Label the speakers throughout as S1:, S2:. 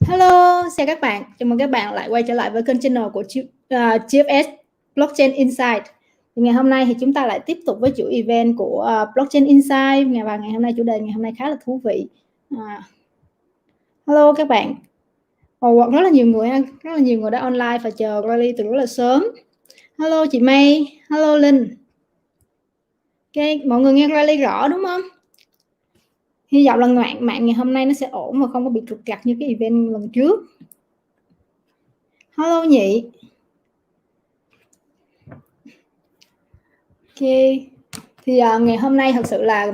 S1: Hello, chào các bạn. Chào mừng các bạn lại quay trở lại với kênh channel của GFS Blockchain Insight. Ngày hôm nay thì chúng ta lại tiếp tục với chuỗi event của Blockchain Insight và ngày hôm nay chủ đề ngày hôm nay khá là thú vị. Hello các bạn. Rất là nhiều người đã online và chờ Riley từ rất là sớm. Hello chị May, hello Linh. Ok, mọi người nghe Riley rõ đúng không? Hy vọng là mạng ngày hôm nay nó sẽ ổn và không có bị trục trặc như cái event lần trước. Hello Nhị. Ok, thì ngày hôm nay thật sự là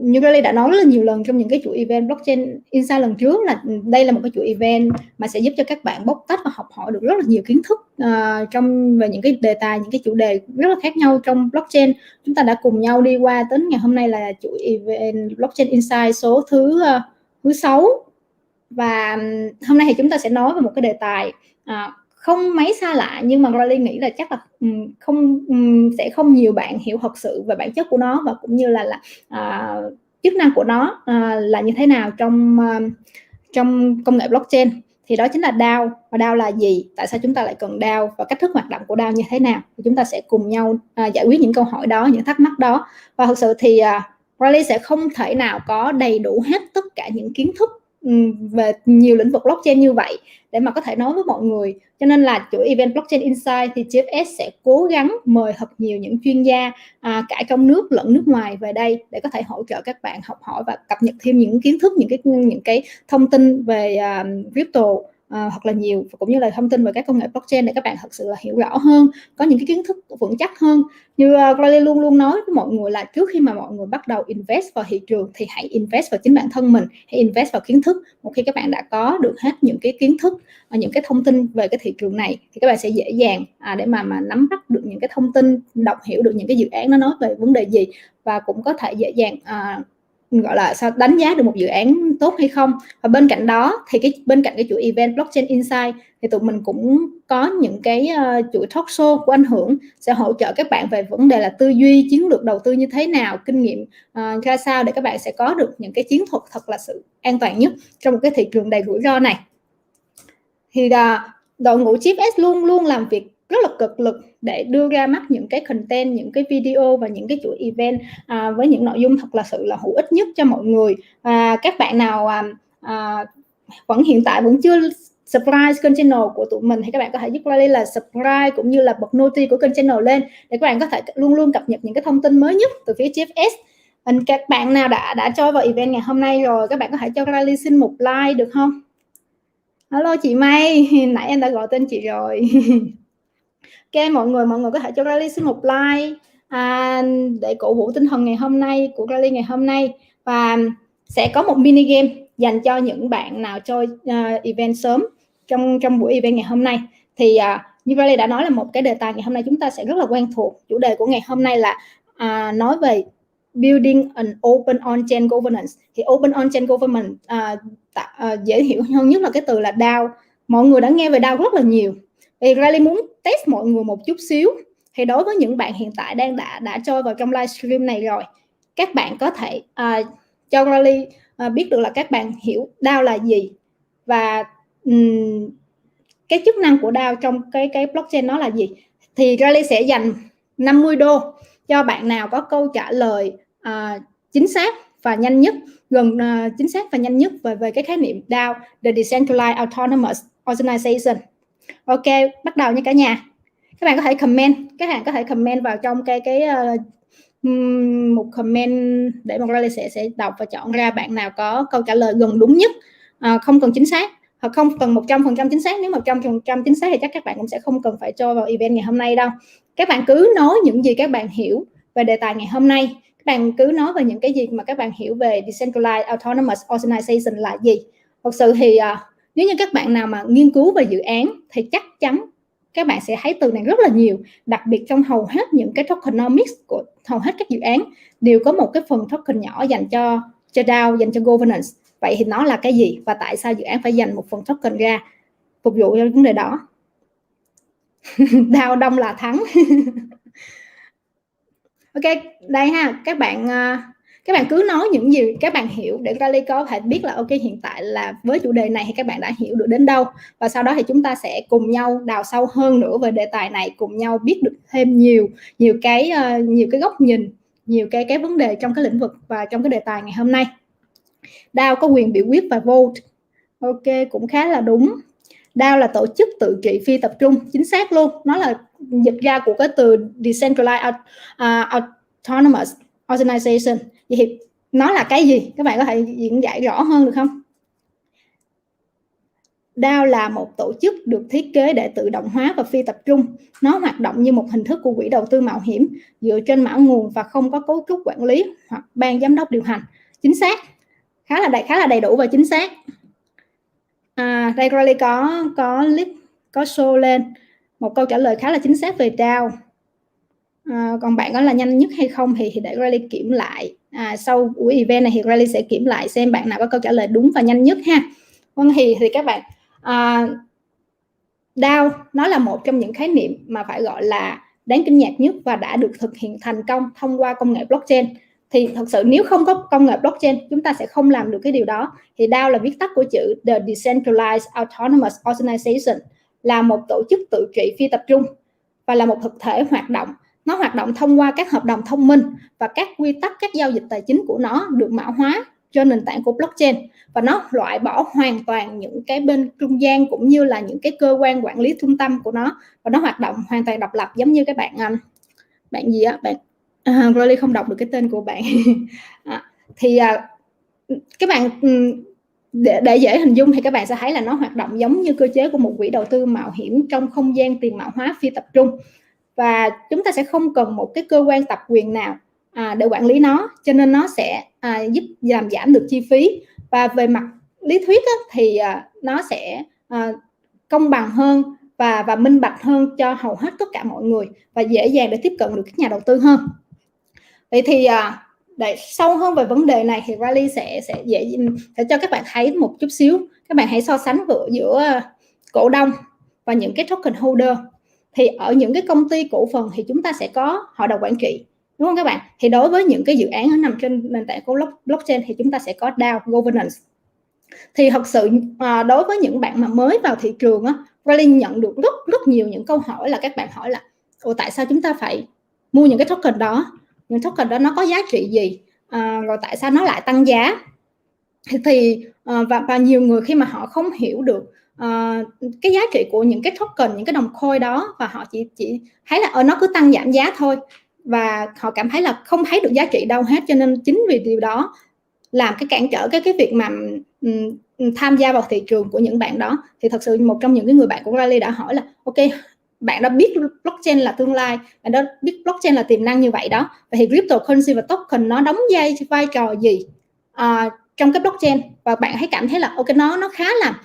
S1: như Riley đã nói rất là nhiều lần trong những cái chuỗi event Blockchain Insight lần trước là đây là một cái chuỗi event mà sẽ giúp cho các bạn bóc tách và học hỏi được rất là nhiều kiến thức trong về những cái đề tài, những cái chủ đề rất là khác nhau trong blockchain. Chúng ta đã cùng nhau đi qua đến ngày hôm nay là chuỗi event Blockchain Insight số thứ 6 và hôm nay thì chúng ta sẽ nói về một cái đề tài không mấy xa lạ, nhưng mà Riley nghĩ là chắc là sẽ không nhiều bạn hiểu thật sự về bản chất của nó và cũng như là chức năng của nó là như thế nào trong công nghệ blockchain. Thì đó chính là DAO. Và DAO là gì? Tại sao chúng ta lại cần DAO và cách thức hoạt động của DAO như thế nào? Thì chúng ta sẽ cùng nhau giải quyết những câu hỏi đó, những thắc mắc đó. Và thực sự thì Riley sẽ không thể nào có đầy đủ hết tất cả những kiến thức về nhiều lĩnh vực blockchain như vậy để mà có thể nói với mọi người. Cho nên là chuỗi event Blockchain Insight thì GFS sẽ cố gắng mời thật nhiều những chuyên gia cả trong nước lẫn nước ngoài về đây để có thể hỗ trợ các bạn học hỏi và cập nhật thêm những kiến thức, những cái thông tin về crypto hoặc là nhiều, cũng như là thông tin về các công nghệ blockchain để các bạn thật sự là hiểu rõ hơn, có những cái kiến thức vững chắc hơn. Như Riley luôn luôn nói với mọi người là trước khi mà mọi người bắt đầu invest vào thị trường thì hãy invest vào chính bản thân mình, hãy invest vào kiến thức. Một khi các bạn đã có được hết những cái kiến thức, những cái thông tin về cái thị trường này thì các bạn sẽ dễ dàng để mà nắm bắt được những cái thông tin, đọc hiểu được những cái dự án nó nói về vấn đề gì và cũng có thể dễ dàng gọi là sao đánh giá được một dự án tốt hay không. Và bên cạnh đó thì bên cạnh cái chuỗi event Blockchain Insight thì tụi mình cũng có những cái chuỗi talk show của anh Hưởng sẽ hỗ trợ các bạn về vấn đề là tư duy, chiến lược đầu tư như thế nào, kinh nghiệm ra sao để các bạn sẽ có được những cái chiến thuật thật là sự an toàn nhất trong một cái thị trường đầy rủi ro này. Thì đội ngũ GFS luôn luôn làm việc rất là cực lực để đưa ra mắt những cái content, những cái video và những cái chuỗi event với những nội dung thật là sự là hữu ích nhất cho mọi người. Các bạn nào hiện tại vẫn chưa subscribe kênh channel của tụi mình thì các bạn có thể giúp Riley là subscribe cũng như là bật noti của kênh channel lên để các bạn có thể luôn luôn cập nhật những cái thông tin mới nhất từ phía GFS. Các bạn nào đã join vào event ngày hôm nay rồi, các bạn có thể cho Riley xin một like được không? Hello chị May, nãy em đã gọi tên chị rồi. Ok, mọi người có thể cho Riley xin một like để cổ vũ tinh thần ngày hôm nay của Riley ngày hôm nay. Và sẽ có một mini game dành cho những bạn nào chơi event sớm trong buổi event ngày hôm nay. Thì như Riley đã nói là một cái đề tài ngày hôm nay chúng ta sẽ rất là quen thuộc. Chủ đề của ngày hôm nay là nói về building an open on-chain governance. Thì open on-chain governance dễ hiểu hơn nhất là cái từ là DAO. Mọi người đã nghe về DAO rất là nhiều. Thì Riley muốn test mọi người một chút xíu. Thì đối với những bạn hiện tại đã chơi vào trong livestream này rồi, các bạn có thể cho Riley biết được là các bạn hiểu DAO là gì và cái chức năng của DAO trong cái blockchain nó là gì. Thì Riley sẽ dành 50 đô cho bạn nào có câu trả lời chính xác và nhanh nhất, chính xác và nhanh nhất về cái khái niệm DAO, the Decentralized Autonomous Organization. Ok, bắt đầu nha cả nhà. Các bạn có thể comment vào trong một comment để mà Riley sẽ đọc và chọn ra bạn nào có câu trả lời gần đúng nhất, không cần chính xác hoặc không cần 100% chính xác. Nếu 100% chính xác thì chắc các bạn cũng sẽ không cần phải cho vào event ngày hôm nay đâu. Các bạn cứ nói những gì các bạn hiểu về đề tài ngày hôm nay. Các bạn cứ nói về những cái gì mà các bạn hiểu về Decentralized Autonomous Organization là gì. Thật sự thì nếu như các bạn nào mà nghiên cứu về dự án thì chắc chắn các bạn sẽ thấy từ này rất là nhiều. Đặc biệt trong hầu hết những cái tokenomics của hầu hết các dự án đều có một cái phần token nhỏ dành cho DAO, dành cho governance. Vậy thì nó là cái gì và tại sao dự án phải dành một phần token ra phục vụ cho vấn đề đó? DAO đông là thắng. Ok, đây ha, các bạn Các bạn cứ nói những gì các bạn hiểu để Riley có thể biết là ok, hiện tại là với chủ đề này thì các bạn đã hiểu được đến đâu, và sau đó thì chúng ta sẽ cùng nhau đào sâu hơn nữa về đề tài này, cùng nhau biết được thêm nhiều cái góc nhìn, nhiều cái vấn đề trong cái lĩnh vực và trong cái đề tài ngày hôm nay. DAO có quyền biểu quyết và vote. Ok, cũng khá là đúng. DAO là tổ chức tự trị phi tập trung, chính xác luôn. Nó là dịch ra của cái từ Decentralized Autonomous Organization. Vậy thì nó là cái gì? Các bạn có thể diễn giải rõ hơn được không? DAO là một tổ chức được thiết kế để tự động hóa và phi tập trung. Nó hoạt động như một hình thức của quỹ đầu tư mạo hiểm dựa trên mã nguồn và không có cấu trúc quản lý hoặc ban giám đốc điều hành. Chính xác, khá là đầy đủ và chính xác. Đây Riley có clip, có show lên một câu trả lời khá là chính xác về DAO. Còn bạn có là nhanh nhất hay không thì để Riley kiểm lại. Sau buổi event này thì Riley sẽ kiểm lại xem bạn nào có câu trả lời đúng và nhanh nhất ha. Vâng, thì các bạn, DAO nó là một trong những khái niệm mà phải gọi là đáng kinh ngạc nhất và đã được thực hiện thành công thông qua công nghệ blockchain. Thì thật sự nếu không có công nghệ blockchain chúng ta sẽ không làm được cái điều đó. Thì DAO là viết tắt của chữ The Decentralized Autonomous Organization, là một tổ chức tự trị phi tập trung và là một thực thể hoạt động. Nó hoạt động thông qua các hợp đồng thông minh và các quy tắc các giao dịch tài chính của nó được mã hóa trên nền tảng của blockchain, và nó loại bỏ hoàn toàn những cái bên trung gian cũng như là những cái cơ quan quản lý trung tâm của nó, và nó hoạt động hoàn toàn độc lập, giống như các bạn gì á, bạn Riley không đọc được cái tên của bạn. Thì các bạn để dễ hình dung thì các bạn sẽ thấy là nó hoạt động giống như cơ chế của một quỹ đầu tư mạo hiểm trong không gian tiền mã hóa phi tập trung, và chúng ta sẽ không cần một cái cơ quan tập quyền nào để quản lý nó, cho nên nó sẽ giúp làm giảm được chi phí, và về mặt lý thuyết thì nó sẽ công bằng hơn và minh bạch hơn cho hầu hết tất cả mọi người, và dễ dàng để tiếp cận được các nhà đầu tư hơn. Vậy thì để sâu hơn về vấn đề này thì Riley sẽ cho các bạn thấy một chút xíu. Các bạn hãy so sánh giữa cổ đông và những cái token holder. Thì ở những cái công ty cổ phần thì chúng ta sẽ có hội đồng quản trị, đúng không các bạn? Thì đối với những cái dự án nó nằm trên nền tảng của blockchain thì chúng ta sẽ có DAO governance. Thì thật sự đối với những bạn mà mới vào thị trường Riley nhận được rất nhiều những câu hỏi là các bạn hỏi là tại sao chúng ta phải mua những cái token đó, những token đó nó có giá trị gì, rồi tại sao nó lại tăng giá. Và nhiều người khi mà họ không hiểu được cái giá trị của những cái token, những cái đồng coin đó, và họ chỉ thấy là nó cứ tăng giảm giá thôi, và họ cảm thấy là không thấy được giá trị đâu hết, cho nên chính vì điều đó làm cái cản trở cái việc mà tham gia vào thị trường của những bạn đó. Thì thật sự một trong những cái người bạn của Riley đã hỏi là ok, bạn đã biết blockchain là tương lai, bạn đã biết blockchain là tiềm năng như vậy đó, vậy thì cryptocurrency và token nó đóng vai trò gì trong cái blockchain, và bạn hãy cảm thấy là ok, nó khá là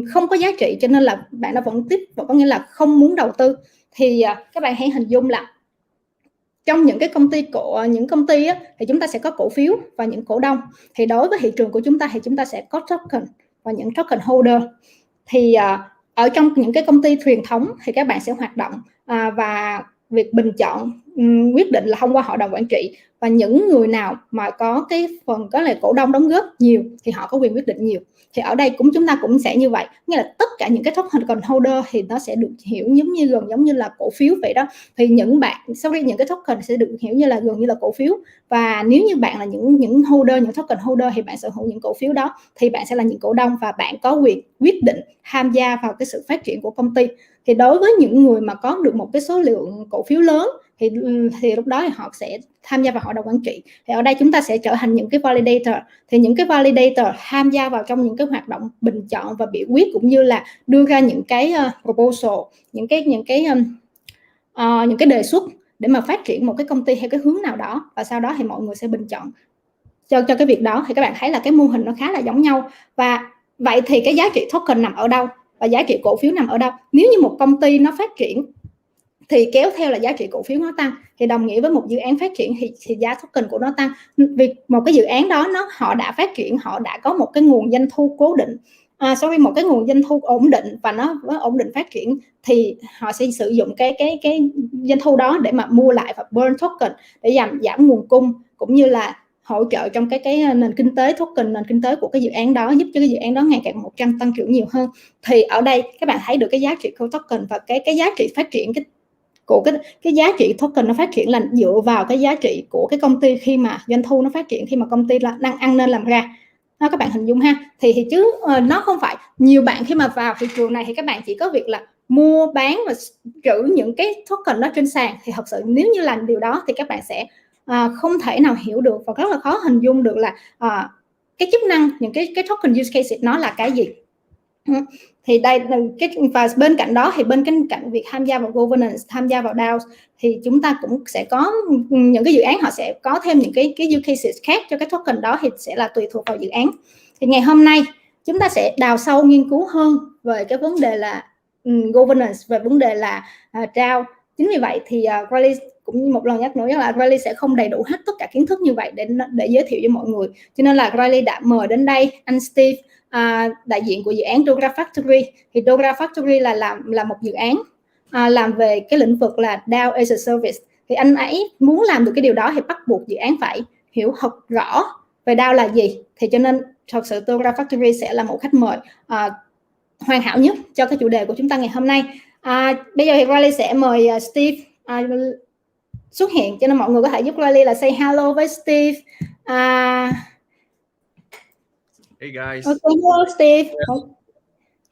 S1: không có giá trị, cho nên là bạn đã vẫn có nghĩa là không muốn đầu tư. Thì các bạn hãy hình dung là trong những cái công ty thì chúng ta sẽ có cổ phiếu và những cổ đông. Thì đối với thị trường của chúng ta thì chúng ta sẽ có token và những token holder. Thì ở trong những cái công ty truyền thống thì các bạn sẽ hoạt động và việc bình chọn quyết định là thông qua hội đồng quản trị, và những người nào mà có cái phần có là cổ đông đóng góp nhiều thì họ có quyền quyết định nhiều. Thì ở đây chúng ta cũng sẽ như vậy, nghĩa là tất cả những cái token holder thì nó sẽ được hiểu giống như là cổ phiếu vậy đó. Thì những cái token sẽ được hiểu như là gần như là cổ phiếu, và nếu như bạn là những token holder thì bạn sở hữu những cổ phiếu đó, thì bạn sẽ là những cổ đông và bạn có quyền quyết định tham gia vào cái sự phát triển của công ty. Thì đối với những người mà có được một cái số lượng cổ phiếu lớn thì lúc đó thì họ sẽ tham gia vào hội đồng quản trị. Thì ở đây chúng ta sẽ trở thành những cái validator. Thì những cái validator tham gia vào trong những cái hoạt động bình chọn và biểu quyết, cũng như là đưa ra những cái proposal, những cái đề xuất để mà phát triển một cái công ty theo cái hướng nào đó, và sau đó thì mọi người sẽ bình chọn cho cái việc đó. Thì các bạn thấy là cái mô hình nó khá là giống nhau. Và vậy thì cái giá trị token nằm ở đâu và giá trị cổ phiếu nằm ở đâu? Nếu như một công ty nó phát triển thì kéo theo là giá trị cổ phiếu nó tăng, thì đồng nghĩa với một dự án phát triển thì giá token của nó tăng. Vì một cái dự án đó họ đã phát triển, họ đã có một cái nguồn doanh thu cố định, một cái nguồn doanh thu ổn định, và nó ổn định phát triển, thì họ sẽ sử dụng cái doanh thu đó để mà mua lại và burn token để giảm nguồn cung, cũng như là hỗ trợ trong cái nền kinh tế token, nền kinh tế của cái dự án đó, giúp cho cái dự án đó ngày càng một tăng trưởng nhiều hơn. Thì ở đây các bạn thấy được cái giá trị của token và cái giá trị phát triển cái giá trị token nó phát triển là dựa vào cái giá trị của cái công ty khi mà doanh thu nó phát triển, khi mà công ty là đang ăn nên làm ra. Đó, các bạn hình dung ha. Thì chứ nó không phải nhiều bạn khi mà vào thị trường này thì các bạn chỉ có việc là mua bán và trữ những cái token đó trên sàn, thì thật sự nếu như làm điều đó thì các bạn sẽ không thể nào hiểu được và rất là khó hình dung được là cái chức năng những cái token use case nó là cái gì. Thì đây và bên cạnh đó thì bên cạnh việc tham gia vào governance, tham gia vào DAO thì chúng ta cũng sẽ có những cái dự án họ sẽ có thêm những cái use cases khác cho cái token đó, thì sẽ là tùy thuộc vào dự án. Thì ngày hôm nay chúng ta sẽ đào sâu nghiên cứu hơn về cái vấn đề là governance, về vấn đề là DAO. Chính vì vậy thì Riley cũng một lần nhắc nữa là Riley sẽ không đầy đủ hết tất cả kiến thức như vậy để giới thiệu cho mọi người, cho nên là Riley đã mời đến đây anh Steve, đại diện của dự án Dora Factory. Thì Dora Factory là một dự án làm về cái lĩnh vực là DAO as a service. Thì anh ấy muốn làm được cái điều đó thì bắt buộc dự án phải hiểu thật rõ về DAO là gì. Thì cho nên thật sự Dora Factory sẽ là một khách mời hoàn hảo nhất cho cái chủ đề của chúng ta ngày hôm nay. Bây giờ thì Riley sẽ mời Steve xuất hiện, cho nên mọi người có thể giúp Riley là say hello với Steve.
S2: Hey guys.
S1: Okay, hello Steve.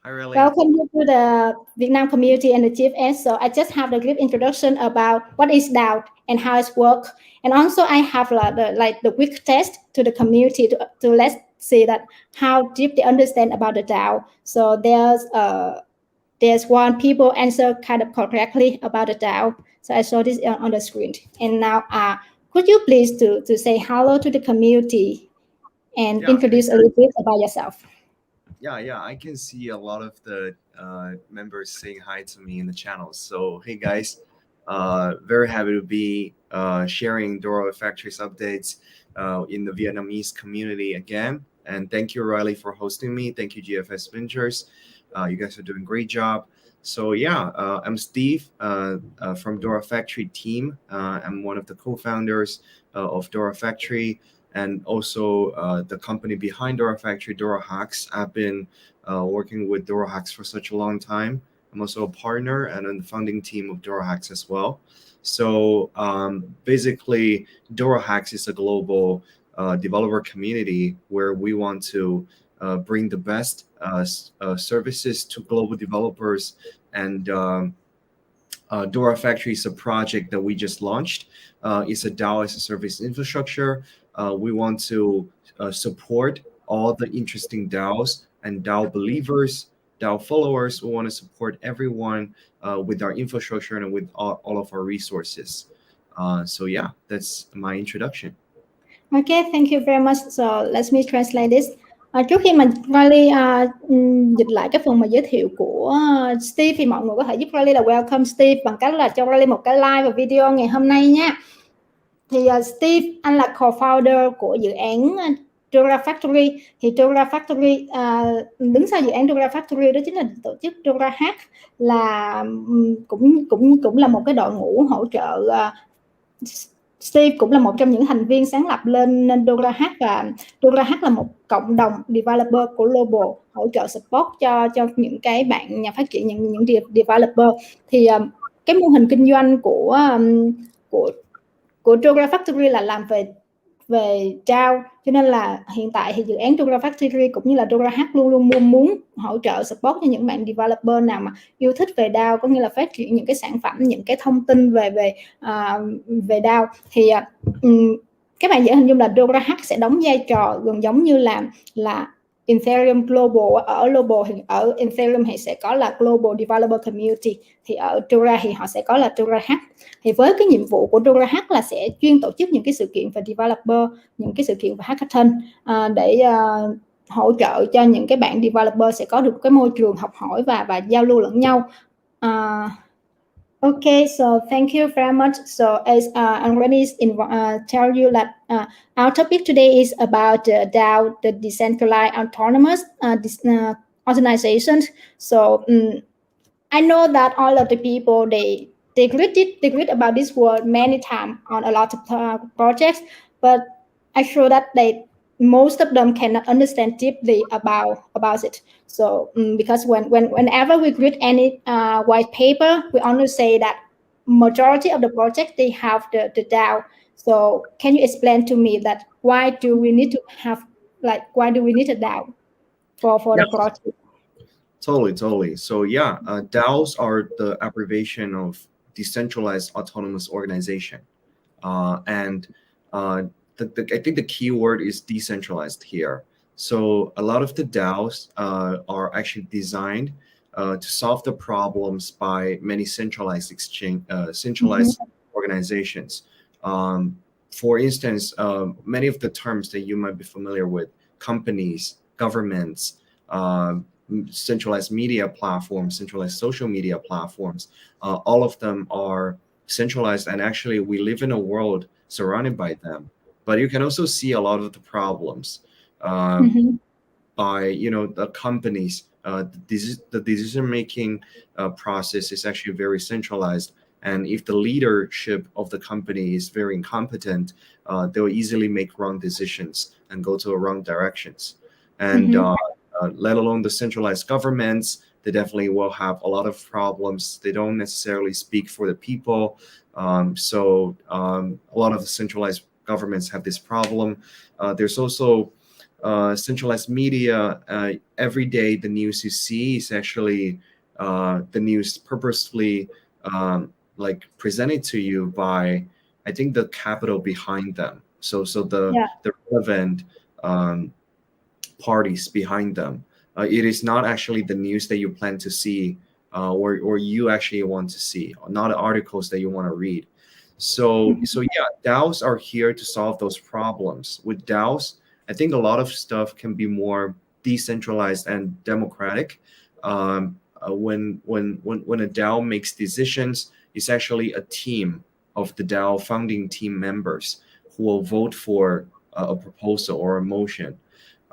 S2: Hi Riley.
S1: Welcome you to the Vietnam community and the GFS. So I just have a brief introduction about what is DAO and how it works, and also I have the quick test to the community to let's see that how deep they understand about the DAO. So there's one people answer kind of correctly about the DAO. So I saw this on the screen, and now could you please to say hello to the community and introduce a little bit about yourself?
S2: Yeah, I can see a lot of the members saying hi to me in the channel. So hey guys, very happy to be sharing Dora Factory's updates in the Vietnamese community again. And thank you, Riley, for hosting me. Thank you, GFS Ventures. You guys are doing a great job. So yeah, I'm Steve from Dora Factory team. I'm one of the co-founders of Dora Factory, and also the company behind Dora Factory, Dora Hacks. I've been working with Dora Hacks for such a long time. I'm also a partner and on the founding team of Dora Hacks as well. So basically, Dora Hacks is a global developer community where we want to bring the best services to global developers. And Dora Factory is a project that we just launched. It's a DAO as a service infrastructure. We want to support all the interesting DAOs and DAO believers, DAO followers. We want to support everyone with our infrastructure and with all of our resources. So yeah, that's my introduction.
S1: Okay, thank you very much. So let me translate this. Trước khi mà Riley dịch lại cái phần mà giới thiệu của Steve thì mọi người có thể giúp Riley là welcome Steve bằng cách là cho Riley một cái like và video ngày hôm nay nha. Thì Steve, anh là co-founder của dự án Dora Factory. Thì Dora Factory đứng sau dự án Dora Factory đó chính là tổ chức Dora Hack, là cũng là một cái đội ngũ hỗ trợ. Steve cũng là một trong những thành viên sáng lập lên Dora Hack, và Dora Hack là một cộng đồng developer của global hỗ trợ support cho những cái bạn nhà phát triển, những developer. Thì cái mô hình kinh doanh của Dora Factory là làm về DAO, cho nên là hiện tại thì dự án Dora Factory cũng như là Dora Hack luôn luôn muốn hỗ trợ support cho những bạn developer nào mà yêu thích về DAO, có nghĩa là phát triển những cái sản phẩm, những cái thông tin về DAO. Thì các bạn dễ hình dung là Dora Hack sẽ đóng vai trò gần giống như là Ethereum Global. Ở Global thì ở Ethereum thì sẽ có là Global Developer Community, thì ở Dora thì họ sẽ có là Dora Hack. Thì với cái nhiệm vụ của Dora Hack là sẽ chuyên tổ chức những cái sự kiện về developer, những cái sự kiện về hackathon để hỗ trợ cho những cái bạn developer sẽ có được cái môi trường học hỏi và giao lưu lẫn nhau. Okay, so thank you very much. So as I'm already tell you that our topic today is about DAO, the decentralized autonomous organizations. So I know that all of the people they read about this word many times on a lot of projects, but actually that most of them cannot understand deeply about it. So because whenever we read any white paper, we only say that majority of the project they have the DAO. So can you explain to me that why do we need to have why do we need a DAO for the project?
S2: Totally. So yeah, DAOs are the abbreviation of decentralized autonomous organization, and I think the key word is decentralized here. So a lot of the DAOs are actually designed to solve the problems by many centralized organizations. For instance, many of the terms that you might be familiar with, companies, governments, centralized media platforms, centralized social media platforms, all of them are centralized, and actually we live in a world surrounded by them. But you can also see a lot of the problems by the companies. The decision-making process is actually very centralized, and if the leadership of the company is very incompetent, they'll easily make wrong decisions and go to the wrong directions. And let alone the centralized governments, they definitely will have a lot of problems. They don't necessarily speak for the people. So a lot of the centralized governments have this problem. There's also centralized media. Every day the news you see is actually the news purposefully presented to you by, I think, the capital behind them. So the relevant parties behind them. It is not actually the news that you plan to see or you actually want to see, not articles that you want to read. So yeah, DAOs are here to solve those problems. With DAOs, I think a lot of stuff can be more decentralized and democratic. When a DAO makes decisions, it's actually a team of the DAO founding team members who will vote for a proposal or a motion.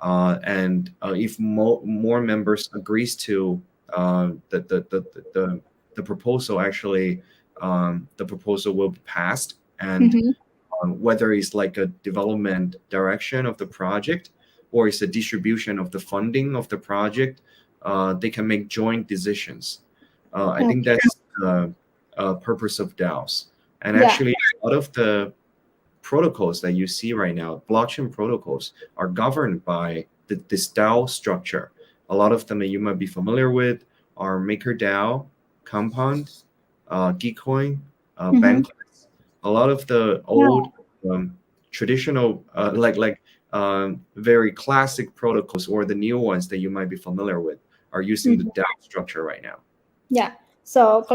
S2: And if more members agrees to the proposal, actually the proposal will be passed. And whether it's like a development direction of the project or it's a distribution of the funding of the project, they can make joint decisions. I think that's the purpose of DAOs. And actually, a lot of the protocols that you see right now, blockchain protocols, are governed by this DAO structure. A lot of them that you might be familiar with are MakerDAO, Compound, Gitcoin, Bankless. A lot of the old traditional, very classic protocols, or the new ones that you might be familiar with, are using the DAO structure right now.
S1: Yeah. So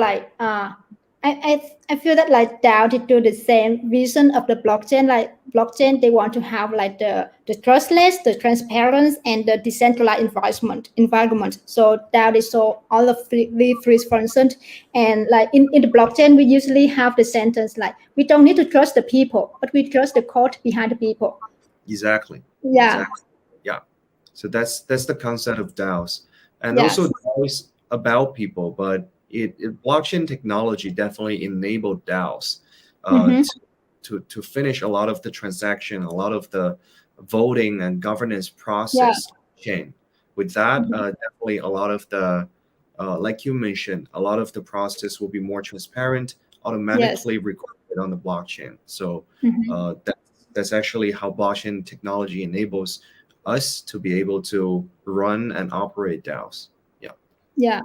S1: I feel that DAO did do the same vision of the blockchain. Like blockchain, they want to have the trustless, the transparent, and the decentralized environment. So DAO is so all of the three functions. And in the blockchain, we usually have the sentence we don't need to trust the people, but we trust the code behind the people.
S2: Exactly.
S1: Yeah.
S2: Exactly. Yeah. So that's the concept of DAOs, and also DAOs about people, but blockchain technology definitely enabled DAOs to finish a lot of the transaction, a lot of the voting and governance process chain. With that, definitely a lot of the, like you mentioned, a lot of the process will be more transparent, automatically recorded on the blockchain. So that's actually how blockchain technology enables us to be able to run and operate DAOs.
S1: Yeah.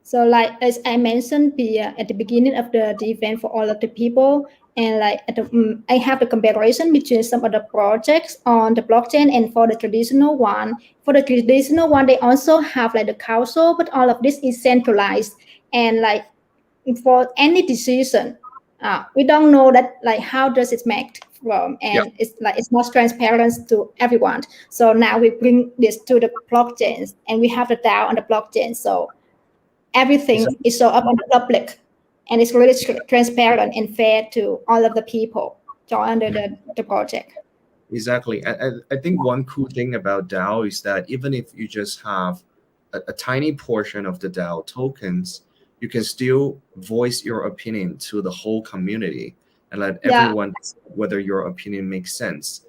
S1: So as I mentioned at the beginning of the event for all of the people, and I have the comparison between some of the projects on the blockchain and for the traditional one. For the traditional one, they also have the council, but all of this is centralized. And for any decision, we don't know that how does it make from, and it's not transparent to everyone. So now we bring this to the blockchains, and we have the DAO on the blockchain. So everything is so up on the public, and it's really transparent and fair to all of the people join under the project.
S2: Exactly. I think one cool thing about DAO is that even if you just have a tiny portion of the DAO tokens, you can still voice your opinion to the whole community and let everyone, whether your opinion makes sense.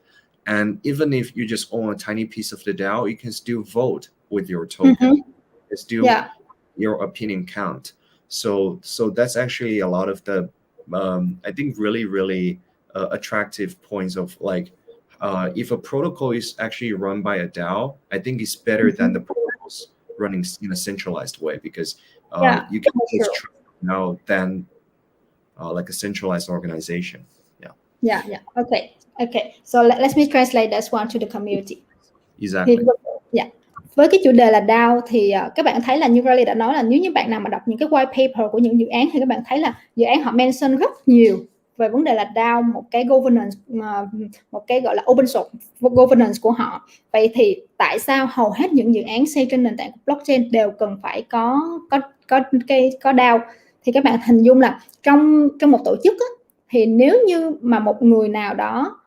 S2: And even if you just own a tiny piece of the DAO, you can still vote with your token. It's still your opinion count. So that's actually a lot of the I think really attractive points of like if a protocol is actually run by a DAO, I think it's better than the protocols running in a centralized way, because you can just trust now than like a centralized organization.
S1: Okay. So let me translate this one to the community.
S2: Exactly.
S1: Với cái chủ đề là DAO thì các bạn thấy là như Riley đã nói là nếu như bạn nào mà đọc những cái white paper của những dự án thì các bạn thấy là dự án họ mention rất nhiều về vấn đề là DAO, một cái governance, một cái gọi là open source governance của họ. Vậy thì tại sao hầu hết những dự án xây trên nền tảng của blockchain đều cần phải có DAO? Thì các bạn hình dung là trong một tổ chức á, thì nếu như mà một người nào đó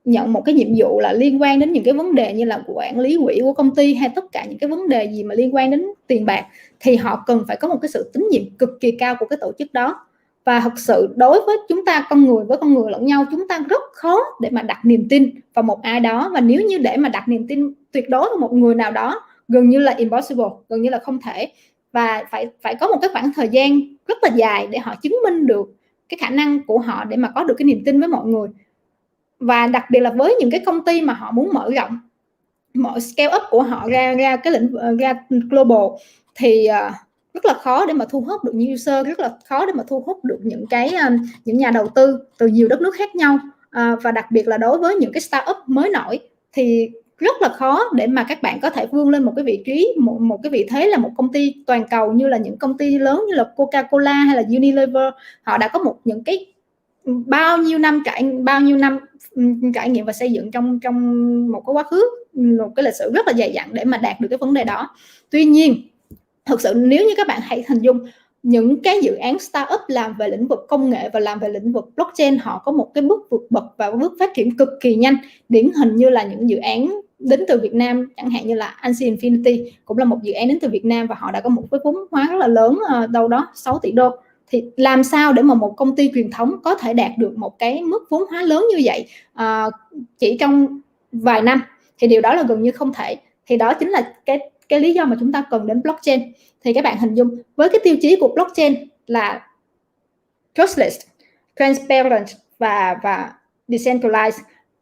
S1: nhận một cái nhiệm vụ là liên quan đến những cái vấn đề như là quản lý quỹ của công ty hay tất cả những cái vấn đề gì mà liên quan đến tiền bạc, thì họ cần phải có một cái sự tín nhiệm cực kỳ cao của cái tổ chức đó. Và thật sự đối với chúng ta, con người với con người lẫn nhau, chúng ta rất khó để mà đặt niềm tin vào một ai đó. Và nếu như để mà đặt niềm tin tuyệt đối vào một người nào đó, gần như là impossible, gần như là không thể. Và phải có một cái khoảng thời gian rất là dài để họ chứng minh được cái khả năng của họ để mà có được cái niềm tin với mọi người. Và đặc biệt là với những cái công ty mà họ muốn mở rộng, mọi scale up của họ ra cái ra global, thì rất là khó để mà thu hút được những user, rất là khó để mà thu hút được những nhà đầu tư từ nhiều đất nước khác nhau. Và đặc biệt là đối với những cái startup mới nổi thì rất là khó để mà các bạn có thể vươn lên một cái vị trí, một cái vị thế là một công ty toàn cầu như là những công ty lớn như là Coca-Cola hay là Unilever. Họ đã có những cái bao nhiêu năm trải nghiệm và xây dựng trong một cái quá khứ, một cái lịch sử rất là dày dặn để mà đạt được cái vấn đề đó. Tuy nhiên, thực sự nếu như các bạn hãy hình dung những cái dự án startup làm về lĩnh vực công nghệ và làm về lĩnh vực blockchain, họ có một cái bước vượt bậc và bước phát triển cực kỳ nhanh. Điển hình như là những dự án đến từ Việt Nam, chẳng hạn như là Axie Infinity cũng là một dự án đến từ Việt Nam và họ đã có một cái vốn hóa rất là lớn, đâu đó 6 tỷ đô. Thì làm sao để mà một công ty truyền thống có thể đạt được một cái mức vốn hóa lớn như vậy chỉ trong vài năm, thì điều đó là gần như không thể. Thì đó chính là cái lý do mà chúng ta cần đến blockchain. Thì các bạn hình dung với cái tiêu chí của blockchain là trustless, transparent và decentralized,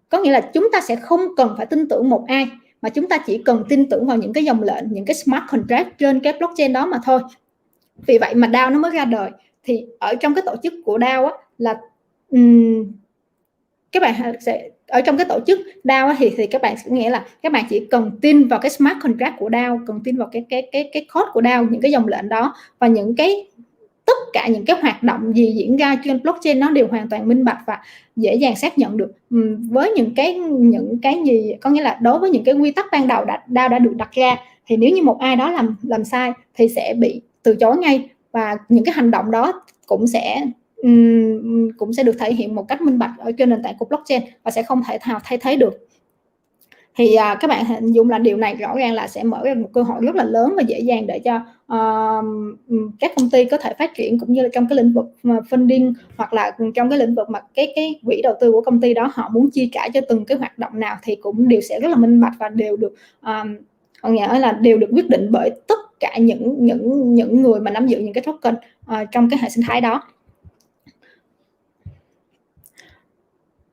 S1: có nghĩa là chúng ta sẽ không cần phải tin tưởng một ai, mà chúng ta chỉ cần tin tưởng vào những cái dòng lệnh, những cái smart contract trên cái blockchain đó mà thôi. Vì vậy mà DAO nó mới ra đời. Thì ở trong cái tổ chức của DAO á, là các bạn sẽ ở trong cái tổ chức DAO thì các bạn sẽ nghĩa là các bạn chỉ cần tin vào cái smart contract của DAO, cần tin vào cái code của DAO, những cái dòng lệnh đó, và tất cả những cái hoạt động gì diễn ra trên blockchain nó đều hoàn toàn minh bạch và dễ dàng xác nhận được. Với những cái gì, có nghĩa là đối với những cái quy tắc ban đầu DAO đã được đặt ra, thì nếu như một ai đó làm sai thì sẽ bị từ chối ngay, và những cái hành động đó cũng sẽ được thể hiện một cách minh bạch ở trên nền tảng của blockchain và sẽ không thể nào thay thế được. Thì các bạn hình dung là điều này rõ ràng là sẽ mở ra một cơ hội rất là lớn và dễ dàng để cho các công ty có thể phát triển, cũng như là trong cái lĩnh vực funding, hoặc là trong cái lĩnh vực mà cái quỹ đầu tư của công ty đó họ muốn chi trả cho từng cái hoạt động nào thì cũng đều sẽ rất là minh bạch và đều được nghĩa là đều được quyết định bởi tất cả những người mà nắm giữ những cái token trong cái hệ sinh thái đó.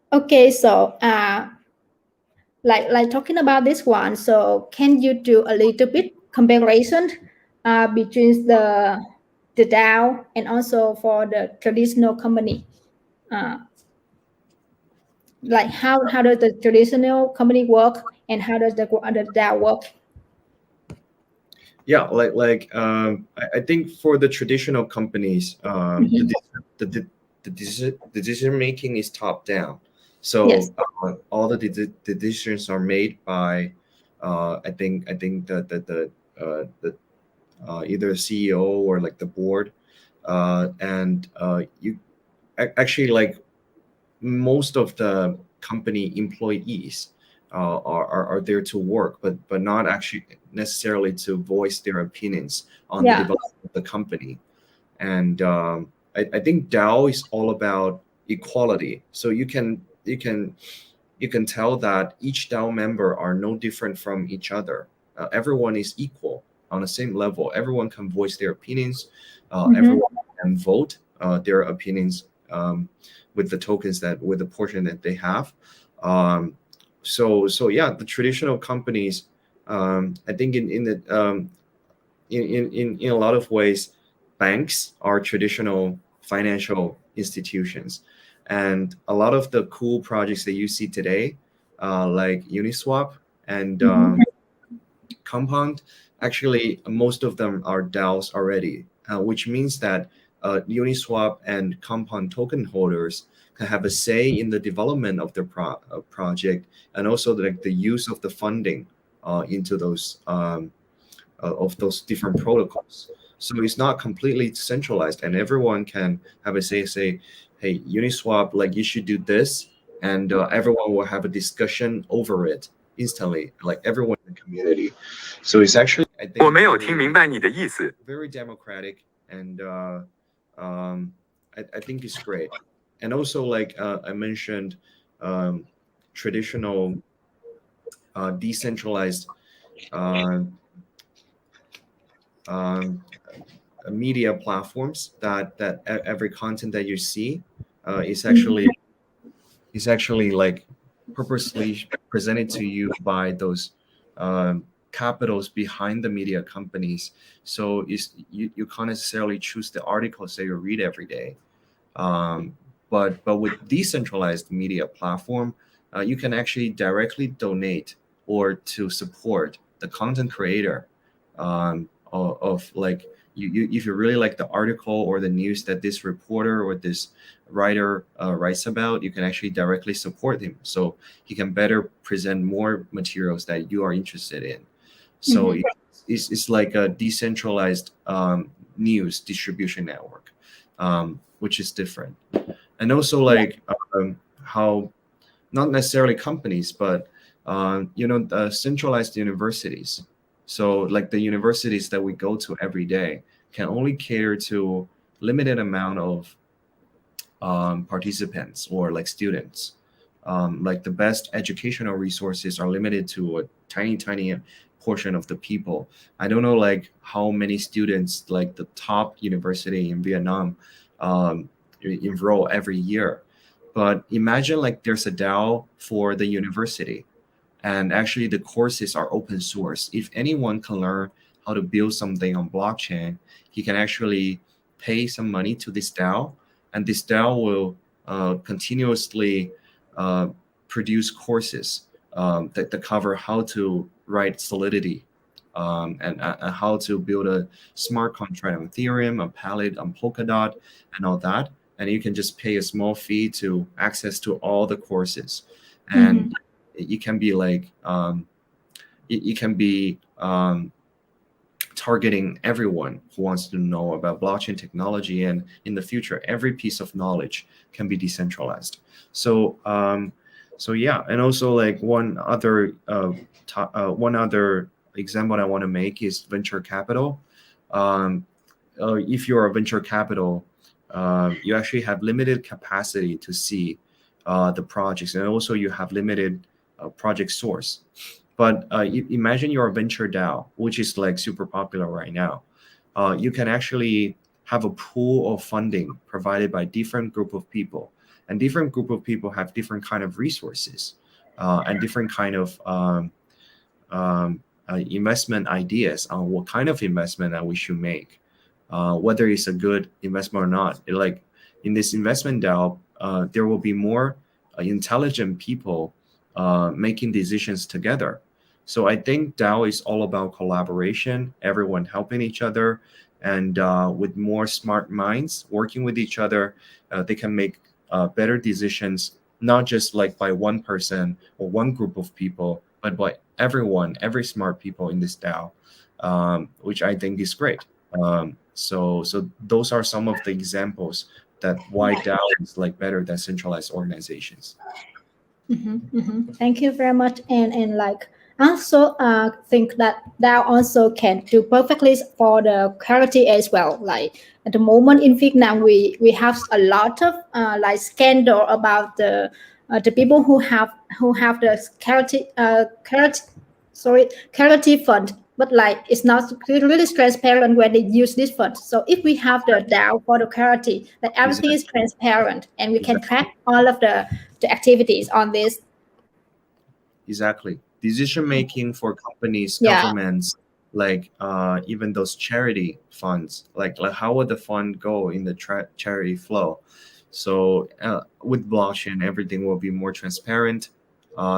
S1: Okay, so like talking about this one, so can you do a little bit comparison between the DAO and also for the traditional company? Like how does the traditional company work and how does the DAO work?
S2: Yeah, I think for the traditional companies, the decision making is top down. So
S1: Yes.
S2: All the decisions are made by I think the either CEO or like the board, and you actually, like, most of the company employees are there to work, but not actually necessarily to voice their opinions on the development of the company. And I think DAO is all about equality. So you can you can tell that each DAO member are no different from each other. Everyone is equal on the same level. Everyone can voice their opinions. Everyone can vote their opinions with the tokens with the portion that they have. So yeah, the traditional companies, I think in a lot of ways, banks are traditional financial institutions, and a lot of the cool projects that you see today, like Uniswap and Compound, actually most of them are DAOs already, which means that Uniswap and Compound token holders can have a say in the development of their project, and also like the use of the funding into those of those different protocols. So it's not completely centralized, and everyone can have a say, hey, Uniswap, like you should do this, and everyone will have a discussion over it instantly, like everyone in the community. So it's actually, I think,
S3: 我没有听明白你的意思。
S2: very democratic, and I think it's great. And also, like I mentioned, traditional decentralized media platforms that every content that you see is actually like purposely presented to you by those capitals behind the media companies. So you can't necessarily choose the articles that you read every day. But with decentralized media platform, you can actually directly donate or to support the content creator of like you if you really like the article or the news that this reporter or this writer writes about, you can actually directly support him, so he can better present more materials that you are interested in. So it's like a decentralized news distribution network, which is different. And also like how not necessarily companies, but centralized universities. So like the universities that we go to every day can only cater to limited amount of participants or like students. Like the best educational resources are limited to a tiny portion of the people. I don't know like how many students like the top university in Vietnam enroll every year. But imagine like there's a DAO for the university, and actually the courses are open source. If anyone can learn how to build something on blockchain, he can actually pay some money to this DAO, and this DAO will continuously produce courses that cover how to write Solidity and how to build a smart contract on Ethereum, a palette on Polkadot, and all that. And you can just pay a small fee to access to all the courses. And it can be like it can be targeting everyone who wants to know about blockchain technology, and in the future every piece of knowledge can be decentralized. So yeah. And also like one other example I want to make is venture capital. If you're a venture capital, you actually have limited capacity to see the projects, and also you have limited project source. But imagine you're a venture DAO, which is like super popular right now. You can actually have a pool of funding provided by different group of people, and different group of people have different kind of resources and different kind of investment ideas on what kind of investment that we should make, whether it's a good investment or not. Like in this investment DAO, there will be more intelligent people making decisions together. So I think DAO is all about collaboration, everyone helping each other, and with more smart minds working with each other, they can make better decisions, not just like by one person or one group of people, but by everyone, every smart people in this DAO, which I think is great. So those are some of the examples that why DAO is like better than centralized organizations.
S1: Thank you very much. And like I also think that DAO also can do perfectly for the quality as well. Like at the moment in Vietnam, we have a lot of like scandal about the the people who have the charity fund, but like it's not really transparent when they use this fund. So if we have the DAO for the charity, that everything is transparent and we can track all of the activities on this.
S2: Exactly. Decision making for companies, governments, like even those charity funds, like how would the fund go in the charity flow? So with blockchain, everything will be more transparent.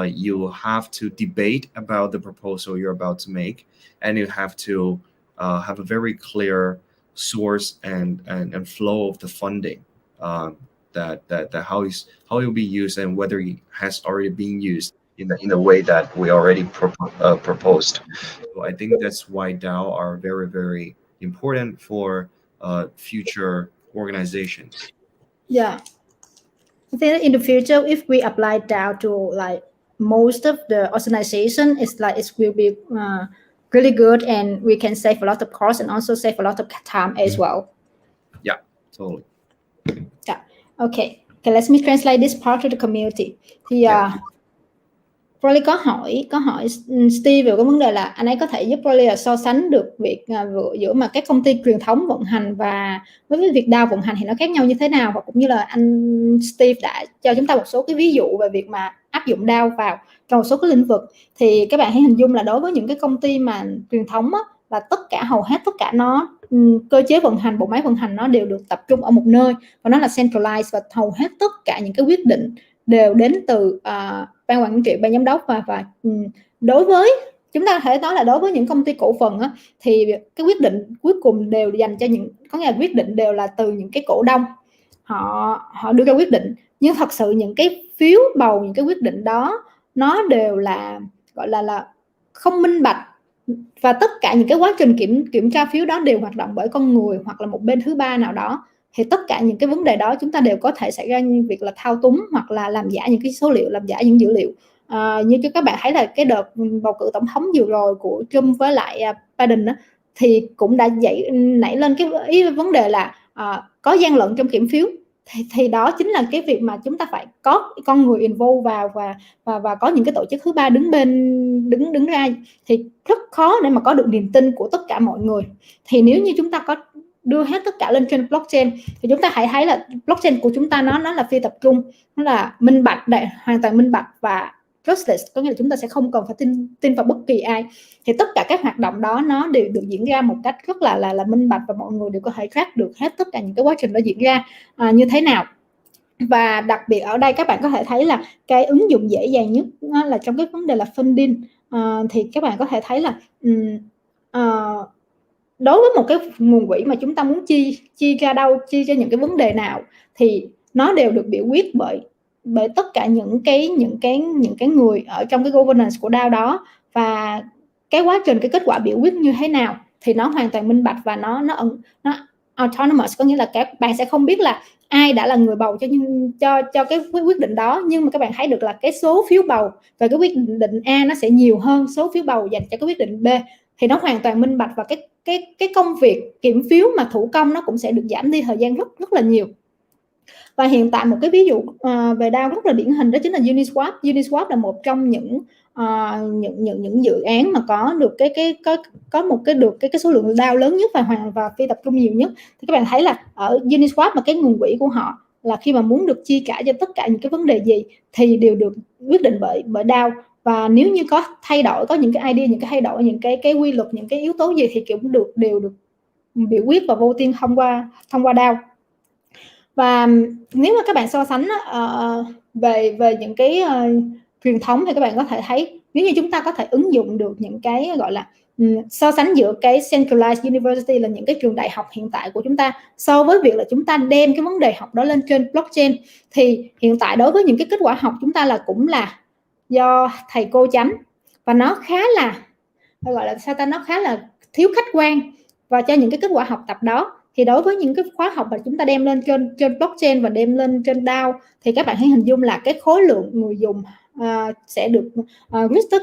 S2: You have to debate about the proposal you're about to make, and you have to have a very clear source and flow of the funding, that how it will be used and whether it has already been used in the way that we already proposed. So I think that's why DAO are very, very important for future organizations.
S1: Yeah, I think in the future, if we apply DAO to like most of the organization, it's like it will be really good, and we can save a lot of cost and also save a lot of time as well.
S2: Yeah, totally.
S1: Yeah. Okay, let me translate this part to the community. Thì Rolly có hỏi Steve về cái vấn đề là anh ấy có thể giúp Rolly là so sánh được việc giữa mà các công ty truyền thống vận hành và với việc DAO vận hành thì nó khác nhau như thế nào, và cũng như là anh Steve đã cho chúng ta một số cái ví dụ về việc mà áp dụng DAO vào trong một số cái lĩnh vực. Thì các bạn hãy hình dung là đối với những cái công ty mà truyền thống á, là hầu hết tất cả nó cơ chế vận hành, bộ máy vận hành nó đều được tập trung ở một nơi và nó là centralized, và hầu hết tất cả những cái quyết định đều đến từ ban quản trị, ban giám đốc, và đối với chúng ta có thể nói là đối với những công ty cổ phần á, thì cái quyết định cuối cùng đều dành cho có nghĩa là quyết định đều là từ những cái cổ đông họ đưa ra quyết định, nhưng thật sự những cái phiếu bầu, những cái quyết định đó nó đều là gọi là không minh bạch, và tất cả những cái quá trình kiểm tra phiếu đó đều hoạt động bởi con người hoặc là một bên thứ ba nào đó. Thì tất cả những cái vấn đề đó chúng ta đều có thể xảy ra như việc là thao túng hoặc là làm giả những cái số liệu, làm giả những dữ liệu. Như các bạn thấy là cái đợt bầu cử tổng thống vừa rồi của Trump với lại Biden đó, thì cũng đã nảy lên cái vấn đề là có gian lận trong kiểm phiếu. Thì đó chính là cái việc mà chúng ta phải có con người involve vào và có những cái tổ chức thứ ba đứng ra, thì rất khó để mà có được niềm tin của tất cả mọi người. Thì nếu như chúng ta có đưa hết tất cả lên trên blockchain thì chúng ta hãy thấy là blockchain của chúng ta nó là phi tập trung, nó là minh bạch, hoàn toàn minh bạch và trustless, có nghĩa là chúng ta sẽ không cần phải tin vào bất kỳ ai. Thì tất cả các hoạt động đó nó đều được diễn ra một cách rất là minh bạch, và mọi người đều có thể track được hết tất cả những cái quá trình đó diễn ra như thế nào. Và đặc biệt ở đây các bạn có thể thấy là cái ứng dụng dễ dàng nhất là trong cái vấn đề là funding. Thì các bạn có thể thấy là đối với một cái nguồn quỹ mà chúng ta muốn chi ra đâu, chi cho những cái vấn đề nào, thì nó đều được biểu quyết bởi tất cả những cái người ở trong cái governance của DAO đó, và cái quá trình, cái kết quả biểu quyết như thế nào thì nó hoàn toàn minh bạch và nó autonomous, có nghĩa là các bạn sẽ không biết là ai đã là người bầu cho cái quyết định đó, nhưng mà các bạn thấy được là cái số phiếu bầu về cái quyết định A nó sẽ nhiều hơn số phiếu bầu dành cho cái quyết định B, thì nó hoàn toàn minh bạch, và cái công việc kiểm phiếu mà thủ công nó cũng sẽ được giảm đi thời gian rất là nhiều. Và hiện tại một cái ví dụ về DAO rất là điển hình đó chính là Uniswap. Uniswap là một trong những dự án mà có được cái số lượng DAO lớn nhất và phi tập trung nhiều nhất. Thì các bạn thấy là ở Uniswap mà cái nguồn quỹ của họ là khi mà muốn được chi trả cho tất cả những cái vấn đề gì thì đều được quyết định bởi DAO. Và nếu như có thay đổi, có những cái idea, những cái thay đổi, những cái quy luật, những cái yếu tố gì thì cũng đều được biểu quyết và voting thông qua DAO. Và nếu mà các bạn so sánh về những cái truyền thống thì các bạn có thể thấy nếu như chúng ta có thể ứng dụng được những cái gọi là so sánh giữa cái centralized university là những cái trường đại học hiện tại của chúng ta so với việc là chúng ta đem cái vấn đề học đó lên trên blockchain, thì hiện tại đối với những cái kết quả học chúng ta là cũng là do thầy cô chấm, và nó khá là gọi là nó khá là thiếu khách quan, và cho những cái kết quả học tập đó thì đối với những cái khóa học mà chúng ta đem lên trên blockchain và đem lên trên DAO thì các bạn hãy hình dung là cái khối lượng người dùng sẽ được reach tới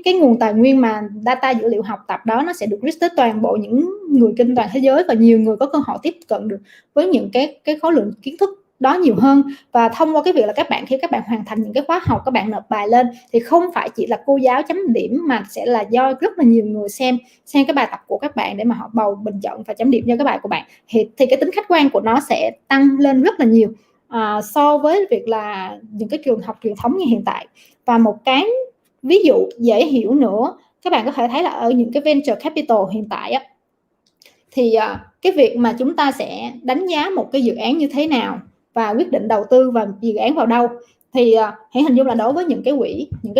S1: cái nguồn tài nguyên mà data dữ liệu học tập đó, nó sẽ được reach tới toàn bộ những người trên toàn thế giới, và nhiều người có cơ hội tiếp cận được với những cái khối lượng kiến thức đó nhiều hơn. Và thông qua cái việc là khi các bạn hoàn thành những cái khóa học, các bạn nộp bài lên thì không phải chỉ là cô giáo chấm điểm, mà sẽ là do rất là nhiều người xem cái bài tập của các bạn để mà họ bầu bình chọn và chấm điểm cho cái bài của bạn. Thì cái tính khách quan của nó sẽ tăng lên rất là nhiều so với việc là những cái trường học truyền thống như hiện tại. Và một cái ví dụ dễ hiểu nữa, các bạn có thể thấy là ở những cái venture capital hiện tại á, thì cái việc mà chúng ta sẽ đánh giá một cái dự án như thế nào và quyết định đầu tư vào dự án vào đâu, thì hãy hình dung là đối với những cái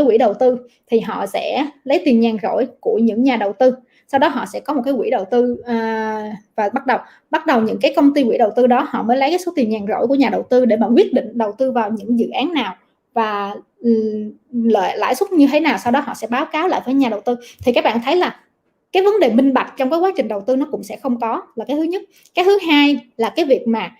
S1: quỹ đầu tư thì họ sẽ lấy tiền nhàn rỗi của những nhà đầu tư, sau đó họ sẽ có một cái quỹ đầu tư và bắt đầu những cái công ty quỹ đầu tư đó họ mới lấy cái số tiền nhàn rỗi của nhà đầu tư để mà quyết định đầu tư vào những dự án nào và lãi suất như thế nào, sau đó họ sẽ báo cáo lại với nhà đầu tư. Thì các bạn thấy là cái vấn đề minh bạch trong cái quá trình đầu tư nó cũng sẽ không có, là cái thứ nhất. Cái thứ hai là cái việc mà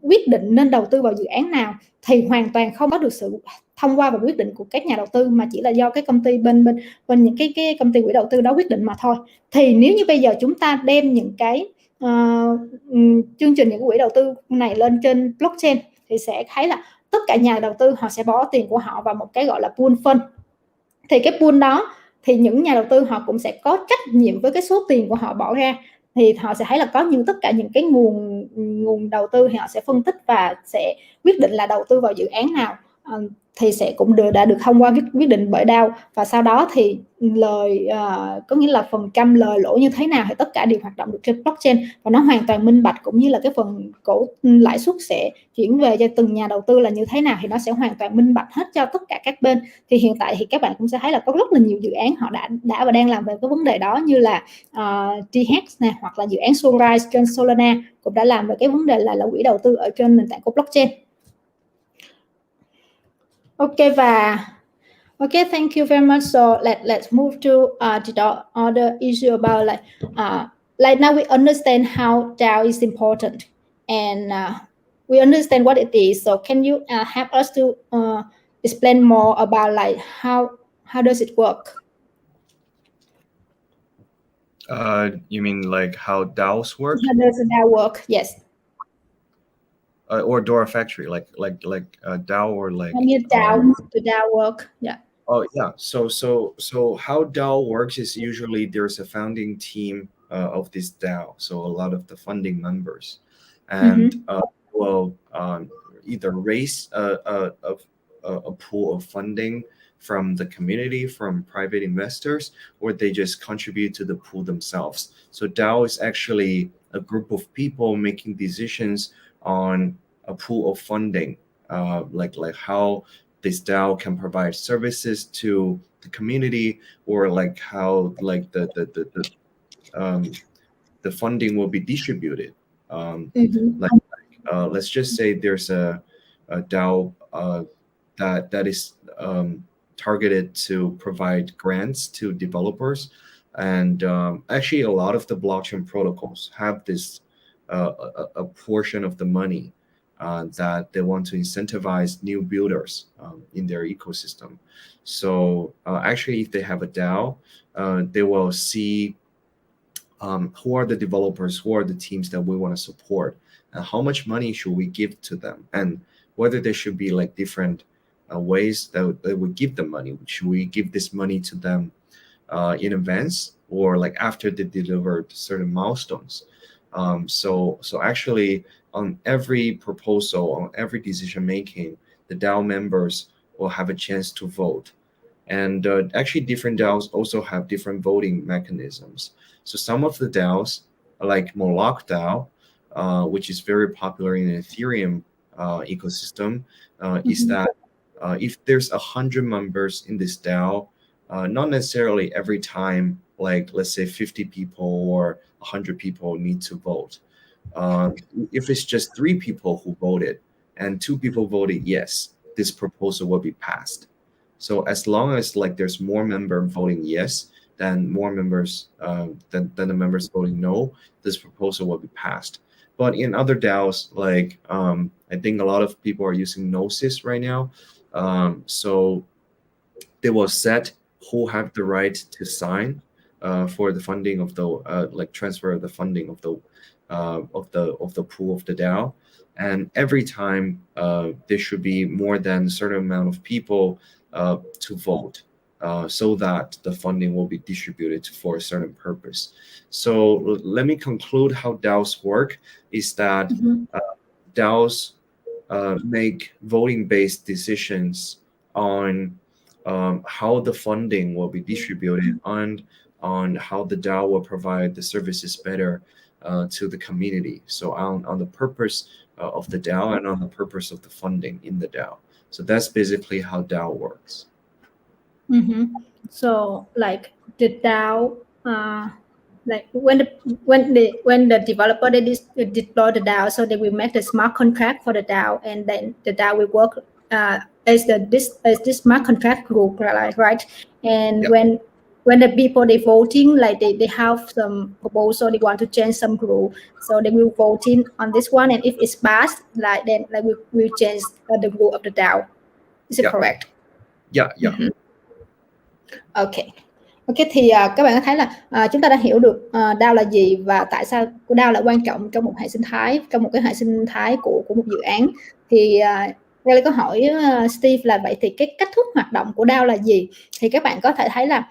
S1: quyết định nên đầu tư vào dự án nào thì hoàn toàn không có được sự thông qua và quyết định của các nhà đầu tư, mà chỉ là do cái công ty bên những cái công ty quỹ đầu tư đó quyết định mà thôi. Thì nếu như bây giờ chúng ta đem những cái chương trình, những cái quỹ đầu tư này lên trên blockchain thì sẽ thấy là tất cả nhà đầu tư họ sẽ bỏ tiền của họ vào một cái gọi là pool fund. Thì cái pool đó thì những nhà đầu tư họ cũng sẽ có trách nhiệm với cái số tiền của họ bỏ ra, thì họ sẽ thấy là có tất cả những cái nguồn đầu tư thì họ sẽ phân tích và sẽ quyết định là đầu tư vào dự án nào, thì sẽ cũng đã được thông qua quyết định bởi DAO. Và sau đó thì có nghĩa là phần trăm lời lỗ như thế nào thì tất cả đều hoạt động được trên blockchain và nó hoàn toàn minh bạch, cũng như là cái phần cổ lãi suất sẽ chuyển về cho từng nhà đầu tư là như thế nào thì nó sẽ hoàn toàn minh bạch hết cho tất cả các bên. Thì hiện tại thì các bạn cũng sẽ thấy là có rất là nhiều dự án họ đã và đang làm về cái vấn đề đó, như là TH này, hoặc là dự án Sunrise trên Solana cũng đã làm về cái vấn đề là quỹ đầu tư ở trên nền tảng của blockchain. Okay, thank you very much. So let's move to the other issue about like now we understand how DAO is important, and we understand what it is. So can you help us to explain more about like how does it work?
S2: You mean like how DAOs work?
S1: How does DAO work? Yes.
S2: Or Dora Factory, like DAO, or like
S1: DAO, the DAO work. Yeah.
S2: Oh yeah. So how DAO works is usually there's a founding team of this DAO. So a lot of the funding members, and will either raise a pool of funding from the community, from private investors, or they just contribute to the pool themselves. So DAO is actually a group of people making decisions on a pool of funding, like how this DAO can provide services to the community, or like how like the funding will be distributed. Let's just say there's a DAO that is targeted to provide grants to developers, and actually a lot of the blockchain protocols have this a portion of the money that they want to incentivize new builders in their ecosystem. So actually, if they have a DAO, they will see who are the developers, who are the teams that we want to support, and how much money should we give to them, and whether there should be like different ways that we give them money. Should we give this money to them in advance, or like after they delivered certain milestones? So actually, on every proposal, on every decision making, the DAO members will have a chance to vote. And actually, different DAOs also have different voting mechanisms. So some of the DAOs, like Moloch DAO, which is very popular in the Ethereum ecosystem, is that if there's 100 members in this DAO, not necessarily every time, like let's say 50 people or 100 people need to vote. If it's just 3 people who voted and 2 people voted yes, this proposal will be passed. So as long as like there's more members voting yes than more members than the members voting no, this proposal will be passed. But in other DAOs, like I think a lot of people are using Gnosis right now, so they will set who have the right to sign for the funding of the like transfer of the funding of the pool of the DAO. And every time there should be more than a certain amount of people to vote, so that the funding will be distributed for a certain purpose. So let me conclude how DAOs work is that DAOs make voting-based decisions on how the funding will be distributed and on how the DAO will provide the services better to the community. So on the purpose of the DAO and on the purpose of the funding in the DAO. So that's basically how DAO works.
S1: So like the DAO, like when the developer they deploy the DAO, so they will make the smart contract for the DAO, and then the DAO will work as this smart contract group, right? And when the people they voting, like they have some proposal, they want to change some rule, so they will vote in on this one, and if it's passed, like then like we change the rule of the DAO. Is it correct?
S2: Yeah.
S1: Ok, thì các bạn có thấy là chúng ta đã hiểu được DAO là gì và tại sao DAO là quan trọng trong một hệ sinh thái, trong một cái hệ sinh thái của một dự án. Thì Riley có hỏi Steve là vậy thì cái cách thức hoạt động của DAO là gì? Thì các bạn có thể thấy là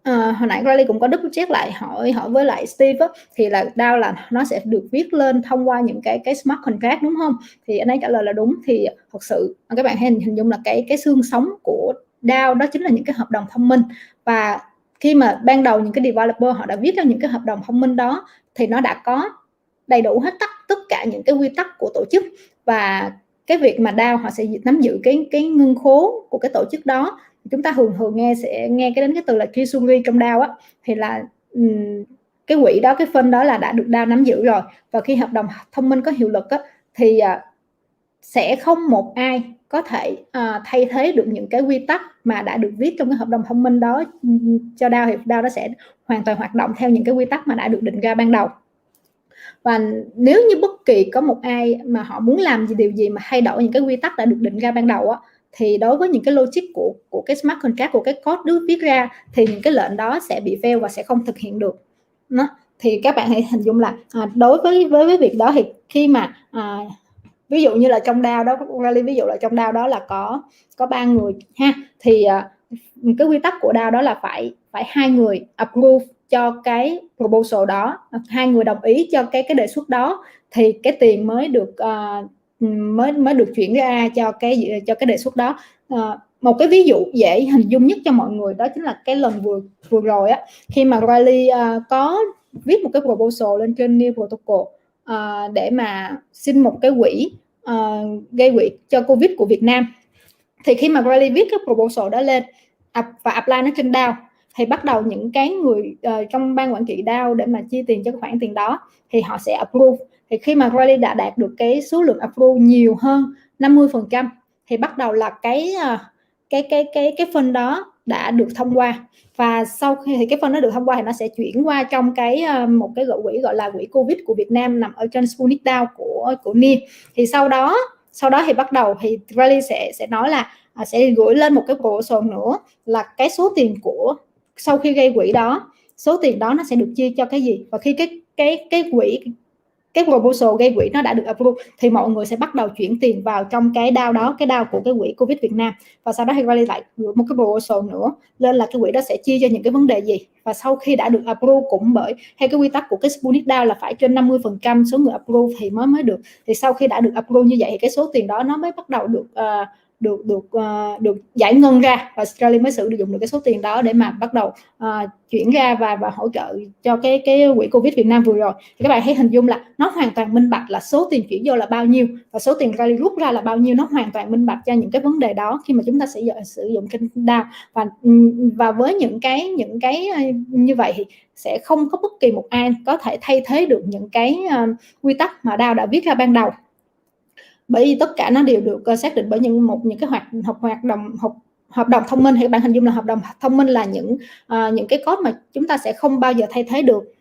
S1: hồi nãy Riley cũng có double check lại hỏi với lại Steve á, thì là DAO là nó sẽ được viết lên thông qua những cái smart contract, đúng không? Thì anh ấy trả lời là đúng. Thì thật sự các bạn hình dung là cái xương sống của DAO đó chính là những cái hợp đồng thông minh. Và khi mà ban đầu những cái developer họ đã viết ra những cái hợp đồng thông minh đó thì nó đã có đầy đủ hết tất cả những cái quy tắc của tổ chức, và cái việc mà DAO họ sẽ nắm giữ cái ngân khố của cái tổ chức đó. Chúng ta thường sẽ nghe đến cái từ là treasury trong DAO á, thì là cái quỹ đó, cái fund đó là đã được DAO nắm giữ rồi. Và khi hợp đồng thông minh có hiệu lực á, thì sẽ không một ai có thể thay thế được những cái quy tắc mà đã được viết trong cái hợp đồng thông minh đó cho DAO. Thì DAO nó sẽ hoàn toàn hoạt động theo những cái quy tắc mà đã được định ra ban đầu. Và nếu như bất kỳ có một ai mà họ muốn làm điều gì mà thay đổi những cái quy tắc đã được định ra ban đầu á, thì đối với những cái logic của cái smart contract, của cái code được viết ra, thì những cái lệnh đó sẽ bị fail và sẽ không thực hiện được. Thì các bạn hãy hình dung là đối với việc đó thì khi mà ví dụ như là trong DAO đó, ví dụ là trong DAO đó là có 3 người ha, thì cái quy tắc của DAO đó là phải 2 người approve cho cái proposal đó, 2 người đồng ý cho cái đề xuất đó, thì cái tiền mới được mới được chuyển ra cho cái đề xuất đó. Một cái ví dụ dễ hình dung nhất cho mọi người đó chính là cái lần vừa rồi á, khi mà Riley có viết một cái proposal lên trên New Protocol để mà xin một cái quỹ gây quỹ cho Covid của Việt Nam. Thì khi mà Riley viết cái proposal đó lên và apply nó trên DAO, thì bắt đầu những cái người trong ban quản trị DAO để mà chi tiền cho cái khoản tiền đó thì họ sẽ approve. Thì khi mà Riley đã đạt được cái số lượng approve nhiều hơn 50%, thì bắt đầu là cái fund đó đã được thông qua. Và sau khi thì cái fund đó được thông qua thì nó sẽ chuyển qua trong một cái quỹ gọi là quỹ Covid của Việt Nam nằm ở trên Sputnik DAO của NIA. Thì sau đó thì bắt đầu thì Riley sẽ nói là sẽ gửi lên một cái proposal nữa là cái số tiền của sau khi gây quỹ đó, số tiền đó nó sẽ được chia cho cái gì. Và khi cái proposal gây quỹ nó đã được approve thì mọi người sẽ bắt đầu chuyển tiền vào trong cái DAO đó, cái DAO của cái quỹ Covid Việt Nam. Và sau đó thì Riley lại gửi một cái proposal nữa lên là cái quỹ đó sẽ chia cho những cái vấn đề gì. Và sau khi đã được approve, cũng bởi theo cái quy tắc của cái Sputnik DAO là phải trên 50% số người approve thì mới được. Thì sau khi đã được approve như vậy thì cái số tiền đó nó mới bắt đầu được giải ngân ra, và Australia mới sử dụng được cái số tiền đó để mà bắt đầu chuyển ra và hỗ trợ cho cái quỹ Covid Việt Nam vừa rồi. Thì các bạn hãy hình dung là nó hoàn toàn minh bạch là số tiền chuyển vô là bao nhiêu và số tiền Australia rút ra là bao nhiêu. Nó hoàn toàn minh bạch cho những cái vấn đề đó khi mà chúng ta sẽ sử dụng kênh DAO. Và với những cái như vậy thì sẽ không có bất kỳ một ai có thể thay thế được những cái quy tắc mà DAO đã viết ra ban đầu, bởi vì tất cả nó đều được xác định bởi những cái hợp đồng thông minh. Thì các bạn hình dung là hợp đồng thông minh là những cái code mà chúng ta sẽ không bao giờ thay thế được.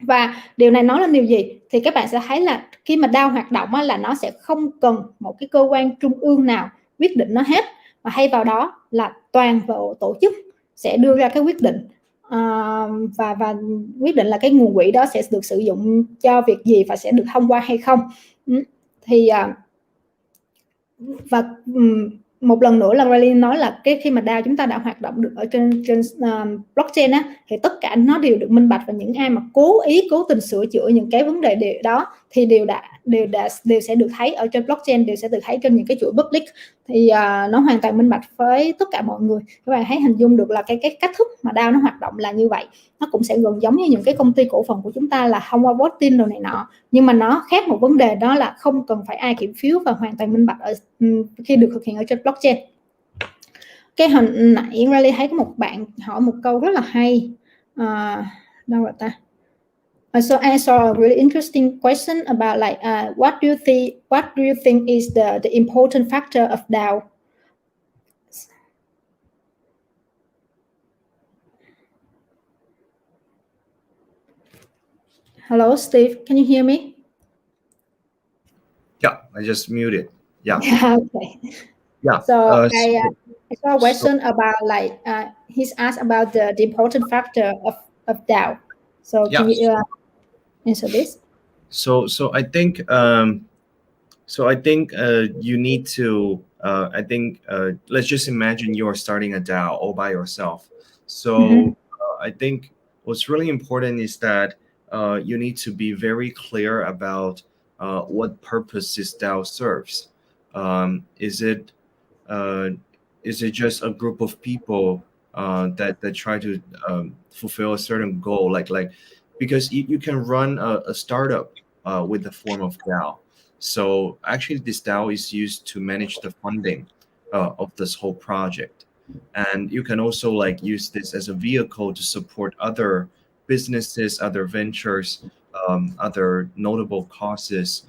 S1: Và điều này nói lên điều gì? Thì các bạn sẽ thấy là khi mà DAO hoạt động là nó sẽ không cần một cái cơ quan trung ương nào quyết định nó hết, mà thay vào đó là toàn bộ tổ chức sẽ đưa ra cái quyết định, và quyết định là cái nguồn quỹ đó sẽ được sử dụng cho việc gì và sẽ được thông qua hay không. Thì và một lần nữa là Riley nói là khi mà DAO chúng ta đã hoạt động được ở trên blockchain á, thì tất cả nó đều được minh bạch, và những ai mà cố tình sửa chữa những cái vấn đề đó thì đều sẽ được thấy ở trên blockchain, đều sẽ được thấy trên những cái chuỗi public. Thì nó hoàn toàn minh bạch với tất cả mọi người. Các bạn thấy hình dung được là cái cách thức mà DAO nó hoạt động là như vậy. Nó cũng sẽ gần giống như những cái công ty cổ phần của chúng ta là thông qua voting đồ này nọ, nhưng mà nó khác một vấn đề, đó là không cần phải ai kiểm phiếu và hoàn toàn minh bạch khi được thực hiện ở trên blockchain. Cái hồi nãy Riley thấy có một bạn hỏi một câu rất là hay, đâu rồi ta? So I saw a really interesting question about like what do you think is the important factor of DAO? Hello, Steve. Can you hear me?
S2: Yeah, I just muted. Yeah.
S1: Okay.
S2: Yeah.
S1: So I saw a question about like he's asked about the important factor of DAO. So can you answer this?
S2: So I think you need to let's just imagine you're starting a DAO all by yourself. So I think what's really important is that you need to be very clear about what purpose this DAO serves. Is it just a group of people that try to fulfill a certain goal, like because you can run a startup with the form of DAO. So actually this DAO is used to manage the funding of this whole project, and you can also like use this as a vehicle to support other businesses, other ventures, other notable causes,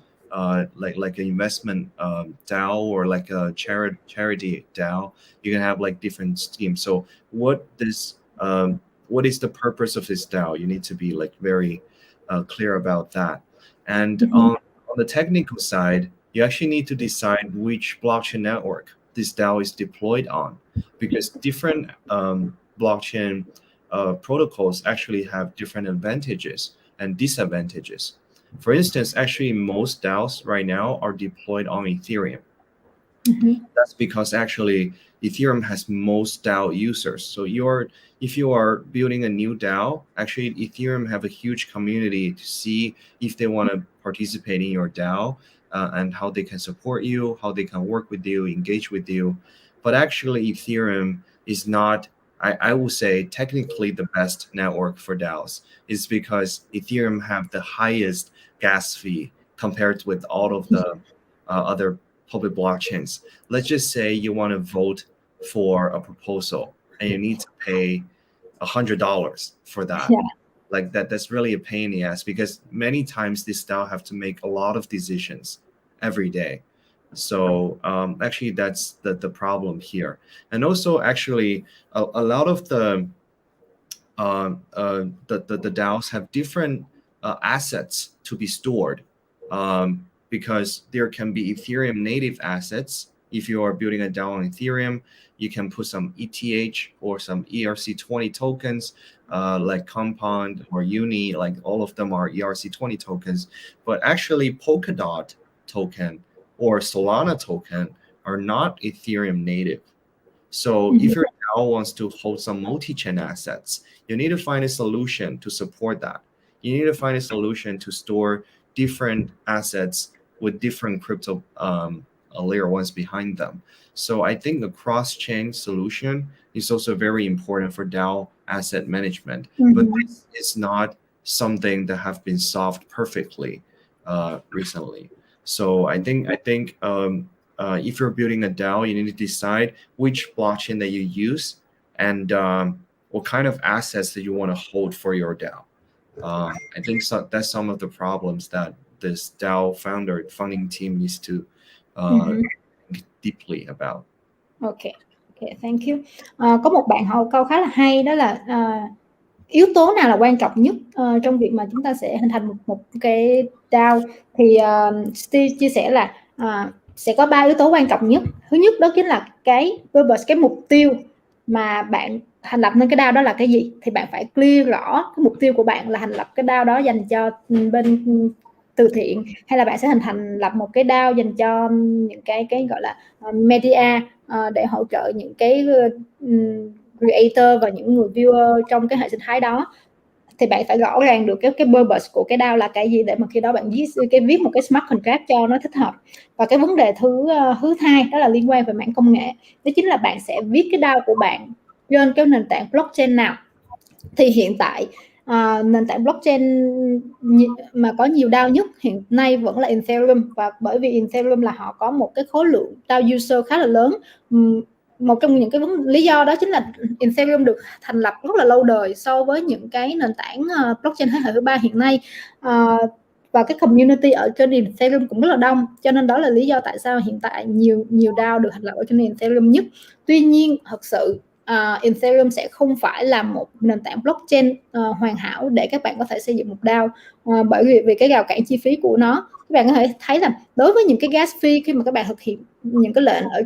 S2: like an investment DAO, or like a charity DAO. You can have like different schemes. So what is the purpose of this DAO? You need to be like very clear about that. And on the technical side, you actually need to decide which blockchain network this DAO is deployed on, because different blockchain protocols actually have different advantages and disadvantages. For instance, actually most DAOs right now are deployed on Ethereum. That's because actually Ethereum has most DAO users. So if you are building a new DAO, actually Ethereum have a huge community to see if they want to participate in your DAO, and how they can support you, how they can work with you, engage with you. But actually Ethereum is not, I would say, technically the best network for DAOs. Is because Ethereum have the highest gas fee compared with all of the other public blockchains. Let's just say you want to vote for a proposal and you need to pay $100 for that.
S1: Yeah.
S2: Like that's really a pain in the ass, because many times this DAO have to make a lot of decisions every day. So actually that's the problem here. And also actually a lot of the DAOs have different assets to be stored, because there can be Ethereum native assets. If you are building a DAO on Ethereum, you can put some ETH or some ERC20 tokens, like Compound or Uni, like all of them are ERC20 tokens. But actually Polkadot token or Solana token are not Ethereum native. So if your DAO wants to hold some multi-chain assets, you need to find a solution to support that. You need to find a solution to store different assets with different crypto layer ones behind them. So I think the cross-chain solution is also very important for DAO asset management, but this is not something that have been solved perfectly recently. So I think if you're building a DAO, you need to decide which blockchain that you use and what kind of assets that you want to hold for your DAO. I think that's some of the problems that this DAO founding team needs to think deeply about.
S1: Okay, thank you. Có một bạn hỏi câu khá là hay, đó là yếu tố nào là quan trọng nhất trong việc mà chúng ta sẽ hình thành một cái DAO. Thì Steve chia sẻ là sẽ có 3 yếu tố quan trọng nhất. Thứ nhất đó chính là cái purpose, cái mục tiêu mà bạn thành lập nên cái DAO đó là cái gì, thì bạn phải clear rõ cái mục tiêu của bạn là thành lập cái DAO đó dành cho bên từ thiện, hay là bạn sẽ thành lập một cái DAO dành cho những cái gọi là media để hỗ trợ những cái creator và những người viewer trong cái hệ sinh thái đó. Thì bạn phải rõ ràng được cái purpose của cái DAO là cái gì, để mà khi đó bạn viết một cái smart contract cho nó thích hợp. Và cái vấn đề thứ hai đó là liên quan về mảng công nghệ, đó chính là bạn sẽ viết cái DAO của bạn trên cái nền tảng blockchain nào. Thì hiện tại nền tảng blockchain mà có nhiều DAO nhất hiện nay vẫn là Ethereum, và bởi vì Ethereum là họ có một cái khối lượng DAO user khá là lớn. Một trong những cái lý do đó chính là Ethereum được thành lập rất là lâu đời so với những cái nền tảng blockchain thế hệ thứ 3 hiện nay, và cái community ở trên Ethereum cũng rất là đông, cho nên đó là lý do tại sao hiện tại nhiều DAO được thành lập ở trên Ethereum nhất. Tuy nhiên thật sự Ethereum sẽ không phải là một nền tảng blockchain hoàn hảo để các bạn có thể xây dựng một DAO, bởi vì cái rào cản chi phí của nó. Các bạn có thể thấy là đối với những cái gas fee khi mà các bạn thực hiện những cái lệnh ở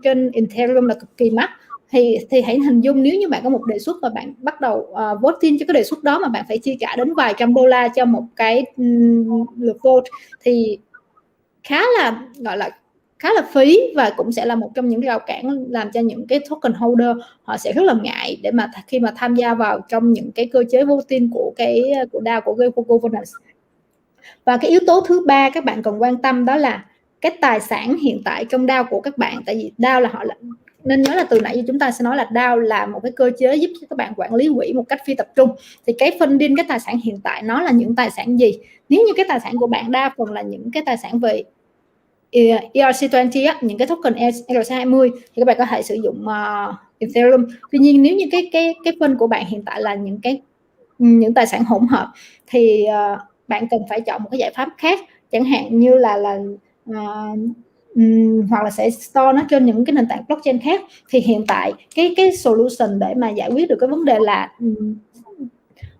S1: trên Ethereum là cực kỳ mắc. Thì hãy hình dung nếu như bạn có một đề xuất và bạn bắt đầu voting cho cái đề xuất đó mà bạn phải chi trả đến vài trăm đô la cho một cái lượt vote, thì khá là phí, và cũng sẽ là một trong những rào cản làm cho những cái token holder họ sẽ rất là ngại để mà khi mà tham gia vào trong những cái cơ chế voting của DAO, của governance. Và cái yếu tố thứ ba các bạn cần quan tâm đó là cái tài sản hiện tại trong DAO của các bạn. Tại vì DAO là nên nhớ là từ nãy giờ chúng ta sẽ nói là DAO là một cái cơ chế giúp cho các bạn quản lý quỹ một cách phi tập trung. Thì cái funding, cái tài sản hiện tại nó là những tài sản gì? Nếu như cái tài sản của bạn đa phần là những cái tài sản về ERC20 những cái token ERC20 thì các bạn có thể sử dụng Ethereum. Tuy nhiên nếu như cái fund của bạn hiện tại là những tài sản hỗn hợp thì bạn cần phải chọn một cái giải pháp khác, chẳng hạn như là hoặc là sẽ store nó trên những cái nền tảng blockchain khác. Thì hiện tại cái solution để mà giải quyết được cái vấn đề là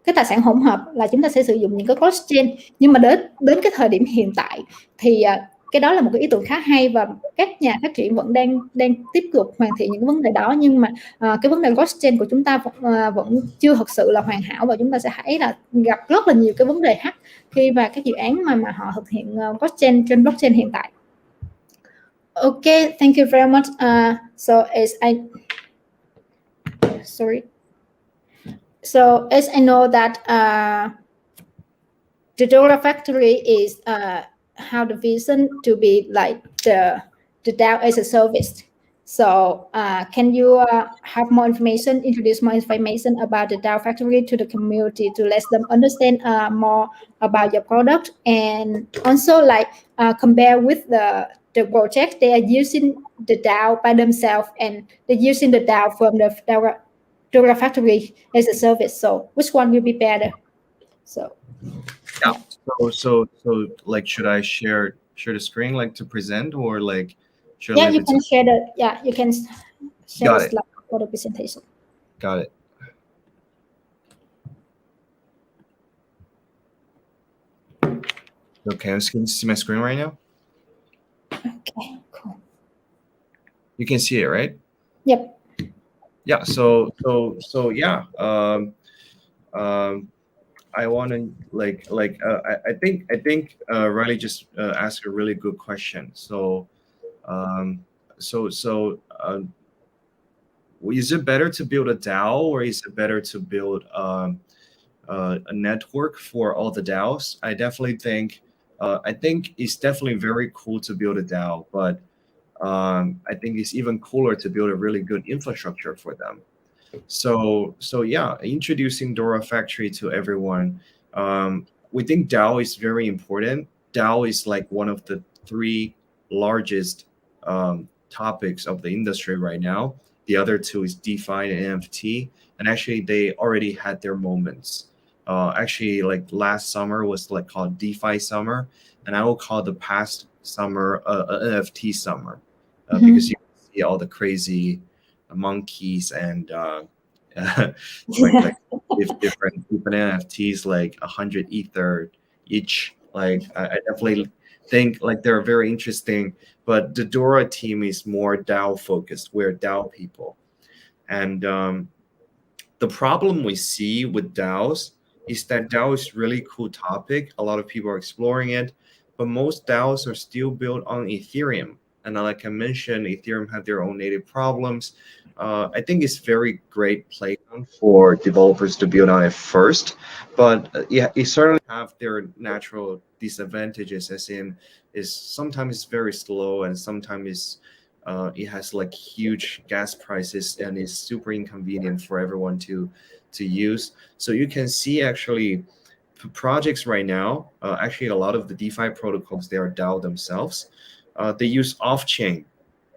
S1: cái tài sản hỗn hợp là chúng ta sẽ sử dụng những cái blockchain. Nhưng mà đến cái thời điểm hiện tại thì cái đó là một cái ý tưởng khá hay, và các nhà phát triển vẫn đang tiếp tục hoàn thiện những cái vấn đề đó. Nhưng mà cái vấn đề blockchain của chúng ta vẫn chưa thật sự là hoàn hảo, và chúng ta sẽ thấy là gặp rất là nhiều cái vấn đề hack khi mà các dự án mà họ thực hiện blockchain trên blockchain hiện tại. Okay, thank you very much. So as I know that the Dora Factory is how the vision to be like the DAO as a service. So can you have more information, introduce more information about the Dora Factory to the community to let them understand more about your product, and also like compare with the project they are using the DAO by themselves and they're using the DAO from the Dora Factory as a service. So which one will be better? So
S2: yeah. So like, should I share the screen like to present, or like should I
S1: you can share you can share the slide for the presentation.
S2: Got it. Okay, can you see my screen right now?
S1: Okay, cool.
S2: You can see it, right?
S1: Yep.
S2: Yeah. So yeah. I want to I think Riley just asked a really good question. So is it better to build a DAO, or is it better to build a network for all the DAOs? I definitely think it's definitely very cool to build a DAO, but I think it's even cooler to build a really good infrastructure for them. So yeah, introducing Dora Factory to everyone. We think DAO is very important. DAO is like one of the 3 largest topics of the industry right now. The other 2 is DeFi and NFT, and actually they already had their moments. Actually, like last summer was like called DeFi summer, and I will call the past summer NFT summer, because you see all the crazy monkeys and like different NFTs, like 100 Ether each. Like I definitely think like they're very interesting, but the Dora team is more DAO focused. We're DAO people, And the problem we see with DAOs is that DAO is really cool topic. A lot of people are exploring it, but most DAOs are still built on Ethereum. And like I mentioned, Ethereum have their own native problems. I think it's very great playground for developers to build on it first, but yeah, it certainly have their natural disadvantages, as in is sometimes it's very slow and sometimes it has like huge gas prices and is super inconvenient for everyone to use. So you can see actually projects right now, actually a lot of the DeFi protocols, they are DAO themselves. They use off-chain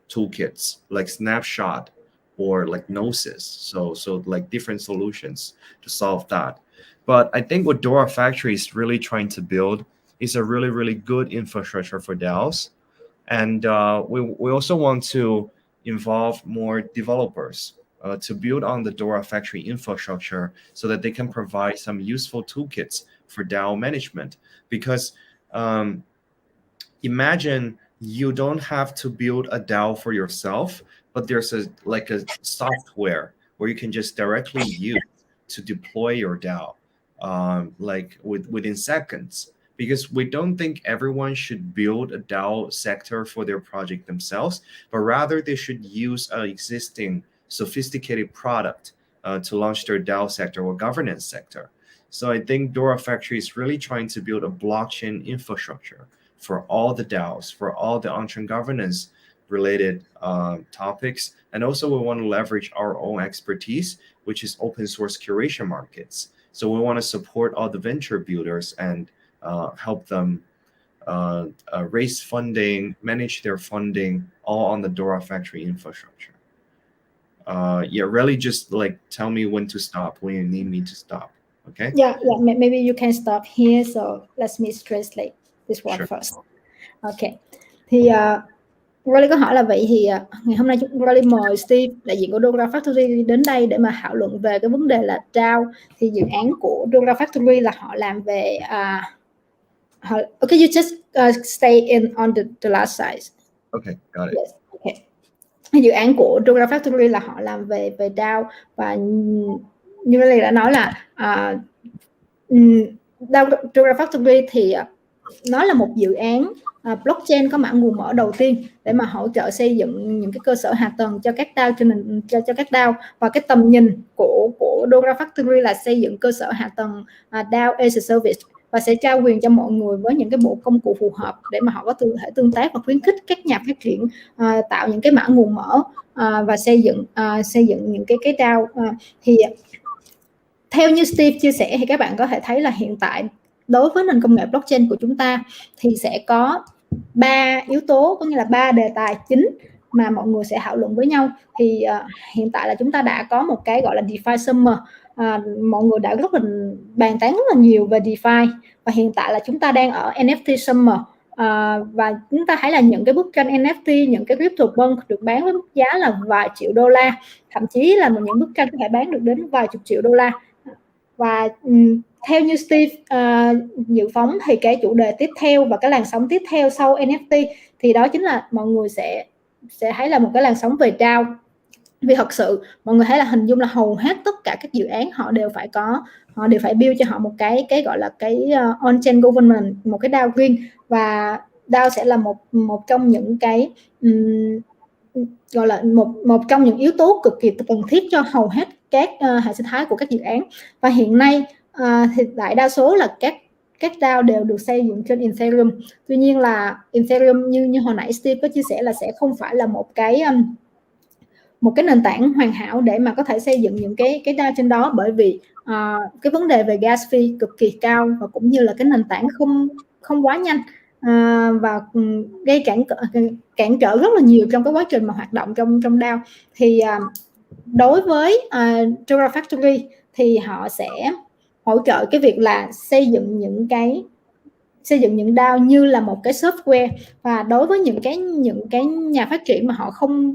S2: toolkits like Snapshot or like Gnosis. So like different solutions to solve that. But I think what Dora Factory is really trying to build is a really, really good infrastructure for DAOs. And we also want to involve more developers to build on the Dora Factory infrastructure so that they can provide some useful toolkits for DAO management. Because imagine you don't have to build a DAO for yourself, but there's a software where you can just directly use to deploy your DAO like within seconds. Because we don't think everyone should build a DAO sector for their project themselves, but rather they should use an existing sophisticated product to launch their DAO sector or governance sector. So I think Dora Factory is really trying to build a blockchain infrastructure for all the DAOs, for all the on-chain governance related topics. And also we want to leverage our own expertise, which is open source curation markets. So we want to support all the venture builders and help them raise funding, manage their funding, all on the Dora Factory infrastructure. Yeah, really just like tell me when to stop, when you need me to stop. Okay?
S1: Yeah, maybe you can stop here. So let me translate this one first. Okay. Thì Riley có hỏi là vậy thì ngày hôm nay Riley mời Steve, đại diện của Dora Factory đến đây để mà thảo luận về cái vấn đề là DAO. Thì dự án của Dora Factory là họ làm về okay, you just stay on the last slide.
S2: Okay, got it.
S1: Yes, okay. Dự án của Dora Factory là họ làm về DAO, và như Riley đã nói là Dora Factory thì nó là một dự án blockchain có mã nguồn mở đầu tiên để mà hỗ trợ xây dựng những cái cơ sở hạ tầng cho các DAO cho các DAO. Và cái tầm nhìn của Dora Factory là xây dựng cơ sở hạ tầng DAO as a service, và sẽ trao quyền cho mọi người với những cái bộ công cụ phù hợp để mà họ có thể tương tác và khuyến khích các nhà phát triển tạo những cái mã nguồn mở và xây dựng những cái DAO. Thì theo như Steve chia sẻ thì các bạn có thể thấy là hiện tại đối với nền công nghệ blockchain của chúng ta thì sẽ có 3 yếu tố, có nghĩa là 3 đề tài chính mà mọi người sẽ thảo luận với nhau. Thì hiện tại là chúng ta đã có một cái gọi là DeFi Summer. Mọi người đã rất là bàn tán rất là nhiều về DeFi, và hiện tại là chúng ta đang ở NFT Summer. Và chúng ta thấy là những cái bức tranh NFT, những cái CryptoPunk được bán với mức giá là vài triệu đô la, thậm chí là những bức tranh có thể bán được đến vài chục triệu đô la. Và theo như Steve dự phóng thì cái chủ đề tiếp theo và cái làn sóng tiếp theo sau NFT thì đó chính là mọi người sẽ thấy là một cái làn sóng về DAO. Vì thật sự mọi người thấy là hình dung là hầu hết tất cả các dự án họ đều phải build cho họ một cái gọi là cái on-chain government, một cái DAO riêng. Và DAO sẽ là một trong những cái gọi là một trong những yếu tố cực kỳ cần thiết cho hầu hết các hệ sinh thái của các dự án. Và hiện nay thì đại đa số là các DAO đều được xây dựng trên Ethereum. Tuy nhiên là Ethereum như hồi nãy Steve có chia sẻ là sẽ không phải là một cái nền tảng hoàn hảo để mà có thể xây dựng những cái DAO trên đó, bởi vì cái vấn đề về gas fee cực kỳ cao, và cũng như là cái nền tảng không quá nhanh và gây cản trở rất là nhiều trong cái quá trình mà hoạt động trong DAO. Thì đối với Dora Factory thì họ sẽ hỗ trợ cái việc là xây dựng những DAO như là một cái software. Và đối với những cái nhà phát triển mà họ không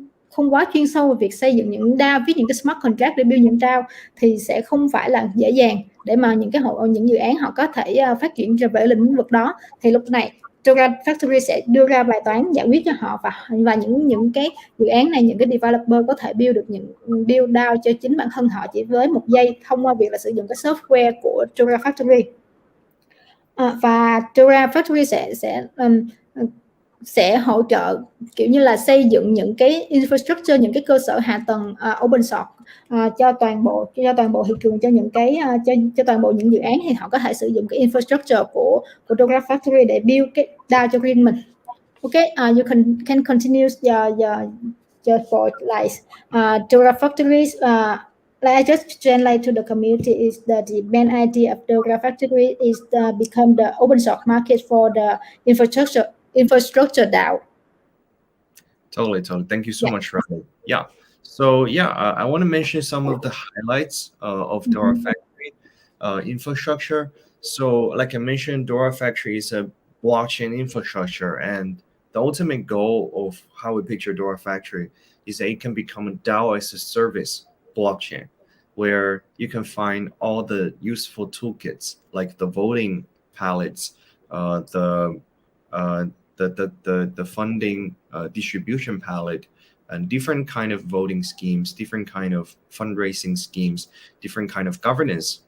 S1: quá chuyên sâu về việc xây dựng những DAO, viết những cái smart contract để build những DAO thì sẽ không phải là dễ dàng để mà những dự án họ có thể phát triển về lĩnh vực đó. Thì lúc này Dora Factory sẽ đưa ra bài toán giải quyết cho họ, và những cái dự án này, những cái developer có thể build được những build DAO cho chính bản thân họ chỉ với 1 giây thông qua việc là sử dụng cái software của Dora Factory. Và Dora Factory sẽ hỗ trợ kiểu như là xây dựng những cái infrastructure, những cái cơ sở hạ tầng open source cho toàn bộ thị trường, cho những cái cho toàn bộ những dự án, thì họ có thể sử dụng cái infrastructure của Dora Factory để build cái DAO cho riêng mình. Okay, you can continue your thought like Dora Factories. I just translate to the community is that the main idea of Dora Factory is become the open source market for the infrastructure DAO.
S2: Totally. Thank you so much, Riley. Yeah. So I want to mention some of the highlights of Dora Factory infrastructure. So like I mentioned, Dora Factory is a blockchain infrastructure, and the ultimate goal of how we picture Dora Factory is that it can become a DAO as a service blockchain, where you can find all the useful toolkits like the voting palettes, the funding distribution palette, and different kind of voting schemes, different kind of fundraising schemes, different kind of governance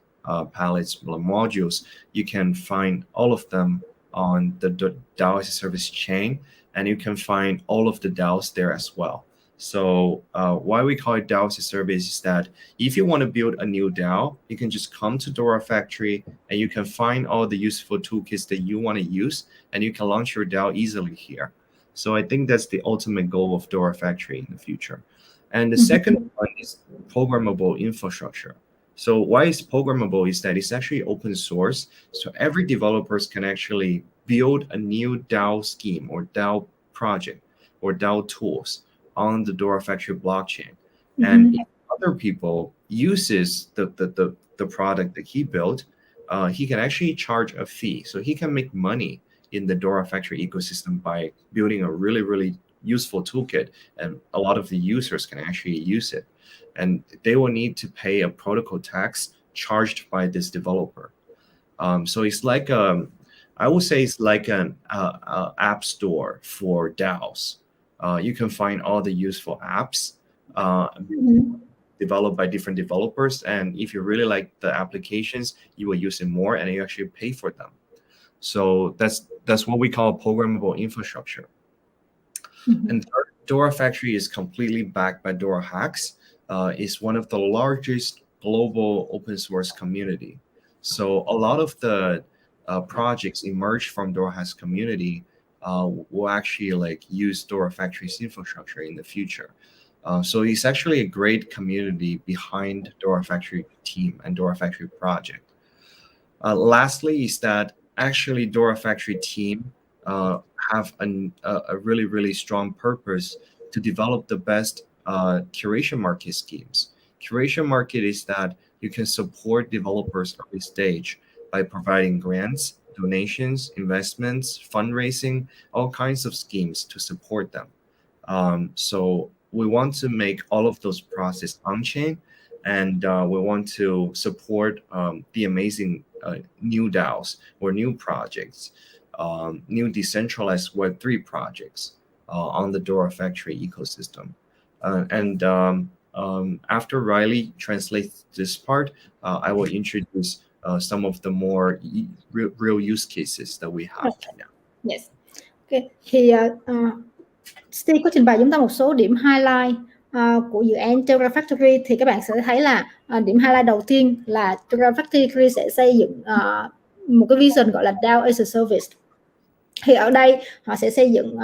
S2: palettes, modules. You can find all of them on the DAO as a service chain, and you can find all of the DAOs there as well. So why we call it DAO as a service is that if you want to build a new DAO, you can just come to Dora Factory and you can find all the useful toolkits that you want to use, and you can launch your DAO easily here. So I think that's the ultimate goal of Dora Factory in the future. And the second one is programmable infrastructure. So why is programmable is that it's actually open source. So every developers can actually build a new DAO scheme or DAO project or DAO tools on the Dora Factory blockchain. And if other people uses the product that he built, he can actually charge a fee. So he can make money in the Dora Factory ecosystem by building a really, really useful toolkit, and a lot of the users can actually use it. And they will need to pay a protocol tax charged by this developer. So it's like I would say it's like an app store for DAOs. You can find all the useful apps developed by different developers, and if you really like the applications, you will use it more, and you actually pay for them. So that's what we call programmable infrastructure. And third, Dora Factory is completely backed by Dora Hacks. It's one of the largest global open source community. So a lot of the projects emerge from Dora Hacks community will actually like use Dora Factory's infrastructure in the future. So it's actually a great community behind Dora Factory team and Dora Factory project. Lastly is that actually Dora Factory team have a really, really strong purpose to develop the best curation market schemes. Curation market is that you can support developers early stage by providing grants, donations, investments, fundraising, all kinds of schemes to support them. So we want to make all of those processes on-chain, and we want to support the amazing new DAOs or new projects, new decentralized Web3 projects on the Dora Factory ecosystem. After Riley translates this part, I will introduce some of the more real use cases that we have now.
S1: Yes. Okay. Thì Steve có trình bày chúng ta một số điểm highlight của dự án Dora Factory. Thì các bạn sẽ thấy là điểm highlight đầu tiên là Dora Factory sẽ xây dựng một cái vision gọi là DAO as a service. Thì ở đây họ sẽ xây dựng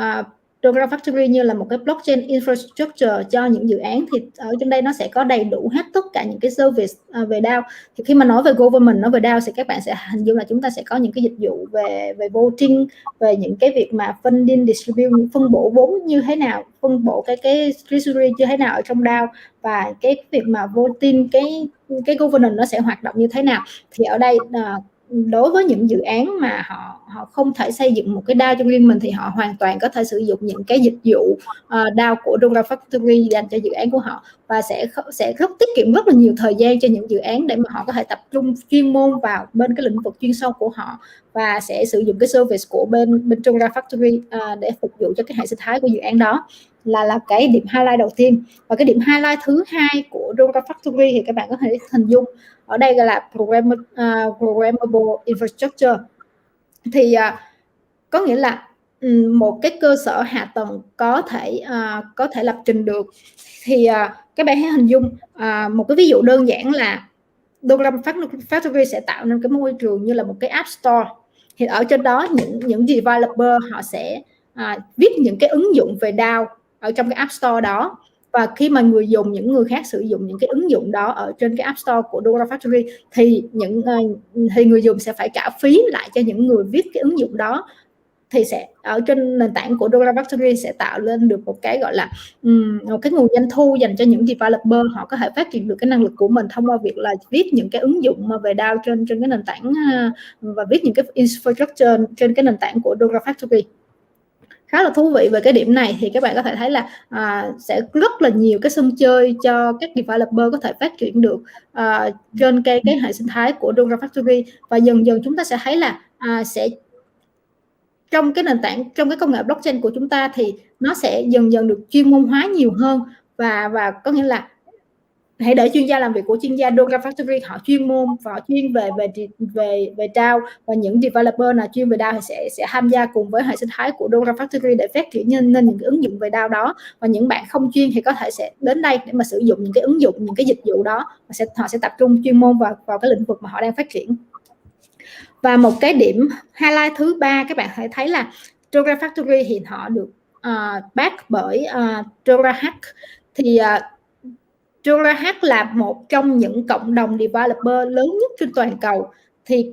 S1: Dora Factory như là một cái blockchain infrastructure cho những dự án. Thì ở trong đây nó sẽ có đầy đủ hết tất cả những cái service về DAO. Thì khi mà nói về government, nói về DAO thì các bạn sẽ hình dung là chúng ta sẽ có những cái dịch vụ về voting, về những cái việc mà funding, distribute, phân bổ vốn như thế nào, phân bổ cái treasury như thế nào ở trong DAO, và cái việc mà voting, cái governance nó sẽ hoạt động như thế nào. Thì ở đây đối với những dự án mà họ không thể xây dựng một cái DAO cho riêng mình thì họ hoàn toàn có thể sử dụng những cái dịch vụ DAO của Dora Factory dành cho dự án của họ, và sẽ rất tiết kiệm rất là nhiều thời gian cho những dự án để mà họ có thể tập trung chuyên môn vào bên cái lĩnh vực chuyên sâu của họ, và sẽ sử dụng cái service của bên Dora Factory để phục vụ cho cái hệ sinh thái của dự án đó, là cái điểm highlight đầu tiên. Và cái điểm highlight thứ hai của Dora Factory thì các bạn có thể hình dung ở đây gọi là programmable infrastructure. Thì có nghĩa là một cái cơ sở hạ tầng có thể lập trình được. Thì các bạn hãy hình dung một cái ví dụ đơn giản là Dora Factory sẽ tạo nên cái môi trường như là một cái app store. Thì ở trên đó những developer họ sẽ viết những cái ứng dụng về DAO ở trong cái app store đó, và khi mà những người khác sử dụng những cái ứng dụng đó ở trên cái app store của Dora Factory thì người dùng sẽ phải trả phí lại cho những người viết cái ứng dụng đó. Thì sẽ ở trên nền tảng của Dora Factory sẽ tạo lên được một cái gọi là một cái nguồn doanh thu dành cho những developer, họ có thể phát triển được cái năng lực của mình thông qua việc là viết những cái ứng dụng về DAO trên cái nền tảng và viết những cái infrastructure trên cái nền tảng của Dora Factory. Khá là thú vị về cái điểm này. Thì các bạn có thể thấy là sẽ rất là nhiều cái sân chơi cho các developer có thể phát triển được trên cái hệ sinh thái của Dora Factory. Và dần dần chúng ta sẽ thấy là sẽ trong cái nền tảng, trong cái công nghệ blockchain của chúng ta thì nó sẽ dần dần được chuyên môn hóa nhiều hơn, và có nghĩa là hãy để chuyên gia làm việc của chuyên gia. Dora Factory họ chuyên môn và họ chuyên về DAO, và những developer nào chuyên về DAO thì sẽ tham gia cùng với hệ sinh thái của Dora Factory để phát triển nên những cái ứng dụng về DAO đó. Và những bạn không chuyên thì có thể sẽ đến đây để mà sử dụng những cái ứng dụng, những cái dịch vụ đó, và họ sẽ tập trung chuyên môn vào cái lĩnh vực mà họ đang phát triển. Và một cái điểm highlight thứ ba, các bạn hãy thấy là Dora Factory thì họ được back bởi Dora Hack. Thì Dora Hack là một trong những cộng đồng developer lớn nhất trên toàn cầu. Thì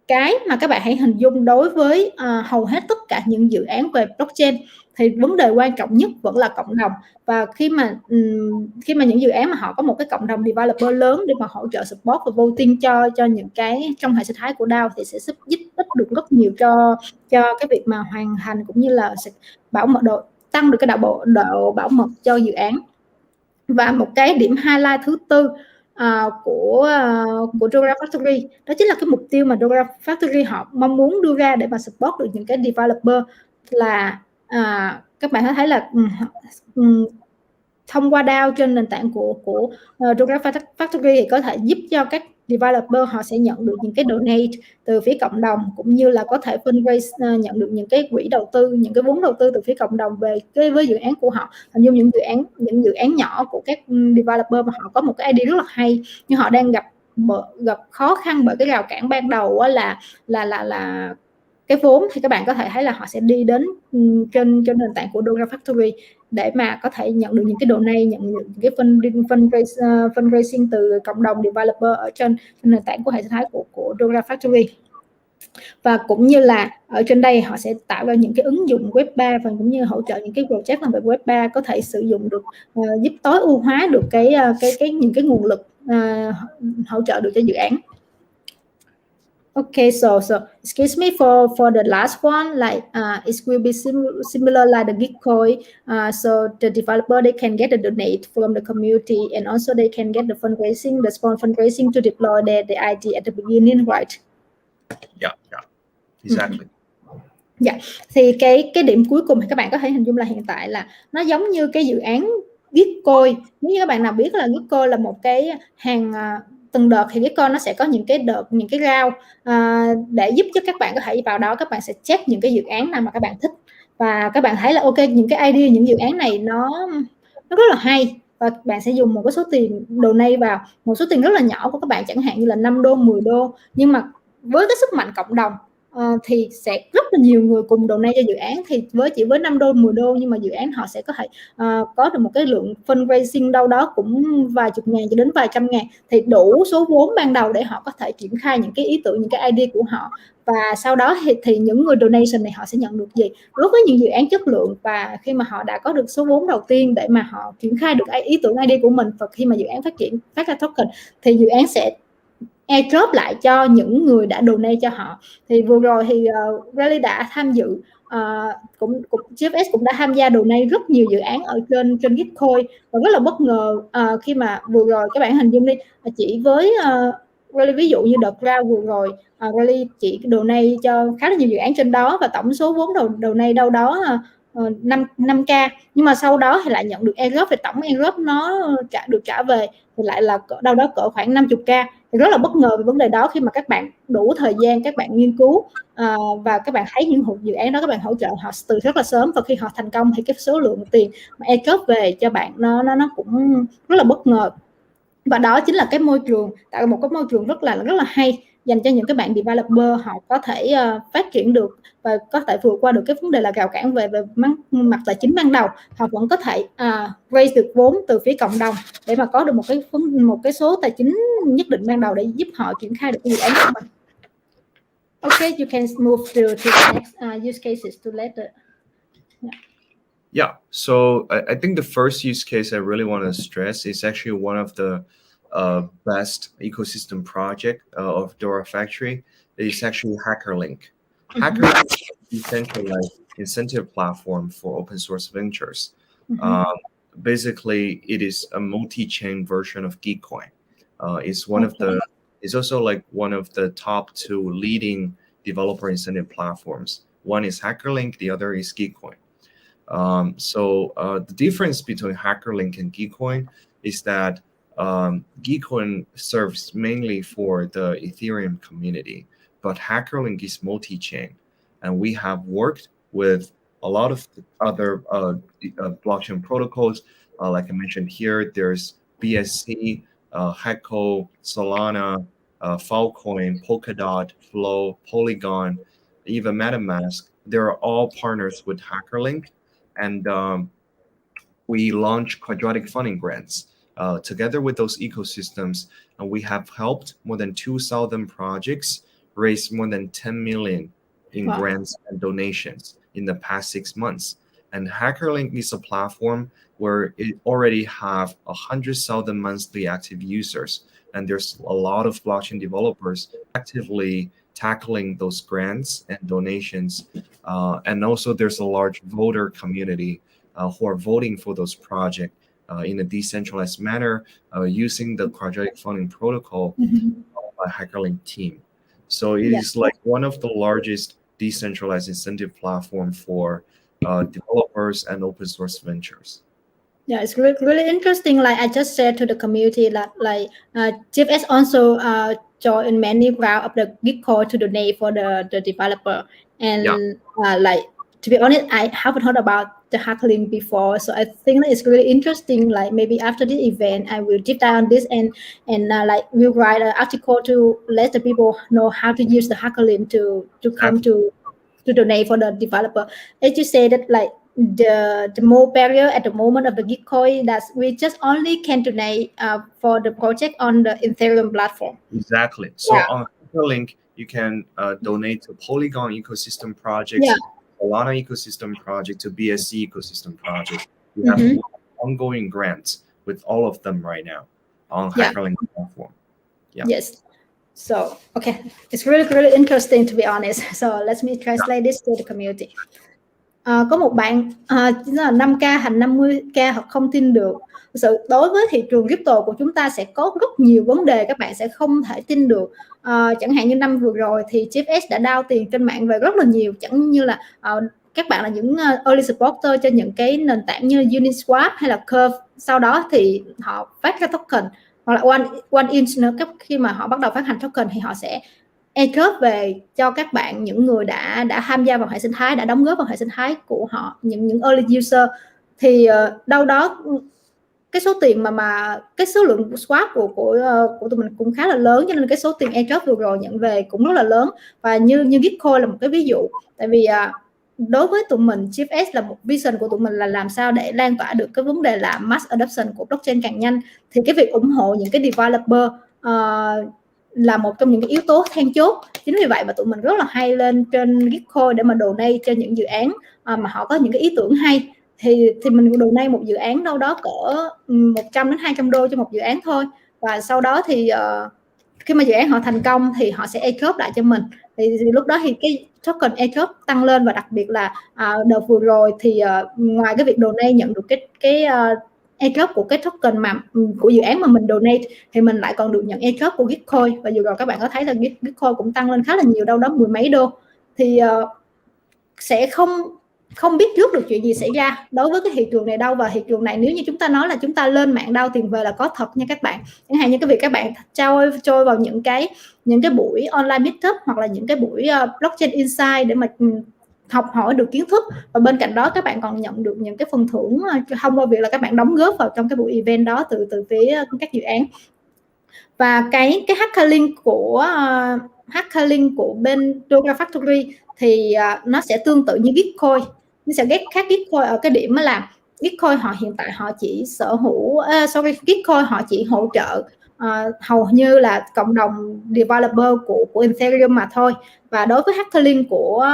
S1: cái mà các bạn hãy hình dung đối với hầu hết tất cả những dự án về blockchain thì vấn đề quan trọng nhất vẫn là cộng đồng. Và khi mà những dự án mà họ có một cái cộng đồng developer lớn để mà hỗ trợ support và voting cho những cái trong hệ sinh thái của DAO thì sẽ giúp ích được rất nhiều cho cái việc mà hoàn thành, cũng như là bảo mật tăng được cái độ bảo mật cho dự án. Và một cái điểm highlight thứ tư của Dora Factory đó chính là cái mục tiêu mà Dora Factory họ mong muốn đưa ra để mà support được những cái developer là các bạn thấy là thông qua DAO trên nền tảng của Dora Factory thì có thể giúp cho các developer họ sẽ nhận được những cái donate từ phía cộng đồng, cũng như là có thể fundraise, nhận được những cái quỹ đầu tư, những cái vốn đầu tư từ phía cộng đồng về với dự án của họ. Hình như những dự án nhỏ của các developer mà họ có một cái idea rất là hay, nhưng họ đang gặp khó khăn bởi cái rào cản ban đầu là cái vốn. Thì các bạn có thể thấy là họ sẽ đi đến trên nền tảng của Dora Factory để mà có thể nhận được những cái donate, nhận được những cái fundraising từ cộng đồng developer ở trên nền tảng của hệ sinh thái của Dora Factory. Và cũng như là ở trên đây họ sẽ tạo ra những cái ứng dụng web 3 và cũng như hỗ trợ những cái project làm về web 3 có thể sử dụng được, giúp tối ưu hóa được những cái nguồn lực hỗ trợ được cho dự án. Okay, so excuse me for the last one, like it will be similar like the Gitcoin. So the developer, they can get the donate from the community, and also they can get the fundraising, the small fundraising to deploy the idea at the beginning, right?
S2: Yeah, exactly.
S1: Dạ, thì cái điểm cuối cùng thì các bạn có thể hình dung là hiện tại là nó giống như cái dự án Gitcoin. Nếu như các bạn nào biết là Gitcoin là một cái hàng từng đợt, thì Gitcoin nó sẽ có những cái đợt, những cái round để giúp cho các bạn có thể vào đó, các bạn sẽ check những cái dự án nào mà các bạn thích, và các bạn thấy là ok, những cái idea, những dự án này nó rất là hay, và bạn sẽ dùng một cái số tiền donate vào, một số tiền rất là nhỏ của các bạn, chẳng hạn như là 5 đô, 10 đô, nhưng mà với cái sức mạnh cộng đồng thì sẽ rất là nhiều người cùng donate cho dự án. Thì chỉ với 5 đô, 10 đô nhưng mà dự án họ sẽ có thể có được một cái lượng fundraising đâu đó cũng vài chục ngàn cho đến vài trăm ngàn, thì đủ số vốn ban đầu để họ có thể triển khai những cái ý tưởng, những cái idea của họ. Và sau đó thì những người donation này họ sẽ nhận được gì? Đối với những dự án chất lượng, và khi mà họ đã có được số vốn đầu tiên để mà họ triển khai được ý tưởng idea của mình, và khi mà dự án phát ra token thì dự án sẽ airdrop lại cho những người đã donate cho họ. Thì vừa rồi thì Rally đã tham dự, cũng GFS cũng đã tham gia donate rất nhiều dự án ở trên Gitcoin, và rất là bất ngờ khi mà vừa rồi các bạn hình dung đi, chỉ với Rally ví dụ như đợt ra vừa rồi, Rally chỉ donate cho khá là nhiều dự án trên đó, và tổng số vốn donate đâu đó 5k, nhưng mà sau đó thì lại nhận được airdrop, thì tổng airdrop nó được trả về thì lại là đâu đó cỡ khoảng 50k. Thì rất là bất ngờ về vấn đề đó, khi mà các bạn đủ thời gian, các bạn nghiên cứu và các bạn thấy những dự án đó, các bạn hỗ trợ họ từ rất là sớm, và khi họ thành công thì cái số lượng tiền mà airdrop về cho bạn nó cũng rất là bất ngờ. Và đó chính là cái môi trường, tạo một cái môi trường rất là hay dành cho những cái bạn developer, họ có thể phát triển được và có thể vượt qua được cái vấn đề là rào cản về mặt tài chính ban đầu. Họ vẫn có thể raise được vốn từ phía cộng đồng để mà có được một cái số tài chính nhất định ban đầu để giúp họ triển khai được cái dự án của mình. Okay, you can move to the next use cases to later.
S2: Yeah, so I think the first use case I really want to stress is actually one of the best ecosystem project of Dora Factory. It's actually HackerLink. HackerLink is a decentralized incentive platform for open source ventures. Basically, it is a multi-chain version of Gitcoin. It's also like one of the top 2 leading developer incentive platforms. One is HackerLink, the other is Gitcoin. The difference between HackerLink and Gitcoin is that Gitcoin serves mainly for the Ethereum community, but HackerLink is multi-chain, and we have worked with a lot of other blockchain protocols. Like I mentioned here, there's BSC, Hecko, Solana, Filecoin, Polkadot, Flow, Polygon, even MetaMask. They're all partners with HackerLink. And we launch quadratic funding grants together with those ecosystems, and we have helped more than 2,000 projects raise more than 10 million in grants and donations in the past 6 months. And HackerLink is a platform where it already have 100,000 monthly active users, and there's a lot of blockchain developers actively tackling those grants and donations, and also there's a large voter community who are voting for those projects in a decentralized manner using the quadratic funding protocol by HackerLink team. So it is like one of the largest decentralized incentive platform for developers and open source ventures.
S1: Yeah, it's really interesting. Like I just said to the community that GFS also join many round of the Gitcoin to donate for the developer. And to be honest, I haven't heard about the HackerLink before, so I think that it's really interesting. Like maybe after this event, I will deep dive on this and we'll write an article to let the people know how to use the HackerLink to come to donate for the developer. As you say that the more barrier at the moment of the Gitcoin that we just only can donate for the project on the Ethereum platform.
S2: Exactly. So on HackerLink, you can donate to Polygon ecosystem projects, Solana ecosystem project, to BSC ecosystem project. We have ongoing grants with all of them right now on HackerLink platform.
S1: Yes. So, okay, it's really interesting, to be honest. So let me translate this to the community. Có một bạn chính là 5k thành 50k hoặc không tin được. Thực sự đối với thị trường crypto của chúng ta sẽ có rất nhiều vấn đề các bạn sẽ không thể tin được. Chẳng hạn như năm vừa rồi thì GFS đã đao tiền trên mạng về rất là nhiều, chẳng như là các bạn là những early supporter cho những cái nền tảng như Uniswap hay là Curve. Sau đó thì họ phát ra token, hoặc là One Inch nữa. Khi mà họ bắt đầu phát hành token thì họ sẽ airdrop về cho các bạn, những người đã tham gia vào hệ sinh thái, đã đóng góp vào hệ sinh thái của họ, những early user. Thì đâu đó cái số tiền mà cái số lượng swap của tụi mình cũng khá là lớn, cho nên cái số tiền airdrop vừa rồi nhận về cũng rất là lớn. Và như Gitcoin là một cái ví dụ, tại vì đối với tụi mình, GFS là một vision của tụi mình là làm sao để lan tỏa được cái vấn đề là mass adoption của blockchain càng nhanh. Thì cái việc ủng hộ những cái developer là một trong những cái yếu tố then chốt. Chính vì vậy mà tụi mình rất là hay lên trên Gitcoin để mà donate cho những dự án mà họ có những cái ý tưởng hay. Thì mình donate một dự án đâu đó cỡ 100 đến 200 đô cho một dự án thôi. Và sau đó thì khi mà dự án họ thành công thì họ sẽ airdrop lại cho mình. Thì lúc đó thì cái token airdrop tăng lên, và đặc biệt là đợt vừa rồi thì ngoài cái việc donate nhận được cái airdrop của cái token mà của dự án mà mình donate, thì mình lại còn được nhận airdrop của Gitcoin. Và vừa rồi các bạn có thấy là Gitcoin cũng tăng lên khá là nhiều, đâu đó 10 mấy đô. Thì sẽ không biết trước được chuyện gì xảy ra đối với cái thị trường này đâu. Và thị trường này nếu như chúng ta nói là chúng ta lên mạng đao tiền về là có thật nha các bạn. Chẳng hạn như cái việc các bạn trôi vào những cái buổi online meetup, hoặc là những cái buổi blockchain insight để mà học hỏi được kiến thức, và bên cạnh đó các bạn còn nhận được những cái phần thưởng thông qua việc là các bạn đóng góp vào trong cái buổi event đó từ phía các dự án. Và cái hacker link của bên Dora Factory thì nó sẽ tương tự như Gitcoin. Nó sẽ khác Gitcoin ở cái điểm là Gitcoin họ hiện tại họ chỉ sở hữu Gitcoin họ chỉ hỗ trợ hầu như là cộng đồng developer của Ethereum mà thôi. Và đối với hacker link của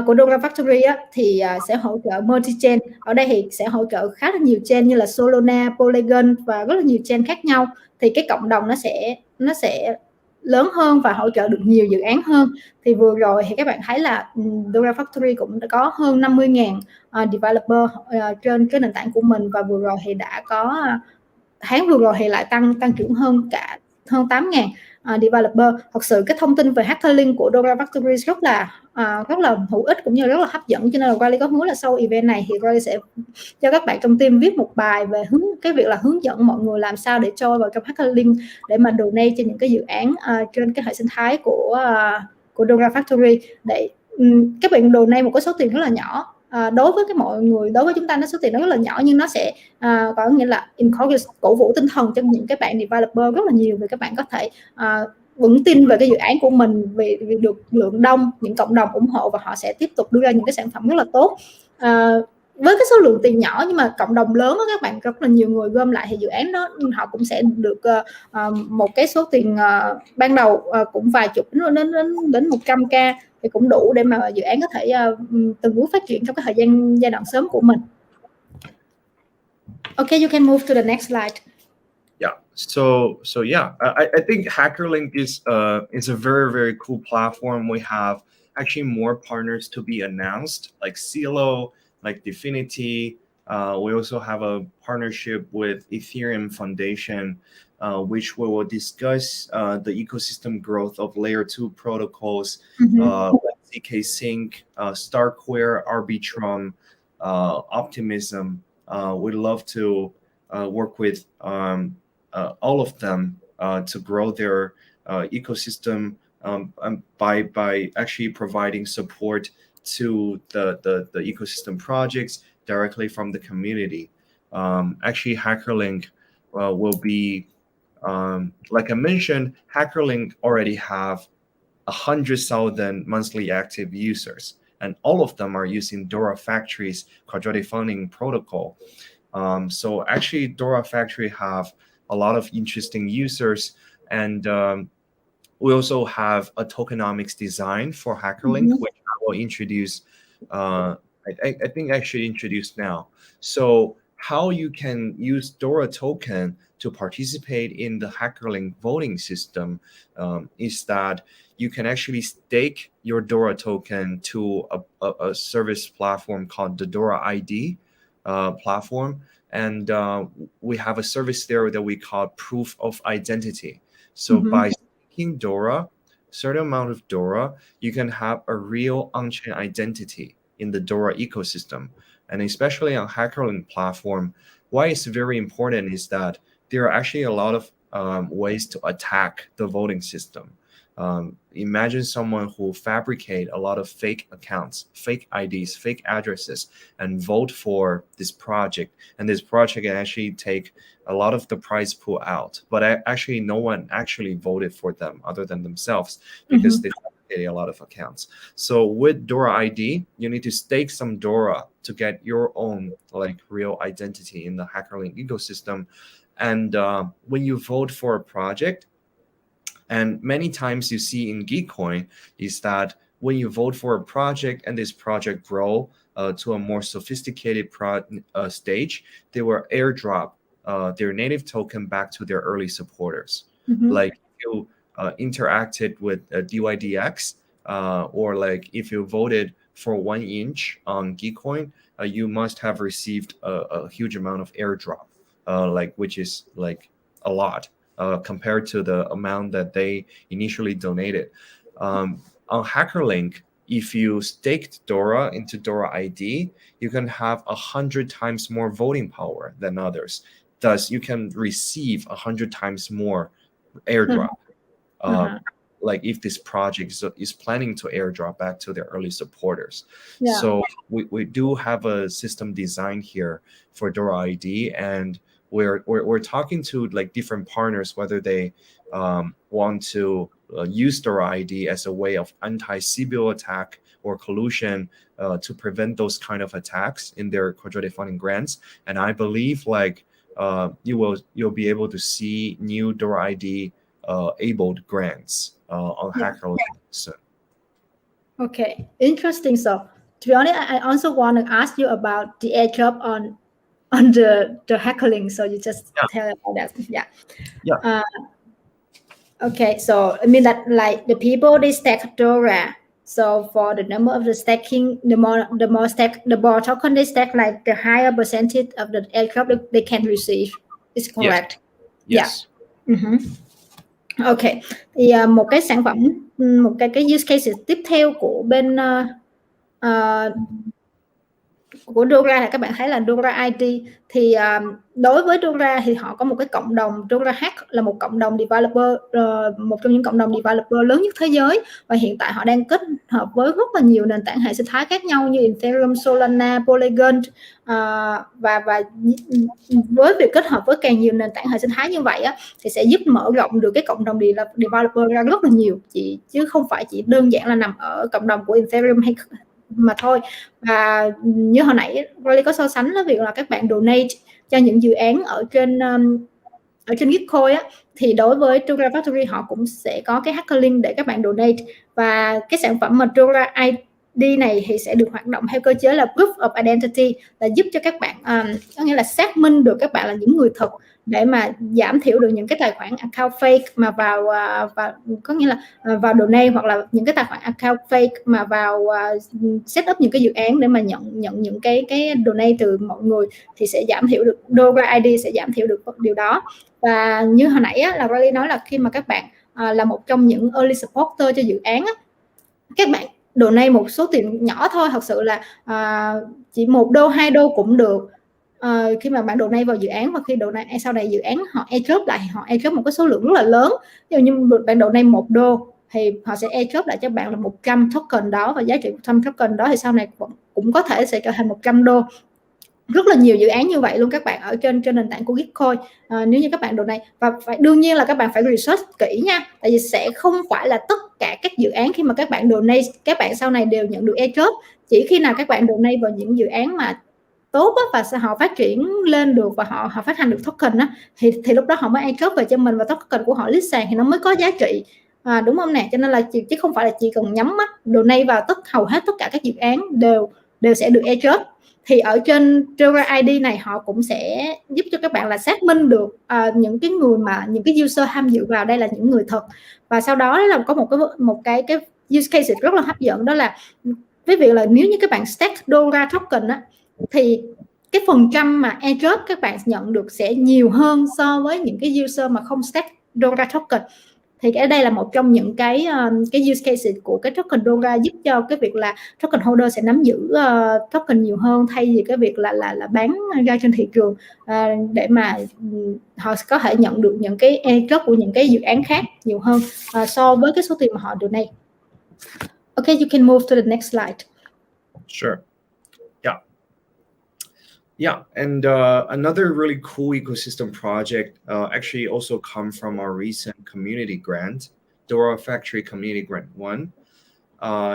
S1: Dora Factory thì sẽ hỗ trợ multi-chain. Ở đây thì sẽ hỗ trợ khá là nhiều chain như là Solana, Polygon và rất là nhiều chain khác nhau. Thì cái cộng đồng nó sẽ lớn hơn và hỗ trợ được nhiều dự án hơn. Thì vừa rồi thì các bạn thấy là Dora Factory cũng đã có hơn 50.000 developer trên cái nền tảng của mình, và vừa rồi thì đã có tháng vừa rồi thì lại tăng trưởng hơn 8.000 developer. Thật sự cái thông tin về hacker link của Dora Factory rất là hữu ích cũng như rất là hấp dẫn, cho nên là Riley có hứa là sau event này thì Riley sẽ cho các bạn trong team viết một bài về hướng dẫn mọi người làm sao để trôi vào trong hacker link để mà donate cho những cái dự án trên cái hệ sinh thái của Dora Factory. Để các bạn donate một cái số tiền rất là nhỏ. Đối với mọi người, đối với chúng ta nó số tiền nó rất là nhỏ, nhưng nó sẽ có nghĩa là encourage, cổ vũ tinh thần cho những cái bạn developer rất là nhiều, vì các bạn có thể vững tin về cái dự án của mình, vì được lượng đông những cộng đồng ủng hộ, và họ sẽ tiếp tục đưa ra những cái sản phẩm rất là tốt. Với cái số lượng tiền nhỏ nhưng mà cộng đồng lớn đó, các bạn rất là nhiều người gom lại thì dự án đó họ cũng sẽ được một cái số tiền ban đầu cũng vài chục đến 100k, thì cũng đủ để mà dự án có thể từng bước phát triển trong cái giai đoạn sớm của mình. Okay, you can move to the next slide.
S2: Yeah. So yeah, I think HackerLink is a very, very cool platform. We have actually more partners to be announced, like CLO, like Definity. We also have a partnership with Ethereum Foundation, which we will discuss the ecosystem growth of layer 2 protocols, like ZK Sync, Starkware, Arbitrum, Optimism. We'd love to work with all of them to grow their ecosystem by actually providing support to the ecosystem projects directly from the community. Actually, HackerLink will be, like I mentioned, HackerLink already have 100,000 monthly active users, and all of them are using Dora Factory's quadratic funding protocol. So actually, Dora Factory have a lot of interesting users, and we also have a tokenomics design for HackerLink, which I will introduce. I think I should introduce now. So how you can use Dora token to participate in the HackerLink voting system is that you can actually stake your Dora token to a service platform called the Dora ID platform. And we have a service there that we call proof of identity. So by staking Dora, certain amount of Dora, you can have a real on-chain identity in the Dora ecosystem. And especially on HackerLink platform, why it's very important is that there are actually a lot of ways to attack the voting system. Imagine someone who fabricate a lot of fake accounts, fake IDs, fake addresses, and vote for this project. And this project can actually take a lot of the prize pool out. But actually, no one actually voted for them other than themselves, because they fabricated a lot of accounts. So with Dora ID, you need to stake some Dora to get your own like real identity in the HackerLink ecosystem. And when you vote for a project, and many times you see in Geekcoin is that when you vote for a project and this project grow to a more sophisticated stage, they will airdrop their native token back to their early supporters. Like if you interacted with DYDX, or like if you voted for 1 inch on Gitcoin, you must have received a huge amount of airdrop, like which is like a lot compared to the amount that they initially donated. On HackerLink, if you staked Dora into Dora ID, you can have 100 times more voting power than others. Thus, you can receive 100 times more airdrop. Like if this project is planning to airdrop back to their early supporters. So we do have a system design here for Dora ID, and we're talking to like different partners whether they want to use Dora ID as a way of anti-CBO attack or collusion to prevent those kind of attacks in their quadratic funding grants. And I believe like you'll be able to see new Dora ID abled grants on HackerLink soon.
S1: Okay, interesting. So to be honest, I also want to ask you about the airdrop on the HackerLink. So you just tell about that. Okay, so I mean that like the people they stack Dora. So for the number of the stacking, the more token they stack, like the higher percentage of the airdrop they can receive. Is correct?
S2: Yes.
S1: Ok, thì một cái sản phẩm, một cái use case tiếp theo của bên của Dora là các bạn thấy là Dora ID. Thì đối với Dora thì họ có một cái cộng đồng, Dora Hack là một cộng đồng developer, một trong những cộng đồng developer lớn nhất thế giới, và hiện tại họ đang kết hợp với rất là nhiều nền tảng hệ sinh thái khác nhau như Ethereum, Solana, Polygon, và với việc kết hợp với càng nhiều nền tảng hệ sinh thái như vậy á, thì sẽ giúp mở rộng được cái cộng đồng developer ra rất là nhiều, chứ không phải chỉ đơn giản là nằm ở cộng đồng của Ethereum hay mà thôi. Và như hồi nãy Riley có so sánh với việc là các bạn donate cho những dự án ở trên Gitcoin á, thì đối với Dora Factory họ cũng sẽ có cái HackerLink để các bạn donate, và cái sản phẩm mà Dora ID này thì sẽ được hoạt động theo cơ chế là Proof of Identity, là giúp cho các bạn có nghĩa là xác minh được các bạn là những người thật, để mà giảm thiểu được những cái tài khoản account fake mà vào có nghĩa là vào donate, hoặc là những cái tài khoản account fake mà vào set up những cái dự án để mà nhận những cái donate từ mọi người, thì sẽ giảm thiểu được, Dora ID sẽ giảm thiểu được điều đó. Và như hồi nãy á, là Riley nói là khi mà các bạn là một trong những early supporter cho dự án á, các bạn donate một số tiền nhỏ thôi, thật sự là chỉ $1, $2 cũng được. Khi mà bạn donate vào dự án, và khi donate sau này dự án họ airdrop lại, họ airdrop một cái số lượng rất là lớn. Ví dụ như bạn donate $1 thì họ sẽ airdrop lại cho bạn là 100 token đó, và giá trị 100 token đó thì sau này cũng có thể sẽ trở thành $100. Rất là nhiều dự án như vậy luôn các bạn ở trên nền tảng của Gitcoin. Nếu như các bạn donate, và đương nhiên là các bạn phải research kỹ nha, tại vì sẽ không phải là tất cả các dự án khi mà các bạn donate các bạn sau này đều nhận được airdrop. Chỉ khi nào các bạn donate vào những dự án mà tốt á, và họ phát triển lên được và họ phát hành được token á, thì lúc đó họ mới airdrop về cho mình, và token của họ list sàn thì nó mới có giá trị, đúng không nè? Cho nên là chứ không phải là chỉ cần nhắm mắt donate vào hầu hết tất cả các dự án đều sẽ được airdrop. Thì ở trên Dora ID này họ cũng sẽ giúp cho các bạn là xác minh được những cái người mà những cái user tham dự vào đây là những người thật. Và sau đó là có một cái use case rất là hấp dẫn, đó là với việc là nếu như các bạn stack Dora token á, thì cái phần trăm mà airdrop các bạn nhận được sẽ nhiều hơn so với những cái user mà không stack Dora token. Thì cái đây là một trong những cái use case của cái token Dora, giúp cho cái việc là token holder sẽ nắm giữ token nhiều hơn, thay vì cái việc là bán ra trên thị trường, để mà họ có thể nhận được những cái airdrop của những cái dự án khác nhiều hơn so với cái số tiền mà họ donate. Okay, you can move to the next slide.
S2: Sure. Yeah, and another really cool ecosystem project actually also come from our recent community grant, Dora Factory Community Grant 1,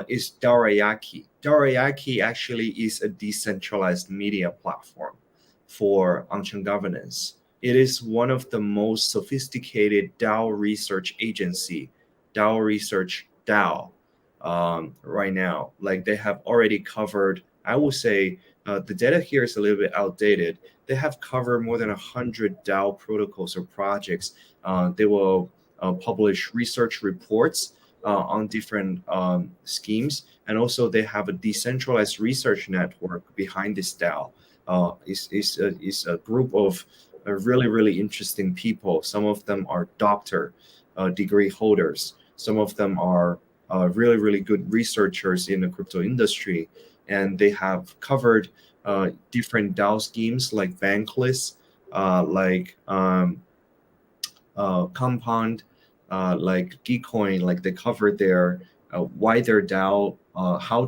S2: is Dorayaki. Dorayaki actually is a decentralized media platform for on-chain governance. It is one of the most sophisticated DAO research agency, DAO research DAO, right now. Like they have already covered, I would say, the data here is a little bit outdated. They have covered more than 100 DAO protocols or projects. They will publish research reports on different schemes, and also they have a decentralized research network behind this DAO. Is a group of really interesting people. Some of them are doctor degree holders. Some of them are really good researchers in the crypto industry, and they have covered different DAO schemes like Bankless, like Compound, like Gcoin. Like they covered their why their DAO, how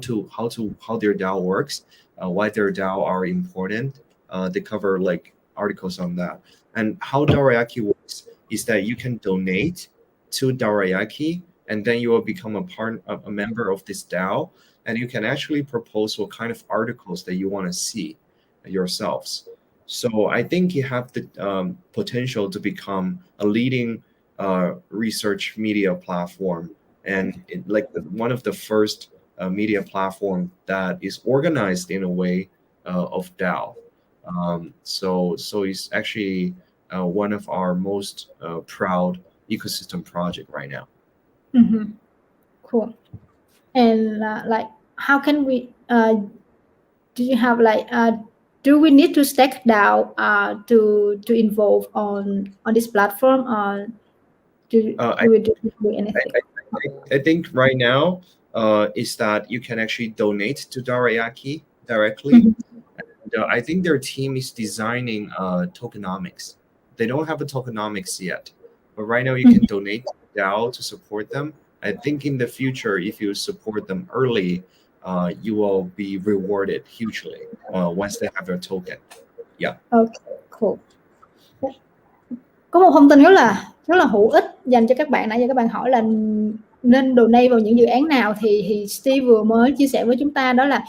S2: their DAO works, why their DAO are important. They cover like articles on that. And how Dorayaki works is that you can donate to Dorayaki, and then you will become a member of this DAO, and you can actually propose what kind of articles that you want to see yourselves. So I think you have the potential to become a leading research media platform, and like one of the first media platform that is organized in a way of DAO. So it's actually one of our most proud ecosystem project right now.
S1: Mm-hmm. Cool. And like, how can we? Do you have like? Do we need to stack DAO to involve on this platform, or do we do anything?
S2: I think right now is that you can actually donate to Dorayaki directly. And I think their team is designing tokenomics. They don't have a tokenomics yet, but right now you can donate to DAO to support them. I think in the future, if you support them early, you will be rewarded hugely once they have your token. Yeah.
S1: Okay, cool. Có một thông tin rất là hữu ích dành cho các bạn. Nãy giờ các bạn hỏi là nên donate vào những dự án nào, thì Steve vừa mới chia sẻ với chúng ta, đó là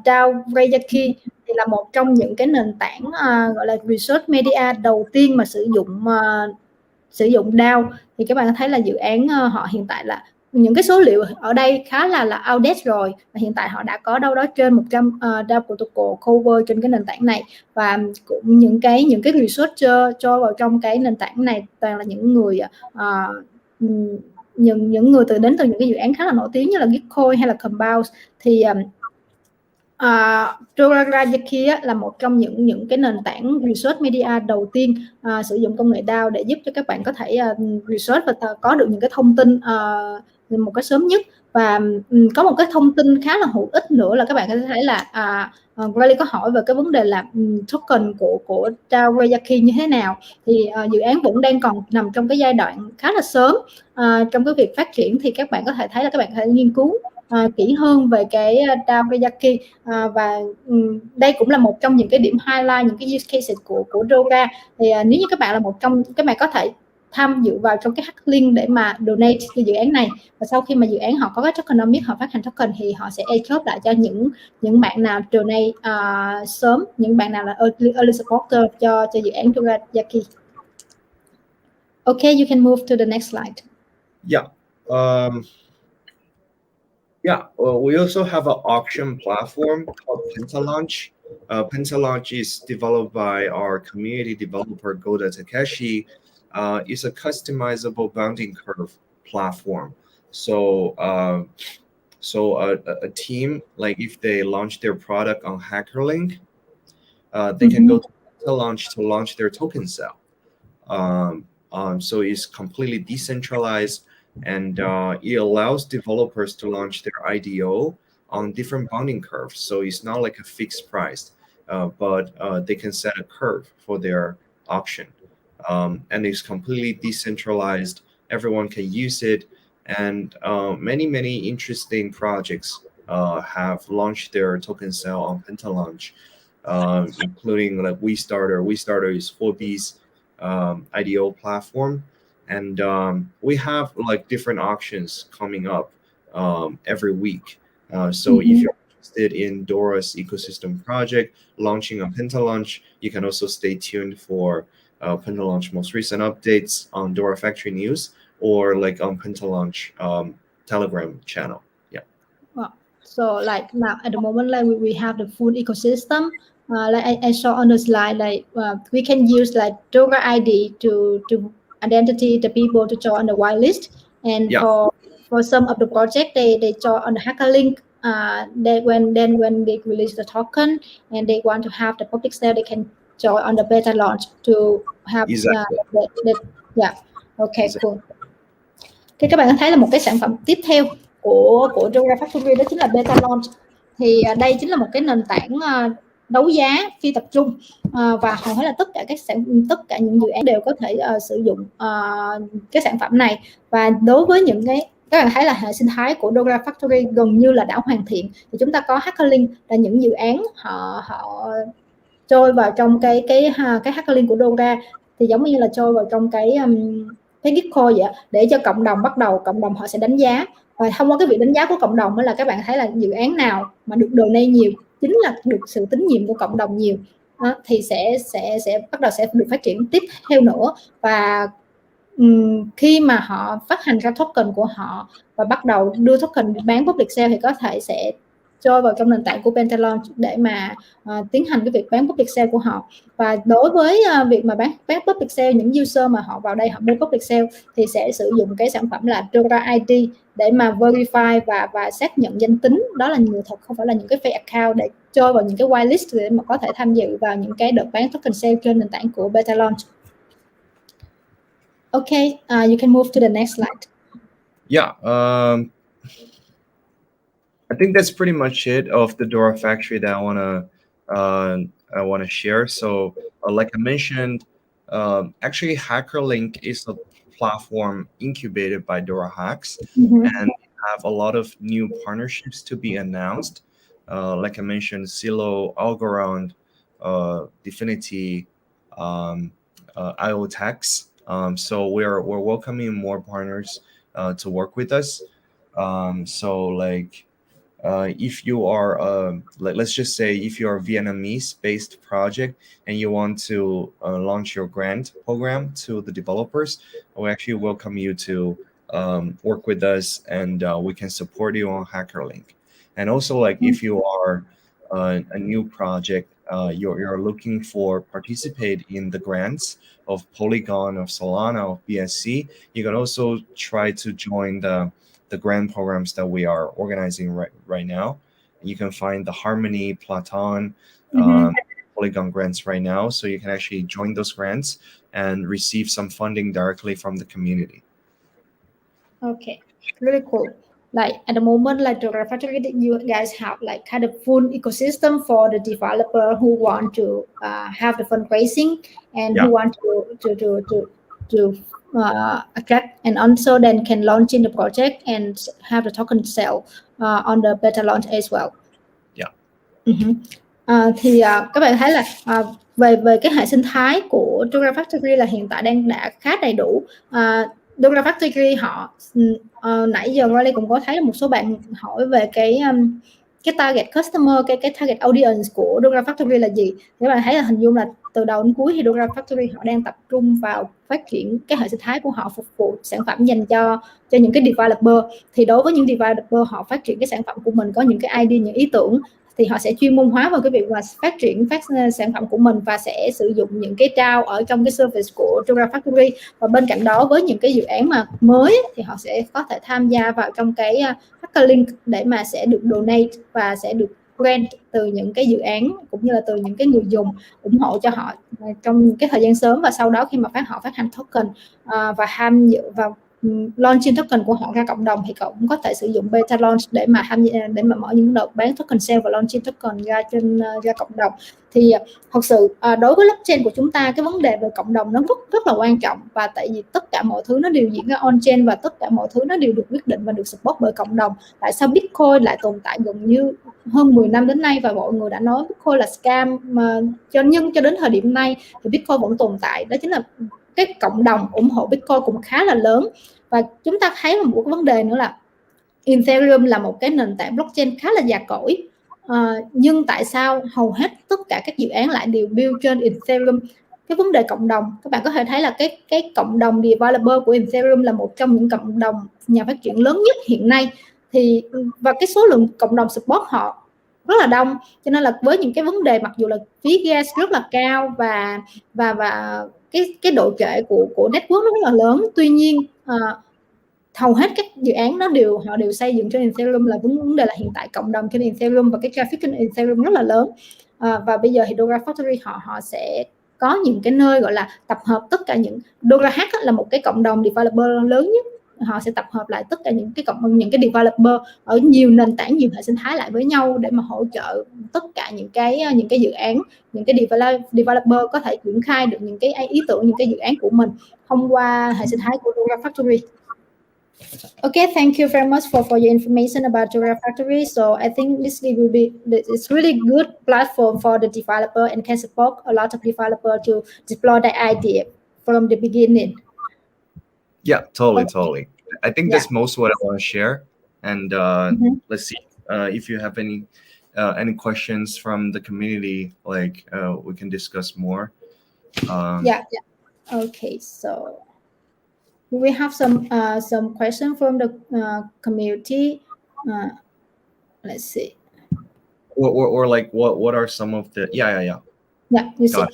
S1: DAO Rayaki thì là một trong những cái nền tảng gọi là research media đầu tiên mà sử dụng DAO. Thì các bạn thấy là dự án họ hiện tại là những cái số liệu ở đây khá là outdated rồi, và hiện tại họ đã có đâu đó trên 100 DAO protocol cover trên cái nền tảng này, và cũng những cái researcher cho vào trong cái nền tảng này toàn là những người những người đến từ những cái dự án khá là nổi tiếng như là Gitcoin hay là Compound. Thì Dora Factory là một trong những cái nền tảng research media đầu tiên sử dụng công nghệ DAO để giúp cho các bạn có thể research và có được những cái thông tin một cái sớm nhất. Và có một cái thông tin khá là hữu ích nữa là các bạn có thể thấy là Riley có hỏi về cái vấn đề là token của DAO Rayaki như thế nào. Thì dự án vẫn đang còn nằm trong cái giai đoạn khá là sớm trong cái việc phát triển. Thì các bạn có thể thấy là các bạn có thể nghiên cứu kỹ hơn về cái DAO Rayaki, và đây cũng là một trong những cái điểm highlight, những cái use cases của Dora. Thì nếu như các bạn là một trong, các bạn có thể tham dự vào trong cái hack link để mà donate cho dự án này, và sau khi mà dự án họ có cái tokenomics, họ phát hành token, thì họ sẽ airdrop lại cho những bạn nào donate sớm, những bạn nào là early supporter cho dự án Dora Factory. Okay, you can move to the next slide.
S2: Yeah. We also have an auction platform called Pentalaunch. Pentalaunch is developed by our community developer Goda Takeshi. It's a customizable bounding curve platform. So a team, like if they launch their product on HackerLink, they can go to Pentalaunch to launch their token sale. So it's completely decentralized, and it allows developers to launch their IDO on different bounding curves. So it's not like a fixed price, but they can set a curve for their auction. And it's completely decentralized. Everyone can use it, and many interesting projects have launched their token sale on Pentalaunch, including like WeStarter. WeStarter is 4B's IDO platform, and we have like different auctions coming up every week. So if you're interested in Dora's ecosystem project launching on Pentalaunch, you can also stay tuned for Pentalaunch most recent updates on Dora Factory News, or like on Pentalaunch Telegram channel. Yeah.
S1: Wow. So like now at the moment, like we have the full ecosystem. Like I saw on the slide, like we can use like Dora ID to identity the people to join the whitelist, and for some of the project they join on the hacker link. When they release the token and they want to have the public sale, they can join on the beta launch to have okay, cool. Thì các bạn thấy là một cái sản phẩm tiếp theo của Dora Factory đó chính là beta launch. Thì đây chính là một cái nền tảng đấu giá phi tập trung, và hầu hết là tất cả những dự án đều có thể sử dụng cái sản phẩm này. Và đối với những các bạn thấy là hệ sinh thái của Dora Factory gần như là đã hoàn thiện. Thì chúng ta có Hackerlink là những dự án họ trôi vào trong cái Hackerlink của Dora, thì giống như là trôi vào trong cái Gitcoin vậy, để cho cộng đồng cộng đồng họ sẽ đánh giá, và thông qua cái việc đánh giá của cộng đồng đó là các bạn thấy là dự án nào mà được donate nhiều chính là được sự tín nhiệm của cộng đồng nhiều, thì sẽ bắt đầu sẽ được phát triển tiếp theo nữa. Và khi mà họ phát hành ra token của họ và bắt đầu đưa token bán public sale thì có thể sẽ trôi vào trong nền tảng của beta launch để mà tiến hành cái việc bán public sale của họ. Và đối với việc mà bán public sale, những user mà họ vào đây họ mua public sale thì sẽ sử dụng cái sản phẩm là Dora ID để mà verify và xác nhận danh tính đó là người thật, không phải là những cái fake account, để trôi vào những cái whitelist để mà có thể tham dự vào những cái đợt bán token sale trên nền tảng của beta launch. Okay, you can move to the next slide.
S2: Yeah, I think that's pretty much it of the Dora Factory that I wanna share. So, like I mentioned, actually, HackerLink is a platform incubated by Dora Hacks, and have a lot of new partnerships to be announced. Like I mentioned, Zillow, Algorand, Definity, IoTex. So we're welcoming more partners to work with us. So like, if you are let's just say if you're a Vietnamese-based project and you want to launch your grant program to the developers, we actually welcome you to work with us, and we can support you on HackerLink. And also, like, if you are a new project, you're looking for participate in the grants of Polygon, of Solana, of BSC, you can also try to join the grant programs that we are organizing right now. You can find the Harmony, Platon, Polygon grants right now, so you can actually join those grants and receive some funding directly from the community.
S1: Okay, really cool. Like at the moment, like Dora Factory, you guys have like kind of full ecosystem for the developer who want to have the fundraising and who want to attract, and also then can launch in the project and have the token sale on the beta launch as well. Thì các bạn thấy là về cái hệ sinh thái của Dora Factory là hiện tại đã khá đầy đủ. Dora Factory họ nãy giờ Riley cũng có thấy là một số bạn hỏi về cái target customer, cái target audience của Dora Factory là gì. Các bạn thấy là hình dung là từ đầu đến cuối thì Dora Factory họ đang tập trung vào phát triển cái hệ sinh thái của họ, phục vụ sản phẩm dành cho những cái developer. Thì đối với những developer họ phát triển cái sản phẩm của mình, có những cái idea, những ý tưởng, thì họ sẽ chuyên môn hóa vào cái việc mà phát triển sản phẩm của mình và sẽ sử dụng những cái DAO ở trong cái service của Dora Factory. Và bên cạnh đó, với những cái dự án mà mới thì họ sẽ có thể tham gia vào trong cái Hackerlink để mà sẽ được donate và sẽ được grant từ những cái dự án cũng như là từ những cái người dùng ủng hộ cho họ trong cái thời gian sớm. Và sau đó khi mà họ phát hành token và tham dự vào launching token của họ ra cộng đồng, thì cậu cũng có thể sử dụng beta launch để mà mở những đợt bán token sale và launching token ra cộng đồng. Thì thật sự đối với blockchain của chúng ta, cái vấn đề về cộng đồng nó rất là quan trọng, và tại vì tất cả mọi thứ nó đều diễn ra on chain và tất cả mọi thứ nó đều được quyết định và được support bởi cộng đồng. Tại sao Bitcoin lại tồn tại gần như hơn 10 năm đến nay và mọi người đã nói Bitcoin là scam, mà nhưng cho đến thời điểm này thì Bitcoin vẫn tồn tại, đó chính là cái cộng đồng ủng hộ Bitcoin cũng khá là lớn. Và chúng ta thấy một cái vấn đề nữa là Ethereum là một cái nền tảng blockchain khá là già cỗi, nhưng tại sao hầu hết tất cả các dự án lại đều build trên Ethereum? Cái vấn đề cộng đồng, các bạn có thể thấy là cái cộng đồng developer của Ethereum là một trong những cộng đồng nhà phát triển lớn nhất hiện nay. Và cái số lượng cộng đồng support họ rất là đông, cho nên là với những cái vấn đề mặc dù là phí gas rất là cao và cái độ trễ của network nó rất là lớn, tuy nhiên hầu hết các dự án họ đều xây dựng trên Ethereum, là vấn đề là hiện tại cộng đồng trên Ethereum và cái traffic trên Ethereum rất là lớn. Và bây giờ thì Dora Factory họ sẽ có những cái nơi gọi là tập hợp tất cả những Dora Hack là một cái cộng đồng developer lớn nhất, họ sẽ tập hợp lại tất cả những cái developer ở nhiều nền tảng, nhiều hệ sinh thái lại với nhau để mà hỗ trợ tất cả những cái dự án, những cái developer có thể triển khai được những cái ý tưởng, những cái dự án của mình thông qua hệ sinh thái của Dora Factory. Okay, thank you very much for your information about Dora Factory. So I think it's really good platform for the developer and can support a lot of developers to deploy their idea from the beginning.
S2: Yeah, totally. I think that's most what I want to share. And let's see if you have any questions from the community, like we can discuss more.
S1: Yeah. Okay, so we have some questions from the community. Let's see.
S2: Or like what are some of the
S1: Yeah, you see.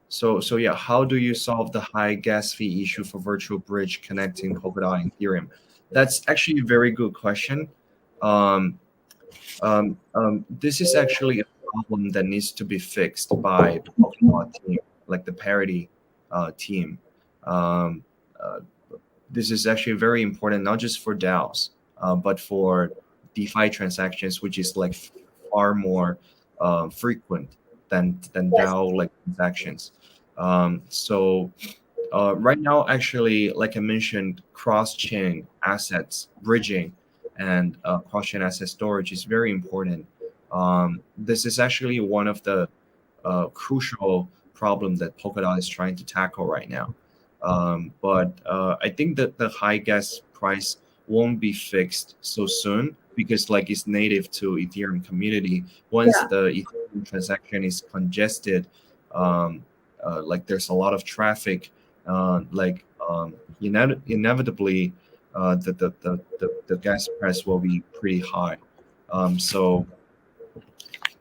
S2: So yeah, how do you solve the high gas fee issue for virtual bridge connecting Polkadot and Ethereum? That's actually a very good question. This is actually a problem that needs to be fixed by the Polkadot team, like the parity team. This is actually very important, not just for DAOs, but for DeFi transactions, which is like far more frequent than DAO like transactions. So right now, actually, like I mentioned, cross-chain assets bridging and cross-chain asset storage is very important. This is actually one of the crucial problems that Polkadot is trying to tackle right now. But I think that the high gas price won't be fixed so soon, because like it's native to Ethereum community. Once the Ethereum transaction is congested, like there's a lot of traffic, inevitably the gas price will be pretty high. So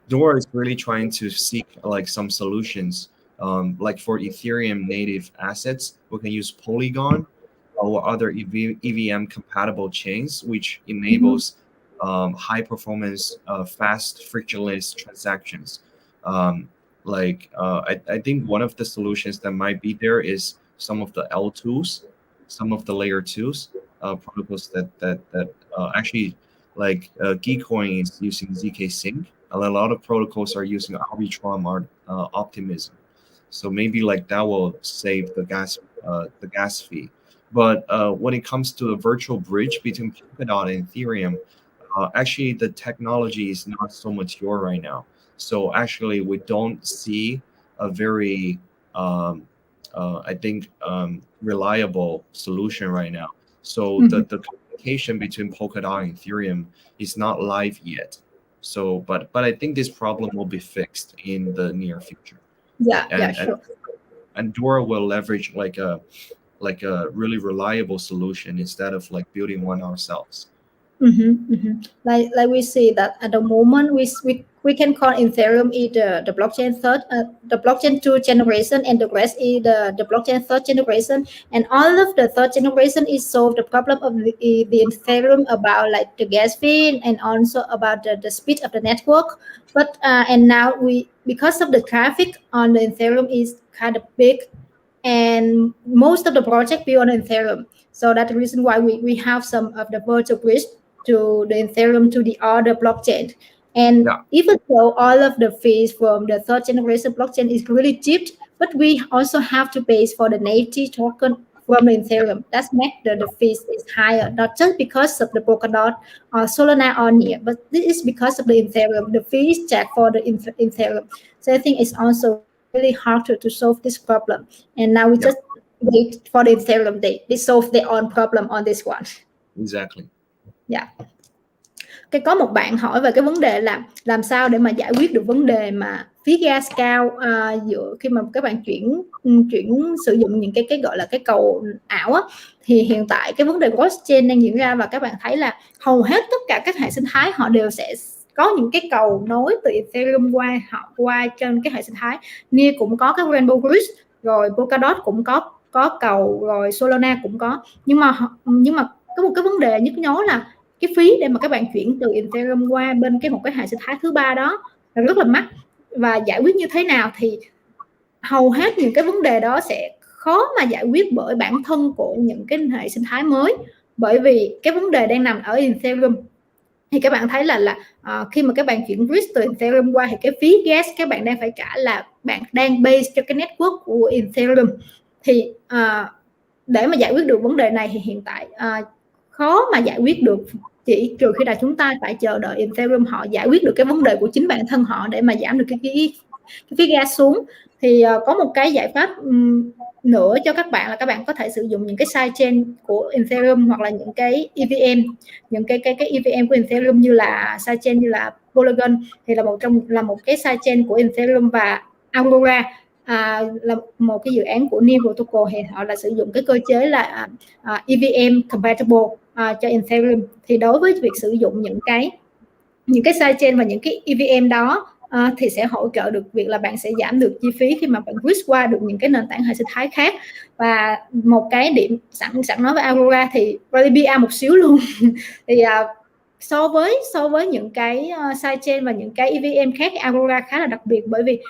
S2: Dora is really trying to seek like some solutions. Like for Ethereum native assets, we can use Polygon or other EVM compatible chains, which enables high performance, fast, frictionless transactions. I think one of the solutions that might be there is some of the L2s, some of the layer 2s protocols that actually, like Geekcoin is using ZK Sync. A lot of protocols are using Arbitrum optimism. So maybe like that will save the gas fee. But when it comes to the virtual bridge between Polkadot and Ethereum, actually the technology is not so mature right now. So actually we don't see a very, I think, reliable solution right now. So the communication between Polkadot and Ethereum is not live yet. So, but I think this problem will be fixed in the near future.
S1: Sure.
S2: And Dora will leverage like a really reliable solution instead of like building one ourselves.
S1: Like we see that at the moment we can call Ethereum either the blockchain 2 generation, and the rest is the blockchain 3rd generation, and all of the 3rd generation is solve the problem of the Ethereum about like the gas fee and also about the speed of the network. But and now because of the traffic on the Ethereum is kind of big, and most of the project built on Ethereum. So that's the reason why we have some of the virtual bridge to the Ethereum to the other blockchain. And even though all of the fees from the 3rd generation blockchain is really cheap, but we also have to pay for the native token from the Ethereum. That makes the fees is higher, not just because of the Polkadot or Solana on here, but this is because of the Ethereum. The fees charged for the Ethereum. So I think it's also really hard to solve this problem. And now we just wait for the Ethereum. They solve their own problem on this one.
S2: Exactly.
S1: Yeah. có một bạn hỏi về cái vấn đề là làm sao để mà giải quyết được vấn đề mà phí gas cao giữa khi mà các bạn chuyển sử dụng những cái gọi là cái cầu ảo á. Thì hiện tại cái vấn đề blockchain đang diễn ra và các bạn thấy là hầu hết tất cả các hệ sinh thái họ đều sẽ có những cái cầu nối từ Ethereum qua trên cái hệ sinh thái. Nia cũng có cái Rainbow Bridge, rồi Polkadot cũng có cầu, rồi Solana cũng có, nhưng mà có một cái vấn đề nhức nhối là cái phí để mà các bạn chuyển từ Ethereum qua bên một cái hệ sinh thái thứ ba đó là rất là mắc. Và giải quyết như thế nào thì hầu hết những cái vấn đề đó sẽ khó mà giải quyết bởi bản thân của những cái hệ sinh thái mới, bởi vì cái vấn đề đang nằm ở Ethereum. Thì các bạn thấy là khi mà các bạn chuyển bridge từ Ethereum qua thì cái phí gas các bạn đang phải trả là bạn đang base cho cái network của Ethereum. Thì để mà giải quyết được vấn đề này thì hiện tại khó mà giải quyết được, chỉ trừ khi là chúng ta phải chờ đợi Ethereum họ giải quyết được cái vấn đề của chính bản thân họ để mà giảm được cái phí gas xuống. Thì có một cái giải pháp nữa cho các bạn là các bạn có thể sử dụng những cái sidechain của Ethereum hoặc là những cái EVM, những cái EVM của Ethereum như là sidechain như là Polygon thì là một cái sidechain của Ethereum, và Aurora là một cái dự án của Nia Protocol thì họ là sử dụng cái cơ chế là EVM compatible cho Ethereum. Thì đối với việc sử dụng những cái sidechain và những cái EVM đó thì sẽ hỗ trợ được việc là bạn sẽ giảm được chi phí khi mà bạn bridge qua được những cái nền tảng hệ sinh thái khác. Và một cái điểm sẵn nói với Aurora thì PR một xíu luôn thì so với những cái sidechain và những cái EVM khác, Aurora khá là đặc biệt bởi vì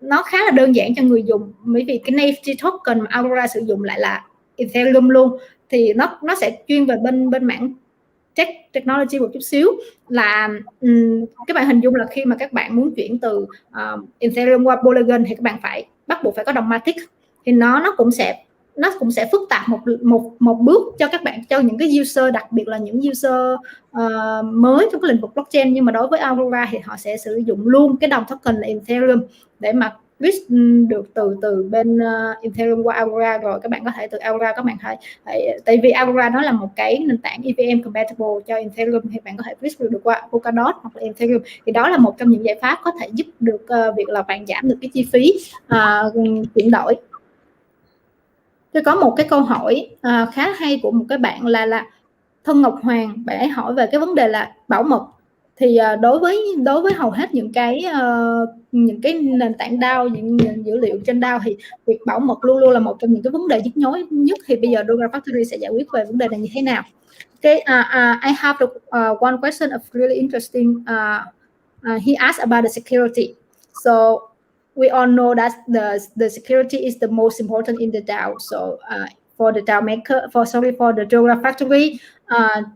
S1: nó khá là đơn giản cho người dùng, bởi vì cái NFT token mà Aurora sử dụng lại là Ethereum luôn. Thì nó sẽ chuyên về bên mảng technology một chút xíu, là các bạn hình dung là khi mà các bạn muốn chuyển từ Ethereum qua Polygon thì các bạn bắt buộc phải có đồng Matic, thì nó cũng sẽ phức tạp một bước cho các bạn, cho những cái user, đặc biệt là những user mới trong cái lĩnh vực blockchain. Nhưng mà đối với Aurora thì họ sẽ sử dụng luôn cái đồng token là Ethereum để mà bridge được từ bên Ethereum qua Aurora, rồi các bạn có thể từ Aurora các bạn tại vì Aurora nó là một cái nền tảng EVM compatible cho Ethereum thì bạn có thể bridge được qua Polkadot hoặc là Ethereum. Thì đó là một trong những giải pháp có thể giúp được việc là bạn giảm được cái chi phí chuyển đổi. Tôi có một cái câu hỏi khá hay của một cái bạn là Thân Ngọc Hoàng, bạn ấy hỏi về cái vấn đề là bảo mật. Thì đối với hầu hết những cái nền tảng DAO, những dữ liệu trên DAO thì việc bảo mật luôn luôn là một trong những cái vấn đề nhức nhối nhất. Thì bây giờ Dora Factory sẽ giải quyết về vấn đề này như thế nào? Okay, I have one question of really interesting. He asked about the security. So we all know that the security is the most important in the DAO. So for the DAO maker, for the Dora Factory,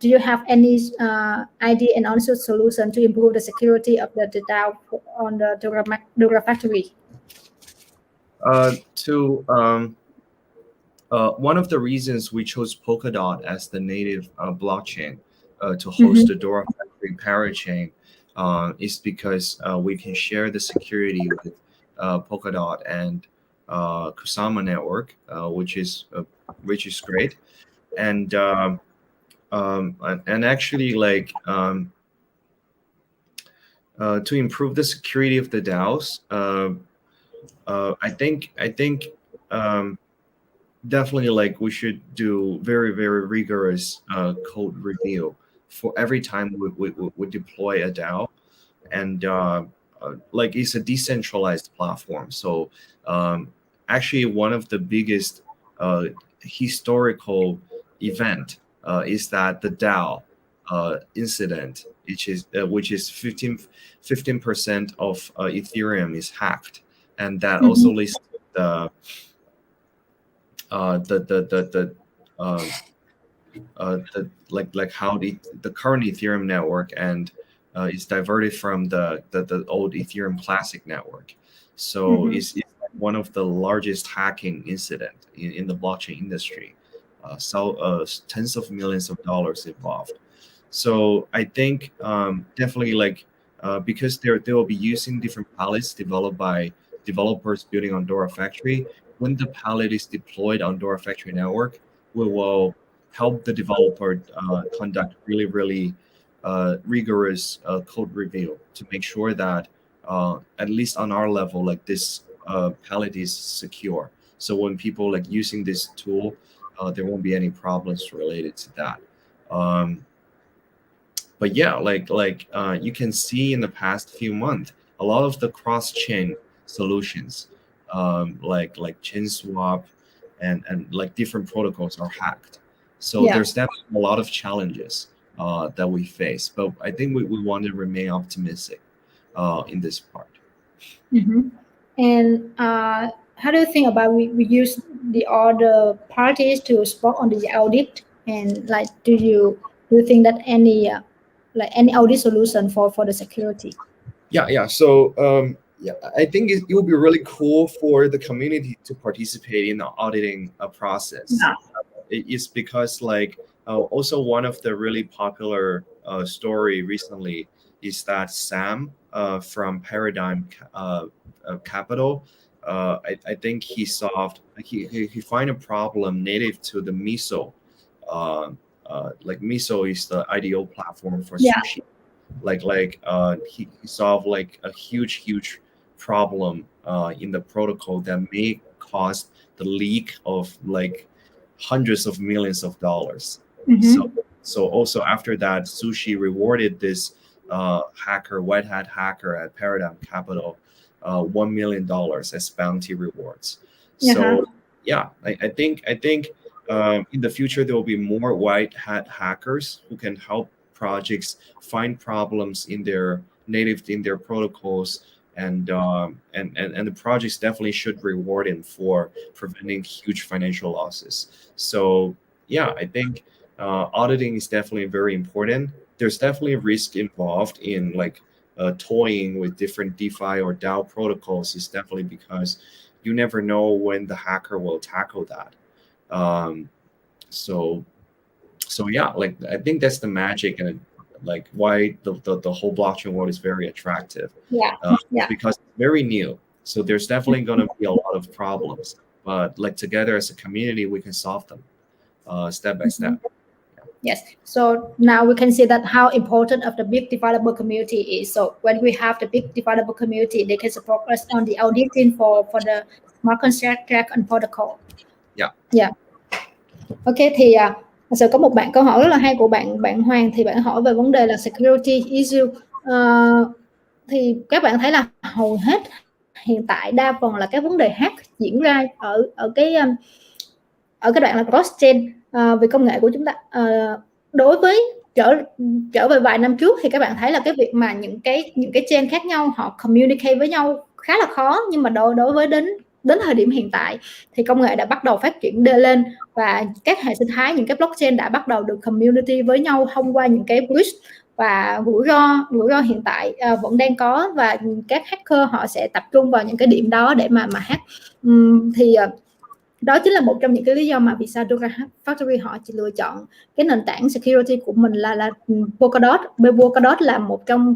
S1: do you have any idea and also solution to improve the security of the DAO on the Dora Factory?
S2: One of the reasons we chose Polkadot as the native blockchain to host the Dora Factory parachain is because we can share the security with Polkadot and Kusama network, which is great, and actually, like, to improve the security of the DAOs, I think definitely, like, we should do very, very rigorous code review for every time we deploy a DAO, and like, it's a decentralized platform. So actually, one of the biggest historical event is that the DAO incident, which is 15% of Ethereum is hacked, and that also leads to the how the current Ethereum network and is diverted from the old Ethereum Classic network. So it's one of the largest hacking incident in the blockchain industry. So tens of millions of dollars involved. So I think definitely, like, because they will be using different palettes developed by developers building on Dora Factory. When the palette is deployed on Dora Factory network, we will help the developer conduct really rigorous code review to make sure that at least on our level, like this palette is secure. So when people like using this tool, there won't be any problems related to that. But yeah, like you can see in the past few months, a lot of the cross-chain solutions, like chain swap and like different protocols are hacked. So there's definitely a lot of challenges that we face. But I think we want to remain optimistic in this part.
S1: And how do you think about we use the other parties to support on the audit? And like, do you think that any audit solution for the security?
S2: Yeah. So yeah, I think it would be really cool for the community to participate in the auditing process. It's because like also one of the really popular story recently is that Sam from Paradigm Capital, I think he solved, he find a problem native to the Miso. Like Miso is the IDO platform for sushi. He solved like a huge problem in the protocol that may cause the leak of like hundreds of millions of dollars. So also after that, Sushi rewarded this white hat hacker at Paradigm Capital $1 million as bounty rewards. So yeah, I think in the future there will be more white hat hackers who can help projects find problems in their protocols, and the projects definitely should reward him for preventing huge financial losses. So yeah, I think auditing is definitely very important. There's definitely risk involved in like toying with different DeFi or DAO protocols, is definitely because you never know when the hacker will tackle that. So yeah, like I think that's the magic, and like why the whole blockchain world is very attractive. Because it's very new. So there's definitely going to be a lot of problems, but like together as a community, we can solve them step by step.
S1: Yes. So now we can see that how important of the big developer community is. So when we have the big developer community, they can support us on the auditing for the smart contract and protocol. Yeah. Ok, thì thật sự có một câu hỏi rất là hay của bạn Hoàng, thì bạn hỏi về vấn đề là security issue. Thì các bạn thấy là hầu hết hiện tại đa phần là các vấn đề hack diễn ra ở cái đoạn là cross-chain. Về công nghệ của chúng ta, đối với trở về vài năm trước thì các bạn thấy là cái việc mà những cái chain khác nhau họ communicate với nhau khá là khó, nhưng mà đối với đến thời điểm hiện tại thì công nghệ đã bắt đầu phát triển lên, và các hệ sinh thái, những cái blockchain đã bắt đầu được community với nhau thông qua những cái bridge, và rủi ro hiện tại vẫn đang có, và các hacker họ sẽ tập trung vào những cái điểm đó để mà hack. Đó chính là một trong những cái lý do mà vì sao Dora Factory họ chỉ lựa chọn cái nền tảng security của mình là Polkadot. Polkadot là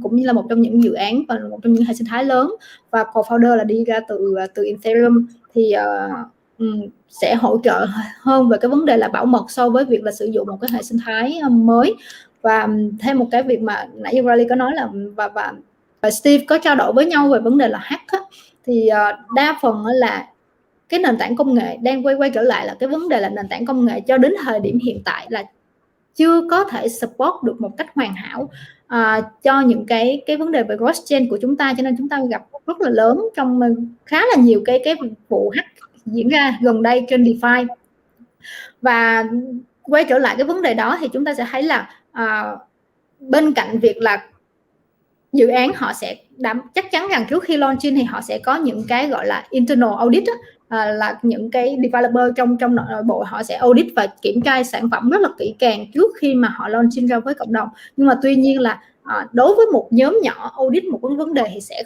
S1: cũng như là một trong những dự án và một trong những hệ sinh thái lớn, và co-founder là đi ra từ Ethereum, thì sẽ hỗ trợ hơn về cái vấn đề là bảo mật so với việc là sử dụng một cái hệ sinh thái mới. Và thêm một cái việc mà nãy giờ Riley có nói là và Steve có trao đổi với nhau về vấn đề là hack á, thì đa phần là cái nền tảng công nghệ đang quay trở lại là cái vấn đề là nền tảng công nghệ cho đến thời điểm hiện tại là chưa có thể support được một cách hoàn hảo cho những cái vấn đề về cross-chain của chúng ta, cho nên chúng ta gặp rất là lớn trong khá là nhiều cái vụ hack diễn ra gần đây trên DeFi. Và quay trở lại cái vấn đề đó thì chúng ta sẽ thấy là bên cạnh việc là dự án họ sẽ chắc chắn rằng trước khi launching thì họ sẽ có những cái gọi là internal audit đó, là những cái developer trong nội bộ họ sẽ audit và kiểm tra sản phẩm rất là kỹ càng trước khi mà họ launching ra với cộng đồng. Nhưng mà tuy nhiên là đối với một nhóm nhỏ audit một vấn đề thì sẽ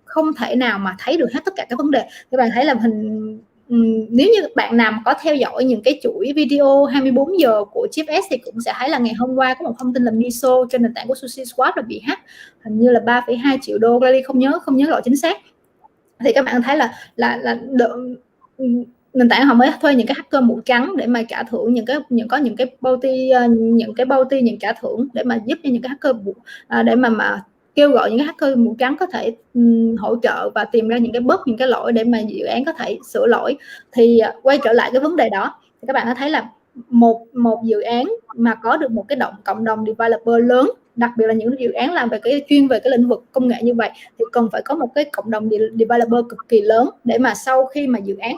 S1: không thể nào mà thấy được hết tất cả các vấn đề. Các bạn thấy là nếu như bạn nào có theo dõi những cái chuỗi video 24 giờ của Chief S thì cũng sẽ thấy là ngày hôm qua có một thông tin là Miso trên nền tảng của SushiSwap là bị hack, hình như là 3,2 triệu đô, không nhớ rõ chính xác. Thì các bạn thấy là nền tảng họ mới thuê những cái hacker mũ trắng để mà trả thưởng những cái bounty, những trả thưởng để mà giúp cho những cái hacker để mà kêu gọi những cái hacker mũ trắng có thể hỗ trợ và tìm ra những cái bug, những cái lỗi để mà dự án có thể sửa lỗi. Thì quay trở lại cái vấn đề đó thì các bạn có thấy là một dự án mà có được một cái cộng đồng developer lớn, đặc biệt là những dự án làm về chuyên về cái lĩnh vực công nghệ như vậy, thì cần phải có một cái cộng đồng developer cực kỳ lớn để mà sau khi mà dự án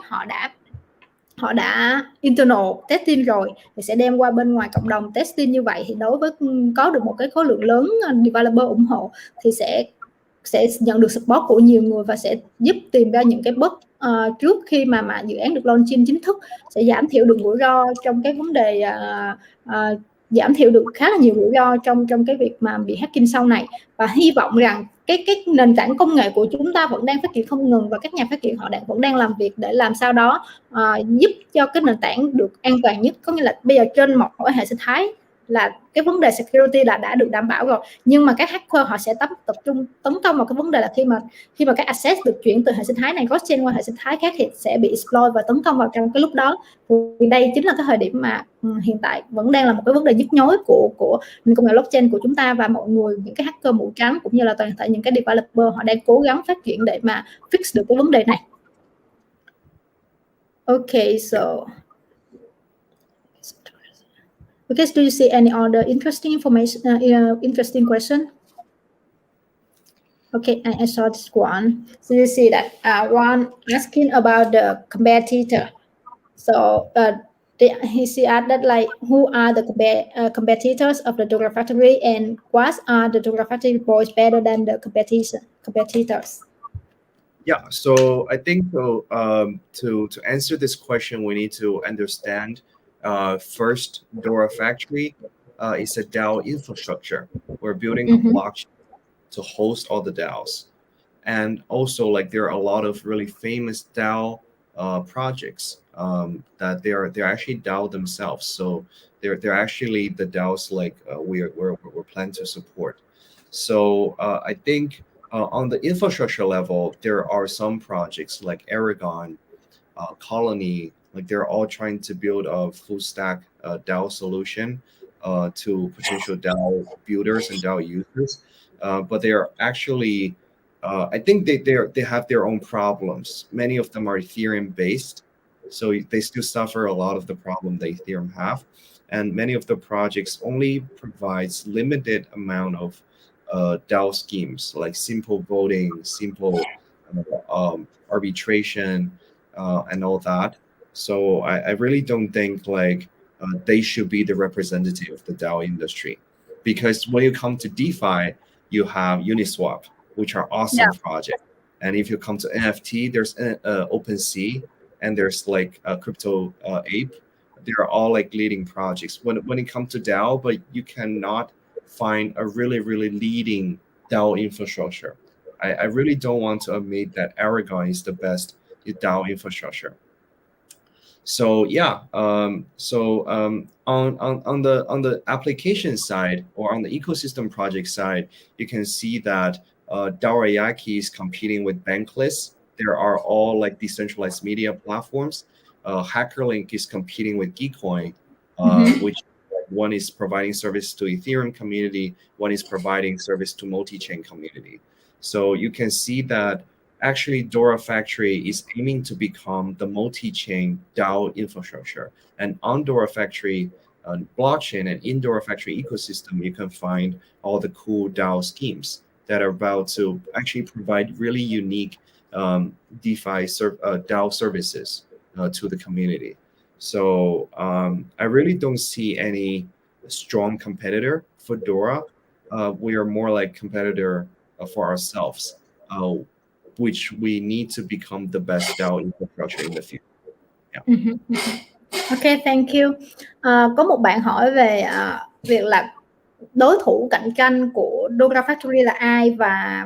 S1: họ đã internal testing rồi thì sẽ đem qua bên ngoài cộng đồng testing. Như vậy thì đối với có được một cái khối lượng lớn developer ủng hộ thì sẽ nhận được support của nhiều người và sẽ giúp tìm ra những cái bug trước khi mà dự án được launching chính thức, sẽ giảm thiểu được rủi ro trong cái vấn đề giảm thiểu được khá là nhiều rủi ro trong cái việc mà bị hacking sau này. Và hy vọng rằng cái nền tảng công nghệ của chúng ta vẫn đang phát triển không ngừng và các nhà phát triển họ vẫn đang làm việc để làm sao đó giúp cho cái nền tảng được an toàn nhất. Có nghĩa là bây giờ trên mỗi hệ sinh thái là cái vấn đề security là đã được đảm bảo rồi, nhưng mà các hacker họ sẽ tập trung tấn công vào cái vấn đề là khi mà các access được chuyển từ hệ sinh thái này blockchain qua hệ sinh thái khác thì sẽ bị exploit và tấn công vào trong cái lúc đó. Thì đây chính là cái thời điểm mà hiện tại vẫn đang là một cái vấn đề nhức nhối của công nghệ blockchain của chúng ta, và mọi người, những cái hacker mũ trắng cũng như là toàn thể những cái developer họ đang cố gắng phát triển để mà fix được cái vấn đề này. Okay, so okay, do you see any other interesting information, interesting question? Okay, I saw this one. So you see that one asking about the competitor. So he asked that like, who are the competitors of the Dora Factory, and what are the Dora Factory boys better than the competitors?
S2: Yeah, so I think to answer this question, we need to understand first, Dora Factory is a DAO infrastructure. We're building a blockchain to host all the DAOs, and also like there are a lot of really famous DAO projects that they're actually DAO themselves. So they're actually the DAOs like we're planning to support. So I think on the infrastructure level, there are some projects like Aragon, Colony, like they're all trying to build a full stack DAO solution to potential DAO builders and DAO users. But they are actually, I think they have their own problems. Many of them are Ethereum based, so they still suffer a lot of the problem that Ethereum have. And many of the projects only provides limited amount of DAO schemes like simple voting, simple arbitration, and all that. So I really don't think like they should be the representative of the DAO industry, because when you come to DeFi, you have Uniswap, which are awesome projects. And if you come to NFT, there's OpenSea, and there's like a Crypto Ape. They're all like leading projects. When it comes to DAO, but you cannot find a really leading DAO infrastructure. I really don't want to admit that Aragon is the best DAO infrastructure. So yeah, on the application side or on the ecosystem project side, you can see that Daorayaki is competing with Bankless. There are all like decentralized media platforms. HackerLink is competing with Geekcoin, which one is providing service to Ethereum community, one is providing service to multi-chain community. So you can see that actually Dora Factory is aiming to become the multi-chain DAO infrastructure. And on Dora Factory blockchain and in Dora Factory ecosystem, you can find all the cool DAO schemes that are about to actually provide really unique DeFi DAO services to the community. So I really don't see any strong competitor for Dora. We are more like competitor for ourselves, which we need to become the best DAO infrastructure in the future. Yeah.
S1: Okay, thank you. Có một bạn hỏi về việc là đối thủ cạnh tranh của Dora Factory là ai, và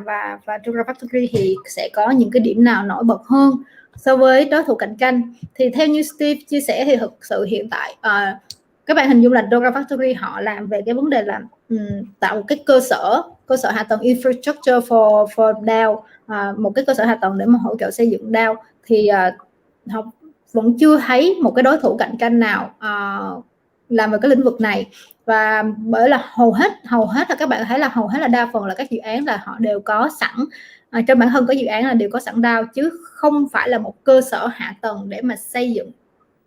S1: Dora Factory thì sẽ có những cái điểm nào nổi bật hơn so với đối thủ cạnh tranh. Thì theo như Steve chia sẻ thì thực sự hiện tại các bạn hình dung là Dora Factory họ làm về cái vấn đề là tạo một cái cơ sở hạ tầng infrastructure for DAO, một cái cơ sở hạ tầng để mà hỗ trợ xây dựng DAO. Thì vẫn chưa thấy một cái đối thủ cạnh tranh nào làm về cái lĩnh vực này. Và bởi là hầu hết là các bạn thấy là hầu hết là đa phần là các dự án là họ đều có sẵn trên bản thân có dự án là đều có sẵn DAO, chứ không phải là một cơ sở hạ tầng để mà xây dựng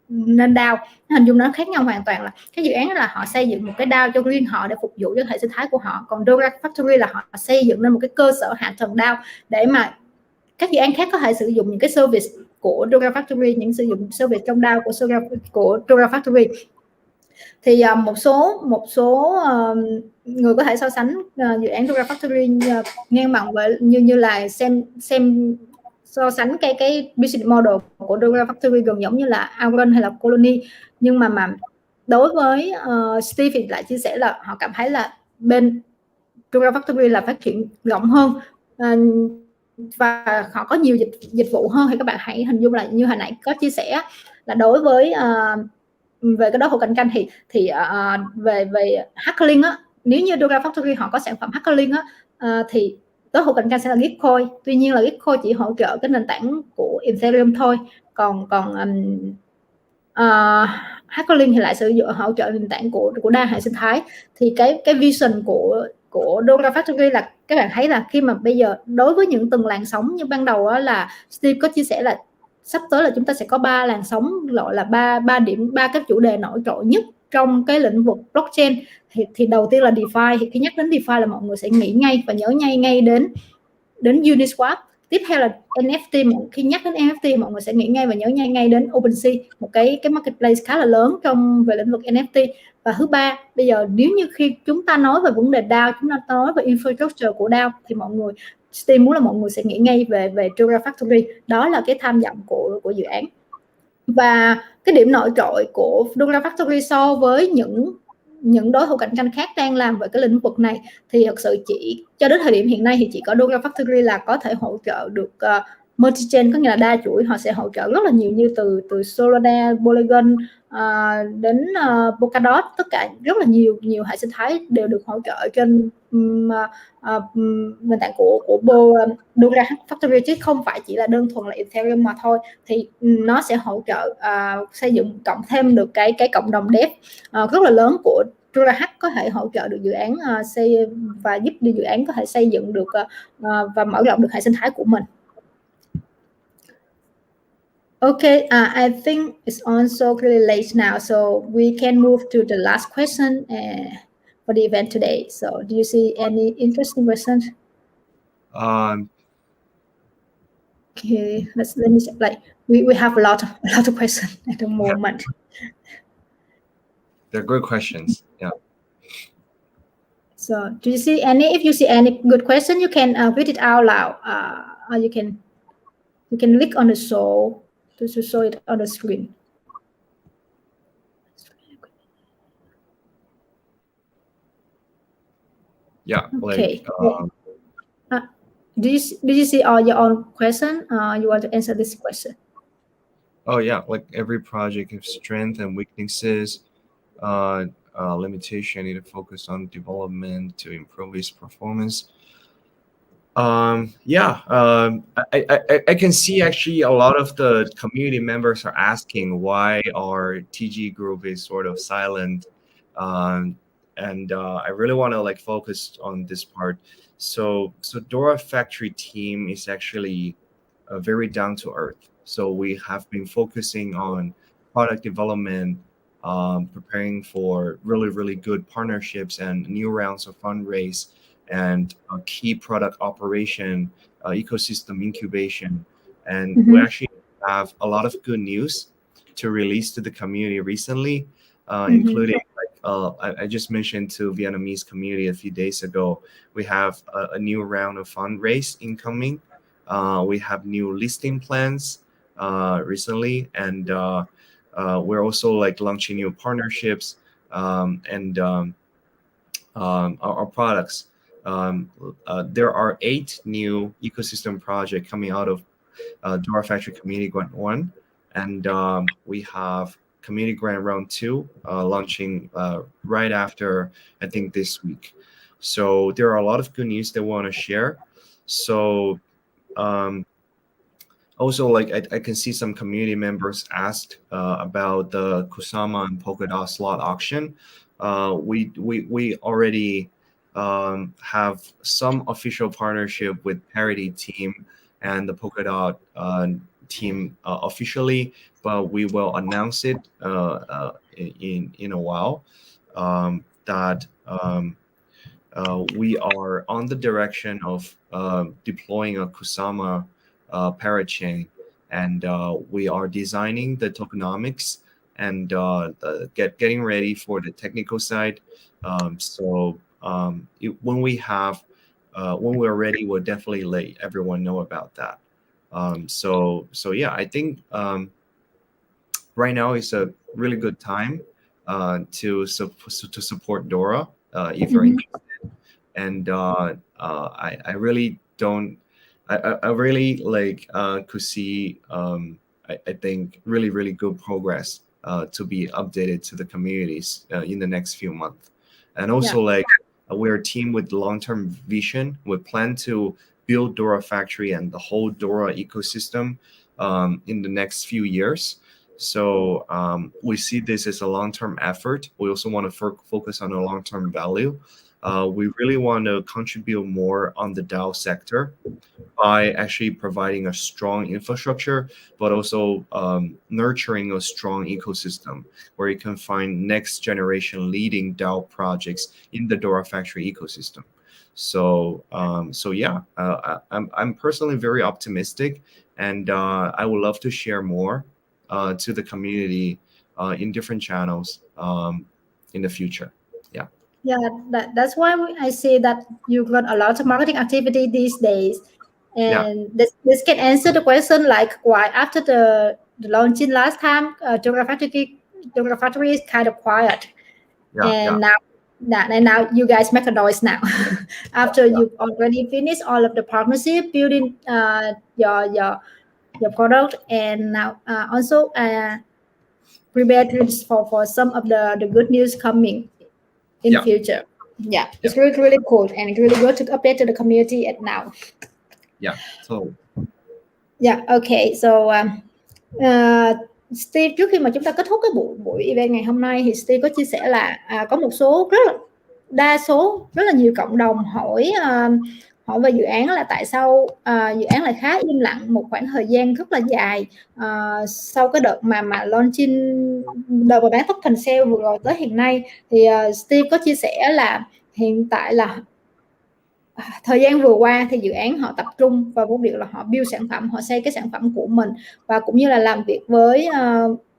S1: nên DAO. Hình dung nó khác nhau hoàn toàn, là cái dự án là họ xây dựng một cái DAO cho riêng họ để phục vụ cho hệ sinh thái của họ, còn Dora Factory là họ xây dựng nên một cái cơ sở hạ tầng DAO để mà các dự án khác có thể sử dụng những cái service của Dora Factory, những sử dụng service trong DAO của Dora Factory. Thì một số người có thể so sánh dự án Dora Factory ngang bằng với như là xem so sánh cái business model của Dora Factory gần giống như là Auron hay là Colony, nhưng mà đối với Steve thì lại chia sẻ là họ cảm thấy là bên Dora Factory là phát triển rộng hơn và họ có nhiều dịch vụ hơn. Thì các bạn hãy hình dung là như hồi nãy có chia sẻ là đối với về cái đối thủ cạnh tranh thì về Hackerlink á, nếu như Dora Factory họ có sản phẩm Hackerlink á, thì đối thủ cạnh tranh sẽ là Gitcoin. Tuy nhiên là Gitcoin chỉ hỗ trợ cái nền tảng của Ethereum thôi, còn Hackerlink thì lại sử dụng hỗ trợ nền tảng của đa hệ sinh thái. Thì cái vision của Dora Factory là các bạn thấy là khi mà bây giờ đối với những từng làn sóng như ban đầu là Steve có chia sẻ là sắp tới là chúng ta sẽ có 3 làn sóng, gọi là ba cái chủ đề nổi trội nhất trong cái lĩnh vực blockchain. Thì đầu tiên là DeFi. Thì khi nhắc đến DeFi là mọi người sẽ nghĩ ngay và nhớ ngay đến Uniswap. Tiếp theo là NFT. Khi nhắc đến NFT mọi người sẽ nghĩ ngay và nhớ ngay đến OpenSea, một cái marketplace khá là lớn trong về lĩnh vực NFT. Và thứ ba, bây giờ nếu như khi chúng ta nói về vấn đề DAO, chúng ta nói về infrastructure của DAO, thì mọi người Steve muốn là mọi người sẽ nghĩ ngay về Dora Factory. Đó là cái tham vọng của dự án. Và cái điểm nổi trội của Dora Factory so với những đối thủ cạnh tranh khác đang làm về cái lĩnh vực này thì thật sự chỉ cho đến thời điểm hiện nay thì chỉ có Dora Factory là có thể hỗ trợ được multi-chain, có nghĩa là đa chuỗi. Họ sẽ hỗ trợ rất là nhiều, như từ Solana, Polygon đến Polkadot, tất cả rất là nhiều hệ sinh thái đều được hỗ trợ trên nền tảng của Dora Factory, chứ không phải chỉ là đơn thuần là Ethereum mà thôi. Thì nó sẽ hỗ trợ xây dựng cộng thêm được cái cộng đồng dev rất là lớn của Dora Hack, có thể hỗ trợ được dự án xây và giúp đi dự án có thể xây dựng được và mở rộng được hệ sinh thái của mình. Okay, I think it's also really late now, so we can move to the last question for the event today. So, do you see any interesting questions? Okay, let me say, like we have a lot of questions at the moment.
S2: They're good questions. Yeah.
S1: So, do you see any? If you see any good question, you can read it out loud, or you can click on the show to show it on the screen.
S2: Yeah.
S1: Okay.
S2: Like,
S1: did you see all your own question? You want to answer this question?
S2: Oh yeah, like every project has strengths and weaknesses. Limitation. I need to focus on development to improve its performance. I can see actually a lot of the community members are asking why our TG group is sort of silent, and I really want to like focus on this part. So Dora Factory team is actually very down to earth. So we have been focusing on product development, preparing for really good partnerships and new rounds of fundraise, and key product operation, ecosystem incubation. And we actually have a lot of good news to release to the community recently, including like I just mentioned to Vietnamese community a few days ago, we have a new round of fundraise incoming. We have new listing plans recently, and we're also like launching new partnerships and our products. There are 8 new ecosystem projects coming out of Dora Factory Community Grant 1, and we have Community Grant Round 2 launching right after, I think, this week. So there are a lot of good news that we want to share. So Also, like I can see some community members asked about the Kusama and Polkadot slot auction. We already have some official partnership with Parity team and the Polkadot team officially, but we will announce it in a while. That we are on the direction of deploying a Kusama parachain, and we are designing the tokenomics and getting ready for the technical side. When we're ready, we'll definitely let everyone know about that. So yeah, I think right now is a really good time to support Dora if you're interested. And I really don't. I really like could see I think really good progress to be updated to the communities in the next few months. And also like we're a team with long-term vision. We plan to build Dora Factory and the whole Dora ecosystem in the next few years. So we see this as a long-term effort. We also want to focus on a long-term value. We really want to contribute more on the DAO sector by actually providing a strong infrastructure, but also nurturing a strong ecosystem where you can find next generation leading DAO projects in the Dora Factory ecosystem. So yeah, I'm personally very optimistic, and I would love to share more to the community in different channels in the future.
S1: Yeah, that's why I say that you got a lot of marketing activity these days, and this can answer the question like why after the launching last time, Dora Factory is kind of quiet, and now you guys make a noise now after you already finished all of the partnership building your product, and now also prepare for some of the good news coming in the future. It's really cool, and it's really good to update to the community at now. Okay, so Steve, trước khi mà chúng ta kết thúc cái buổi event ngày hôm nay thì Steve có chia sẻ là có một số rất là nhiều cộng đồng hỏi về dự án là tại sao dự án lại khá im lặng một khoảng thời gian rất là dài sau cái đợt mà launching, đợt mà bán token sale vừa rồi tới hiện nay. Thì Steve có chia sẻ là hiện tại là thời gian vừa qua thì dự án họ tập trung vào việc là họ build sản phẩm, họ xây cái sản phẩm của mình, và cũng như là làm việc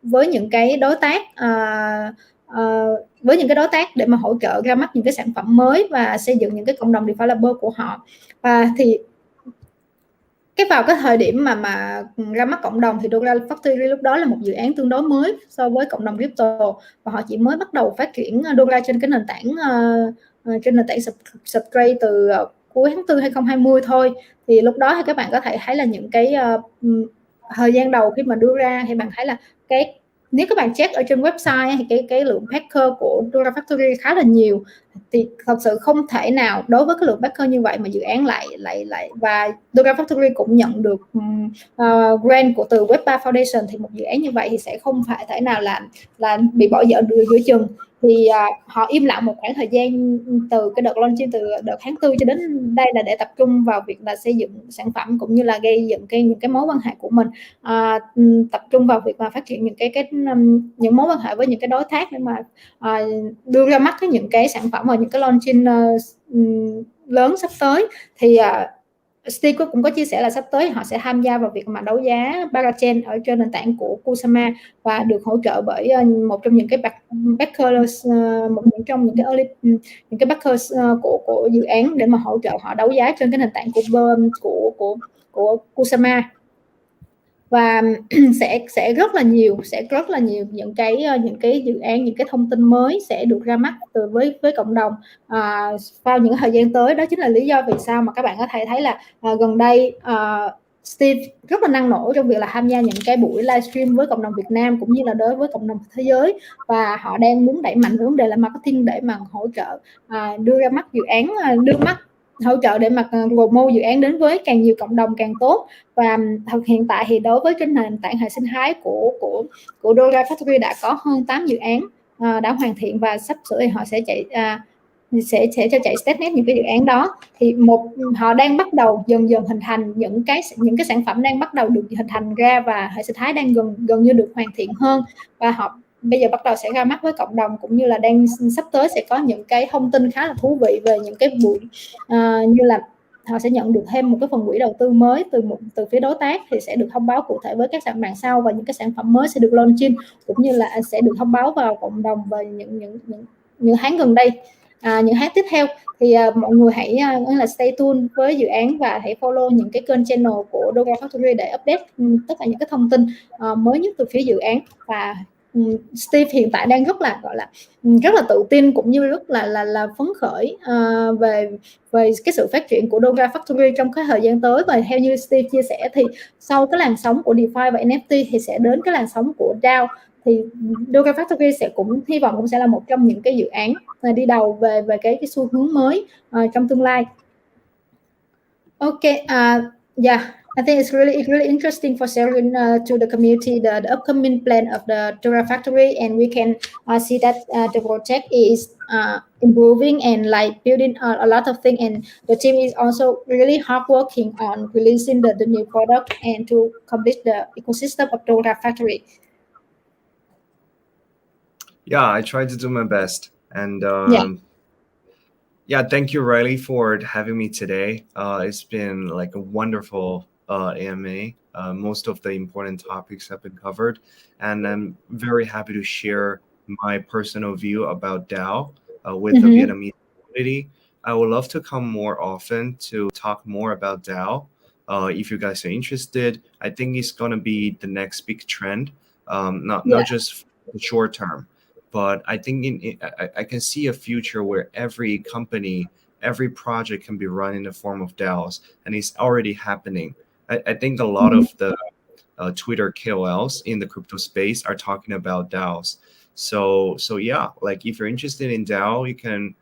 S1: với những cái đối tác để mà hỗ trợ ra mắt những cái sản phẩm mới và xây dựng những cái cộng đồng developer của họ. Và thì vào cái thời điểm mà ra mắt cộng đồng thì Dora Factory lúc đó là một dự án tương đối mới so với cộng đồng crypto, và họ chỉ mới bắt đầu phát triển Dora trên cái nền tảng Substrate từ cuối tháng 4 2020 thôi. Thì lúc đó thì các bạn có thể thấy là những cái thời gian đầu khi mà đưa ra thì bạn thấy là nếu các bạn check ở trên website thì cái lượng backer của Dora Factory khá là nhiều. Thì thật sự không thể nào đối với cái lượng backer như vậy mà dự án lại và Dora Factory cũng nhận được grant của từ Web3 Foundation, thì một dự án như vậy thì sẽ không phải thể nào là bị bỏ dở giữa chừng. Thì họ im lặng một khoảng thời gian từ cái đợt launching từ đợt tháng 4 cho đến đây là để tập trung vào việc là xây dựng sản phẩm cũng như là gây dựng những cái mối quan hệ của mình, tập trung vào việc mà phát triển những mối quan hệ với những cái đối tác để mà đưa ra mắt những cái sản phẩm và những cái launching lớn sắp tới. Thì Steve cũng có chia sẻ là sắp tới họ sẽ tham gia vào việc mà đấu giá parachain ở trên nền tảng của Kusama và được hỗ trợ bởi một trong những cái backers, những cái backers của dự án để mà hỗ trợ họ đấu giá trên cái nền tảng của Kusama. Và sẽ rất là nhiều những cái dự án, những cái thông tin mới sẽ được ra mắt với cộng đồng vào những thời gian tới. Đó chính là lý do vì sao mà các bạn có thể thấy là gần đây Steve rất là năng nổ trong việc là tham gia những cái buổi livestream với cộng đồng Việt Nam cũng như là đối với cộng đồng thế giới, và họ đang muốn đẩy mạnh vấn đề là marketing để mà hỗ trợ đưa ra mắt dự án, hỗ trợ để mà promote dự án đến với càng nhiều cộng đồng càng tốt. Và hiện tại thì đối với trên nền tảng hệ sinh thái của Dora Factory đã có hơn 8 dự án đã hoàn thiện và sắp sửa thì họ sẽ chạy sẽ cho chạy testnet những cái dự án đó. Thì họ đang bắt đầu dần dần hình thành những cái sản phẩm đang bắt đầu được hình thành ra, và hệ sinh thái đang gần như được hoàn thiện hơn, và họ bây giờ bắt đầu sẽ ra mắt với cộng đồng, cũng như là đang sắp tới sẽ có những cái thông tin khá là thú vị về những cái buổi như là họ sẽ nhận được thêm một cái phần quỹ đầu tư mới từ phía đối tác, thì sẽ được thông báo cụ thể với các bạn sau, và những cái sản phẩm mới sẽ được launching, cũng như là sẽ được thông báo vào cộng đồng về những tháng gần đây, những tháng tiếp theo. Thì mọi người hãy là stay tuned với dự án và hãy follow những cái kênh channel của Dora Factory để update tất cả những cái thông tin mới nhất từ phía dự án. Và Steve hiện tại đang rất là tự tin, cũng như rất là phấn khởi về cái sự phát triển của Dora Factory trong cái thời gian tới. Và theo như Steve chia sẻ thì sau cái làn sóng của DeFi và NFT thì sẽ đến cái làn sóng của DAO, thì Dora Factory cũng hy vọng cũng sẽ là một trong những cái dự án đi đầu về cái xu hướng mới trong tương lai. Okay, yeah, I think it's really interesting for sharing to the community the upcoming plan of the Dora Factory, and we can see that the project is improving and like building a lot of things, and the team is also really hard working on releasing the new product and to complete the ecosystem of Dora Factory.
S2: Yeah, I tried to do my best, and yeah, thank you, Riley, for having me today. It's been like a wonderful AMA. Most of the important topics have been covered, and I'm very happy to share my personal view about DAO with the Vietnamese community. I would love to come more often to talk more about DAO. If you guys are interested, I think it's going to be the next big trend, not just the short term. But I think I can see a future where every company, every project can be run in the form of DAOs, and it's already happening. I think a lot of the Twitter KOLs in the crypto space are talking about DAOs. So yeah, like if you're interested in DAO, you can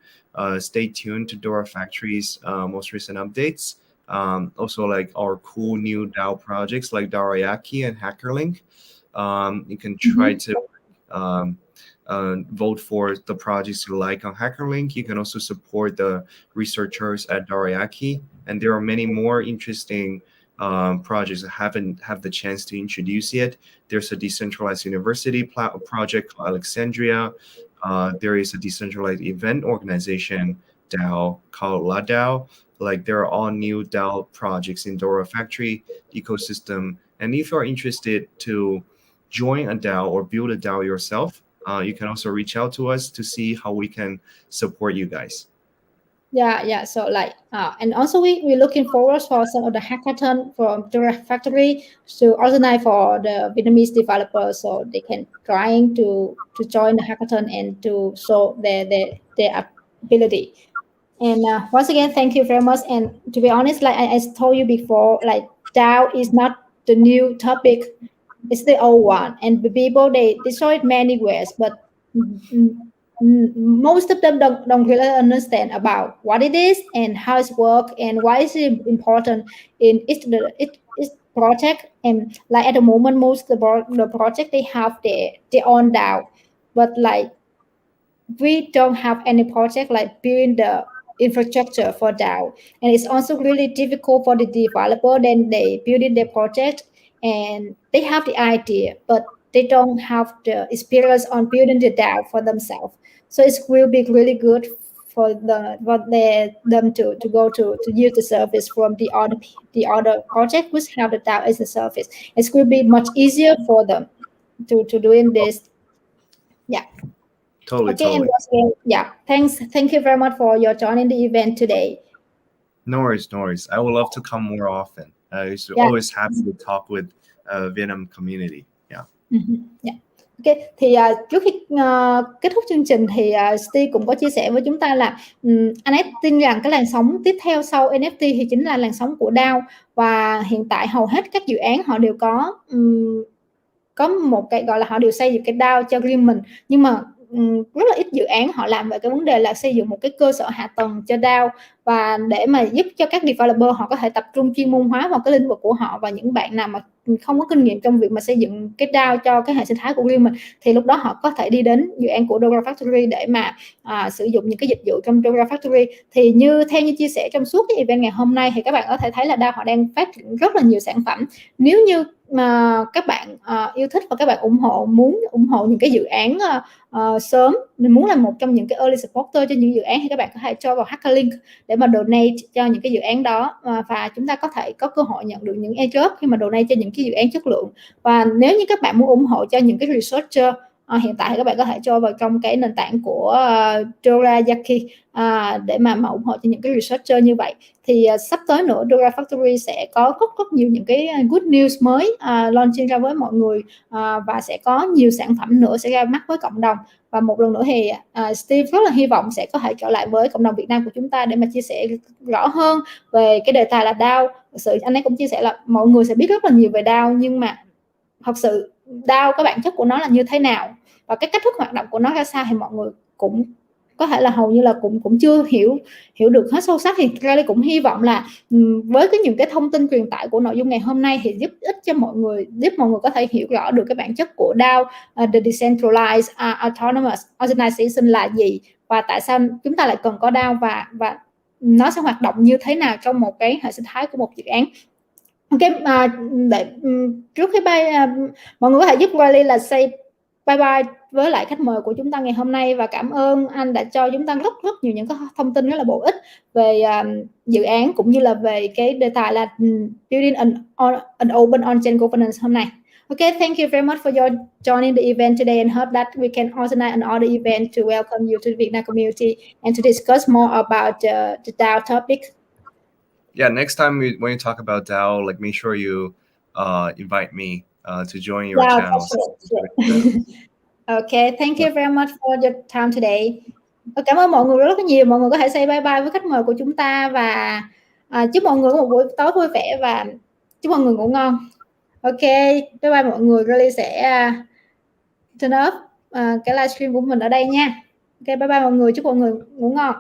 S2: stay tuned to Dora Factory's most recent updates. Also, like our cool new DAO projects like Darayaki and HackerLink. You can try to vote for the projects you like on HackerLink. You can also support the researchers at Darayaki, and there are many more interesting projects that haven't have the chance to introduce yet. There's a decentralized university project called Alexandria. There is a decentralized event organization DAO called La DAO. Like there are all new DAO projects in Dora Factory ecosystem. And if you're interested to join a DAO or build a DAO yourself, you can also reach out to us to see how we can support you guys.
S1: Yeah. So like, and also we're looking forward for some of the hackathon from Dora Factory to organize for the Vietnamese developers, so they can trying to join the hackathon and to show their ability. And once again, thank you very much. And to be honest, like I told you before, like DAO is not the new topic. It's the old one, and the people they saw it many ways, but most of them don't really understand about what it is and how it works and why it's important in its project. And like at the moment, most of the project they have their own DAO, but like we don't have any project like building the infrastructure for DAO, and it's also really difficult for the developer. Then they building their project and they have the idea, but they don't have the experience on building the DAO for themselves. So it will be really good for them to go to use the service from the other project which have the DAO as a service. It will be much easier for them to doing this. Yeah.
S2: Totally.
S1: And yeah, thank you very much for your joining the event today.
S2: No worries. I would love to come more often. Always happy to talk with Vietnam community. Yeah.
S1: Ok, thì trước khi kết thúc chương trình thì Steve cũng có chia sẻ với chúng ta là anh ấy tin rằng cái làn sóng tiếp theo sau NFT thì chính là làn sóng của DAO, và hiện tại hầu hết các dự án họ đều có một cái gọi là họ đều xây dựng cái DAO cho riêng mình, nhưng mà rất là ít dự án họ làm về cái vấn đề là xây dựng một cái cơ sở hạ tầng cho DAO. và để mà giúp cho các developer họ có thể tập trung chuyên môn hóa vào cái lĩnh vực của họ. Và những bạn nào mà không có kinh nghiệm trong việc mà xây dựng cái DAO cho cái hệ sinh thái của riêng mình thì lúc đó họ có thể đi đến dự án của Dora Factory để mà sử dụng những cái dịch vụ trong Dora Factory. Thì theo như chia sẻ trong suốt cái event ngày hôm nay thì các bạn có thể thấy là DAO họ đang phát triển rất là nhiều sản phẩm. Nếu như mà các bạn yêu thích và các bạn muốn ủng hộ những cái dự án sớm, mình muốn là một trong những cái early supporter cho những dự án thì các bạn có thể cho vào hacker link để mà donate cho những cái dự án đó, và chúng ta có thể có cơ hội nhận được những airdrop khi mà donate cho những cái dự án chất lượng. Và nếu như các bạn muốn ủng hộ cho những cái researcher hiện tại thì các bạn có thể cho vào trong cái nền tảng của Dora để mà ủng hộ cho những cái researcher như vậy. Thì sắp tới nữa Dora Factory sẽ có rất nhiều những cái good news mới launching ra với mọi người, và sẽ có nhiều sản phẩm nữa sẽ ra mắt với cộng đồng. Và một lần nữa thì Steve rất là hy vọng sẽ có thể trở lại với cộng đồng Việt Nam của chúng ta để mà chia sẻ rõ hơn về cái đề tài là DAO. Thực sự anh ấy cũng chia sẻ là mọi người sẽ biết rất là nhiều về DAO, nhưng mà thật sự DAO cái bản chất của nó là như thế nào và cái cách thức hoạt động của nó ra sao thì mọi người cũng có thể là hầu như là cũng chưa hiểu được hết sâu sắc. Thì Riley cũng hy vọng là với những cái thông tin truyền tải của nội dung ngày hôm nay thì giúp mọi người có thể hiểu rõ được cái bản chất của DAO, the decentralized autonomous organization là gì, và tại sao chúng ta lại cần có DAO, và nó sẽ hoạt động như thế nào trong một cái hệ sinh thái của một dự án. Ok, trước khi mọi người có thể giúp Riley là say bye bye với lại khách mời của chúng ta ngày hôm nay, và cảm ơn anh đã cho chúng ta rất nhiều những cái thông tin rất là bổ ích về dự án cũng như là về cái đề tài là building an open on-chain governance hôm nay. Okay, thank you very much for your joining the event today, and hope that we can organize another event to welcome you to the Vietnam community and to discuss more about the DAO topic.
S2: Yeah, next time when you talk about DAO, like make sure you invite me to join your channel.
S1: Okay, thank you very much for your time today. Cảm ơn mọi người rất là nhiều. Mọi người có thể say bye bye với khách mời của chúng ta, và chúc mọi người có một buổi tối vui vẻ và chúc mọi người ngủ ngon. Ok, bye bye mọi người. Really sẽ turn off cái livestream của mình ở đây nha. Ok, bye bye mọi người, chúc mọi người ngủ ngon.